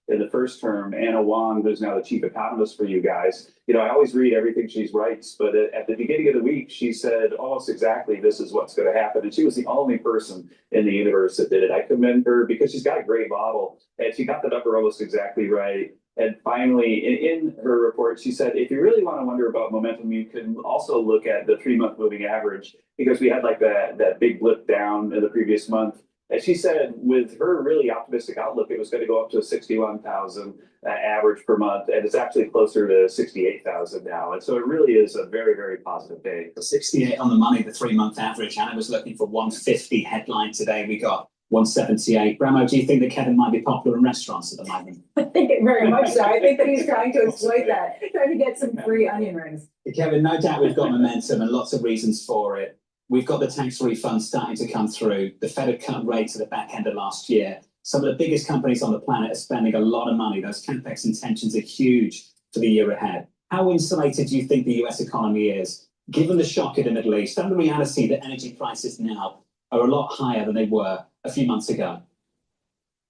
in the first term, Anna Wong, who's now the chief economist for you guys. You know, I always read everything she writes, but at the beginning of the week, she said almost exactly this is what's going to happen. And she was the only person in the universe that did it. I commend her because she's got a great model and she got the number almost exactly right. And finally, in her report, she said, if you really want to wonder about momentum, you can also look at the 3-month moving average because we had like that big blip down in the previous month. And she said with her really optimistic outlook, it was going to go up to 61,000 average per month. And it's actually closer to 68,000 now. And so it really is a very, very positive day. 68 on the money, the 3-month average. And I was looking for 150 headline today. We got 178. Bramo, do you think that Kevin might be popular in restaurants at the moment? I think it very much so. I think that he's trying to exploit that, trying to get some free onion rings. Kevin, no doubt we've got momentum and lots of reasons for it. We've got the tax refunds starting to come through. The Fed had cut rates at the back end of last year. Some of the biggest companies on the planet are spending a lot of money. Those capex intentions are huge for the year ahead. How insulated do you think the US economy is, given the shock in the Middle East and the reality that energy prices now are a lot higher than they were a few months ago?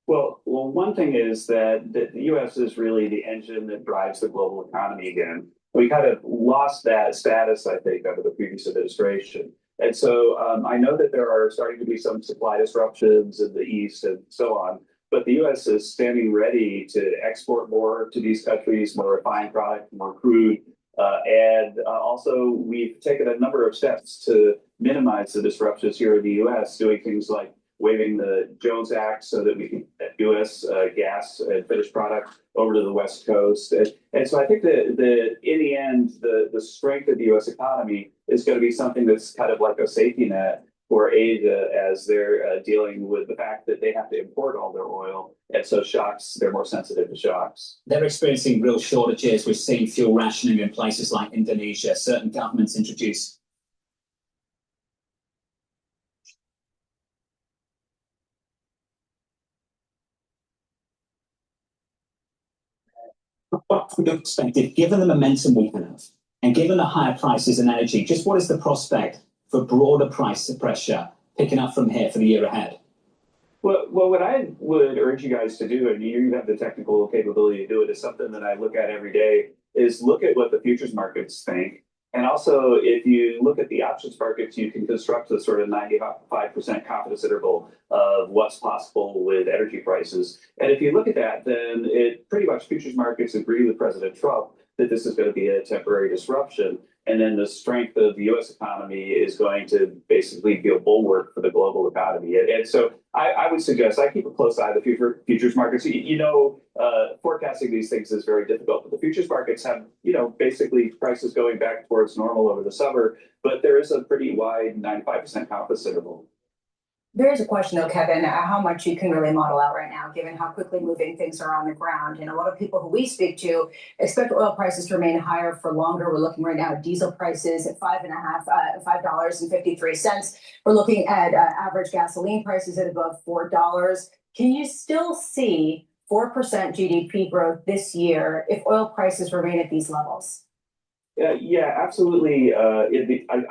Well, one thing is that the U.S. is really the engine that drives the global economy again. We kind of lost that status, I think, under the previous administration. And so I know that there are starting to be some supply disruptions in the East and so on, but the U.S. is standing ready to export more to these countries, more refined product, more crude. And also, we've taken a number of steps to minimize the disruptions here in the U.S., doing things like waiving the Jones Act so that we can get U.S. gas and finished product over to the West Coast. And so I think that in the end, the strength of the U.S. economy is going to be something that's kind of like a safety net for Asia as they're dealing with the fact that they have to import all their oil. And so shocks, they're more sensitive to shocks. They're experiencing real shortages. We've seen fuel rationing in places like Indonesia. Certain governments introduce from your perspective, given the momentum we have, and given the higher prices in energy, just what is the prospect for broader price pressure picking up from here for the year ahead? Well, what I would urge you guys to do, and you have the technical capability to do it, is something that I look at every day, is look at what the futures markets think. And also, if you look at the options markets, you can construct a sort of 95% confidence interval of what's possible with energy prices. And if you look at that, then it pretty much futures markets agree with President Trump that this is going to be a temporary disruption. And then the strength of the U.S. economy is going to basically be a bulwark for the global economy. And so I would suggest I keep a close eye on the futures markets. Forecasting these things is very difficult, but the futures markets have, basically prices going back towards normal over the summer, but there is a pretty wide 95% confidence interval. There is a question, though, Kevin, how much you can really model out right now, given how quickly moving things are on the ground. And a lot of people who we speak to expect oil prices to remain higher for longer. We're looking right now at diesel prices at $5.53. We're looking at average gasoline prices at above $4. Can you still see 4% GDP growth this year if oil prices remain at these levels? Yeah, absolutely. I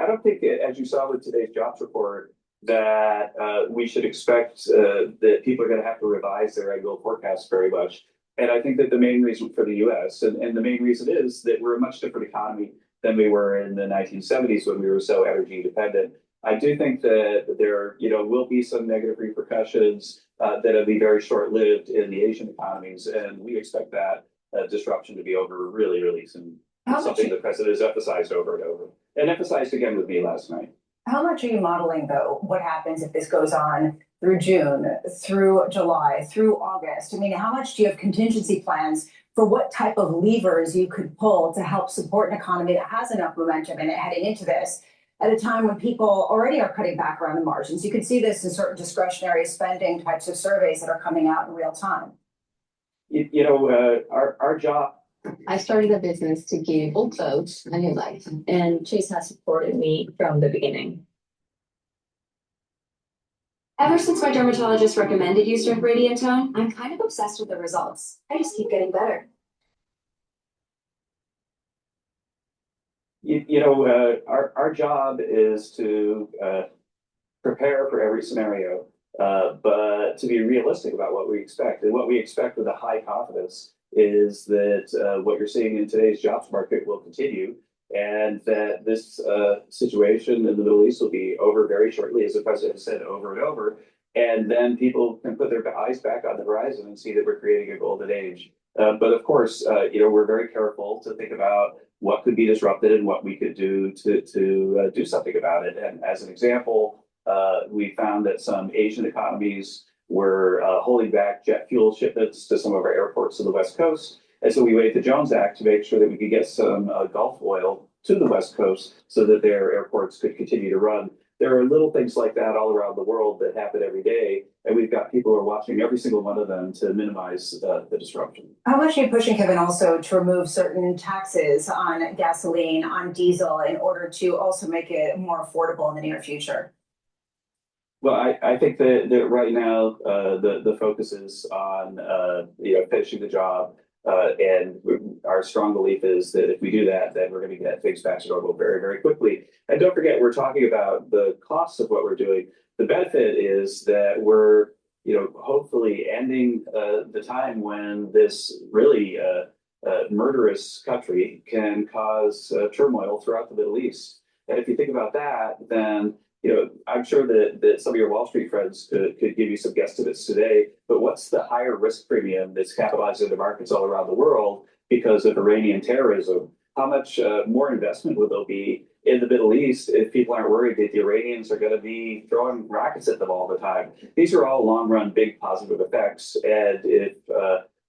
don't think, as you saw with today's jobs report, that we should expect that people are going to have to revise their annual forecasts very much. And I think that the main reason for the U.S. and the main reason is that we're a much different economy than we were in the 1970s when we were so energy dependent. I do think that there, will be some negative repercussions that'll be very short-lived in the Asian economies, and we expect that disruption to be over really, really soon. It's something the president has emphasized over and over, and emphasized again with me last night. How much are you modeling, though, what happens if this goes on through June, through July, through August? I mean, how much do you have contingency plans for what type of levers you could pull to help support an economy that has enough momentum in it heading into this at a time when people already are cutting back around the margins. You can see this in certain discretionary spending types of surveys that are coming out in real time. Our job. I started a business to give old folks a new life, and Chase has supported me from the beginning. Ever since my dermatologist recommended use of Brighteon Channel, I'm kind of obsessed with the results. I just keep getting better. Our job is to prepare for every scenario, but to be realistic about what we expect. And what we expect with a high confidence is that what you're seeing in today's jobs market will continue, and that this situation in the Middle East will be over very shortly, as the president has said over and over. And then people can put their eyes back on the horizon and see that we're creating a golden age. But of course, we're very careful to think about what could be disrupted and what we could do to do something about it. And as an example, we found that some Asian economies were holding back jet fuel shipments to some of our airports on the West Coast. And so we waived the Jones Act to make sure that we could get some Gulf oil to the West Coast so that their airports could continue to run. There are little things like that all around the world that happen every day, and we've got people who are watching every single one of them to minimize the disruption. How much are you pushing, Kevin, also to remove certain taxes on gasoline, on diesel, in order to also make it more affordable in the near future? Well, I think that right now the focus is on finishing the job, and our strong belief is that if we do that, then we're going to get things back to normal very, very quickly. And don't forget, we're talking about the costs of what we're doing. The benefit is that we're hopefully ending the time when this really murderous country can cause turmoil throughout the Middle East. And if you think about that, then I'm sure that some of your Wall Street friends could give you some guesstimates today, but what's the higher risk premium that's capitalizing the markets all around the world because of Iranian terrorism? How much more investment would there be in the Middle East if people aren't worried that the Iranians are going to be throwing rockets at them all the time? These are all long-run big positive effects, and if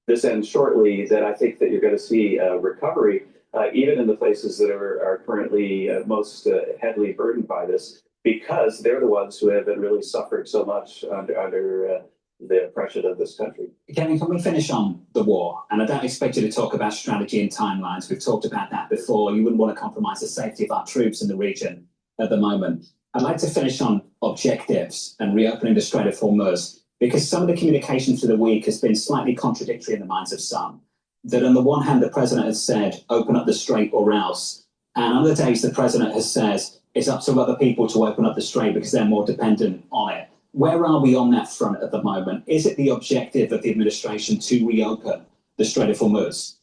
this ends shortly, then I think that you're going to see a recovery, even in the places that are currently most heavily burdened by this, because they're the ones who have been really suffering so much under the oppression of this country. Kevin, can we finish on the war? And I don't expect you to talk about strategy and timelines. We've talked about that before. You wouldn't want to compromise the safety of our troops in the region at the moment. I'd like to finish on objectives and reopening the Strait of Hormuz, because some of the communication through the week has been slightly contradictory in the minds of some. That on the one hand, the president has said, open up the strait or else. And other days, the president has said, it's up to other people to open up the strait because they're more dependent on it. Where are we on that front at the moment? Is it the objective of the administration to reopen the Strait of Hormuz?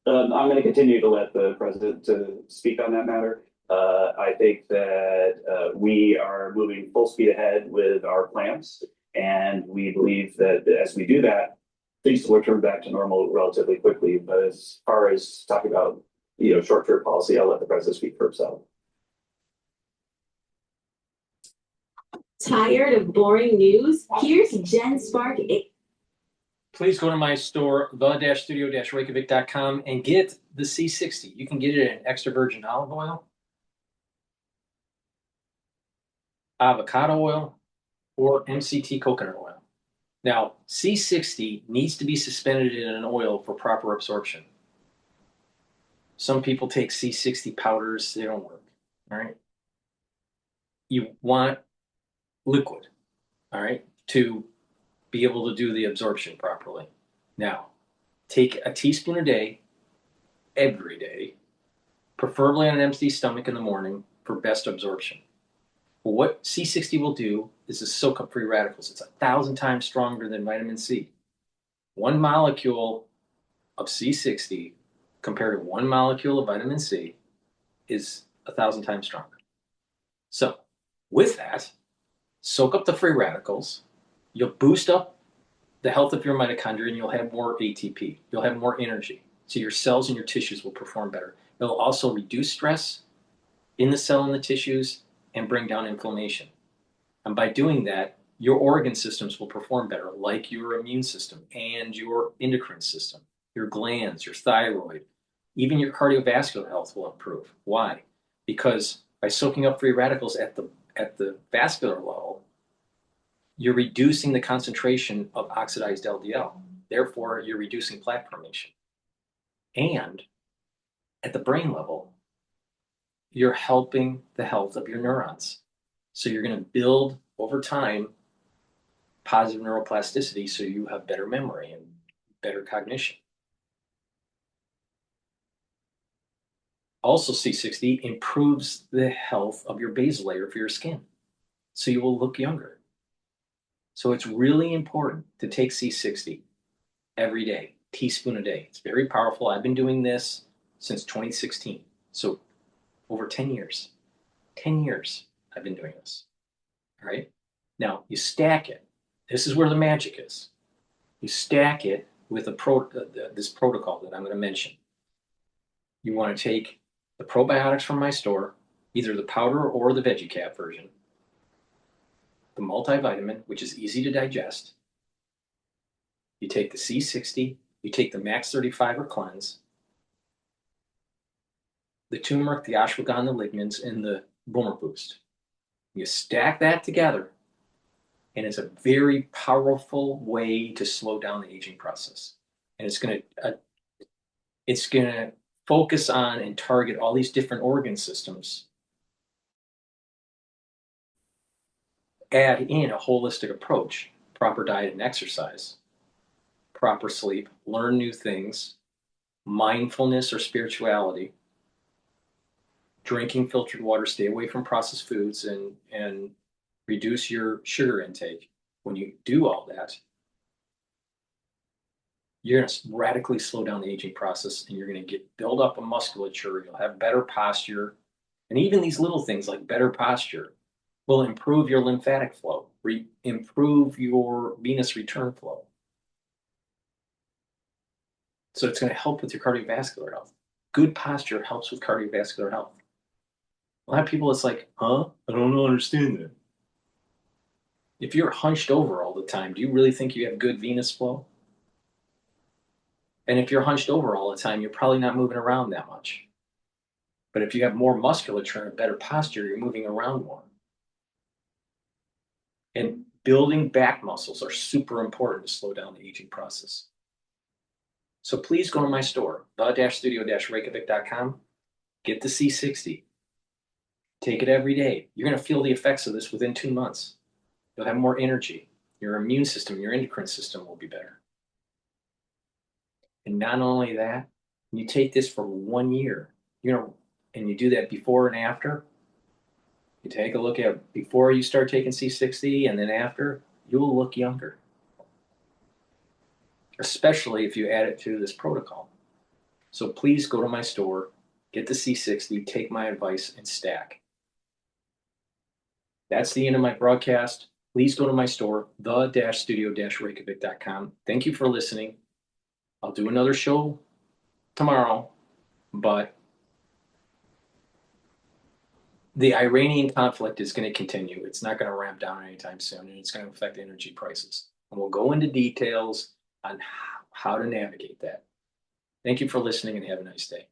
I'm going to continue to let the president speak on that matter. I think that we are moving full speed ahead with our plans, and we believe that as we do that, things will return back to normal relatively quickly. But as far as talking about short-term policy, I'll let the president speak for himself. Tired of boring news? Here's Jen Spark. Please go to my store, the-studio-reykjavik.com, and get the C60. You can get it in extra virgin olive oil, avocado oil, or MCT coconut oil. Now, C60 needs to be suspended in an oil for proper absorption. Some people take C60 powders, they don't work, all right? You want liquid, all right, to be able to do the absorption properly. Now, take a teaspoon a day, every day, preferably on an empty stomach in the morning for best absorption. Well, what C60 will do is to soak up free radicals. It's 1,000 times stronger than vitamin C. One molecule of C60 compared to one molecule of vitamin C is 1,000 times stronger. So, with that, soak up the free radicals, you'll boost up the health of your mitochondria, and you'll have more ATP. You'll have more energy. So your cells and your tissues will perform better. It'll also reduce stress in the cell and the tissues and bring down inflammation. And by doing that, your organ systems will perform better, like your immune system and your endocrine system. your glands, your thyroid, even your cardiovascular health will improve. Why? Because by soaking up free radicals at the vascular level, you're reducing the concentration of oxidized LDL. Therefore, you're reducing plaque formation. And at the brain level, you're helping the health of your neurons. So you're going to build over time positive neuroplasticity so you have better memory and better cognition. Also, C60 improves the health of your basal layer for your skin, so you will look younger. So it's really important to take C60 every day, teaspoon a day. It's very powerful. I've been doing this since 2016, so over 10 years. 10 years I've been doing this. All right. Now you stack it. This is where the magic is. You stack it with this protocol that I'm going to mention. You want to take the probiotics from my store, either the powder or the veggie cap version, the multivitamin, which is easy to digest. You take the C60, you take the Max 30 Fiber Cleanse, the turmeric, the ashwagandha lignans, and the Boomer Boost. You stack that together, and it's a very powerful way to slow down the aging process. And it's going to focus on and target all these different organ systems. Add in a holistic approach, proper diet and exercise, proper sleep, learn new things, mindfulness or spirituality, drinking filtered water, stay away from processed foods, and reduce your sugar intake. When you do all that, you're going to radically slow down the aging process, and you're going to build up a musculature. You'll have better posture. And even these little things like better posture will improve your lymphatic flow, improve your venous return flow. So it's going to help with your cardiovascular health. Good posture helps with cardiovascular health. A lot of people, it's like, huh? I don't understand that. If you're hunched over all the time, do you really think you have good venous flow? And if you're hunched over all the time, you're probably not moving around that much. But if you have more musculature and better posture, you're moving around more. And building back muscles are super important to slow down the aging process. So please go to my store, the-studio-reykjavik.com, get the C60. Take it every day. You're going to feel the effects of this within 2 months. You'll have more energy. Your immune system, your endocrine system will be better. And not only that, you take this for 1 year, and you do that before and after. You take a look at before you start taking C60 and then after, you will look younger. Especially if you add it to this protocol. So please go to my store, get the C60, take my advice, and stack. That's the end of my broadcast. Please go to my store, the-studio-reykjavik.com. Thank you for listening. I'll do another show tomorrow, but the Iranian conflict is going to continue. It's not going to ramp down anytime soon, and it's going to affect energy prices. And we'll go into details on how to navigate that. Thank you for listening, and have a nice day.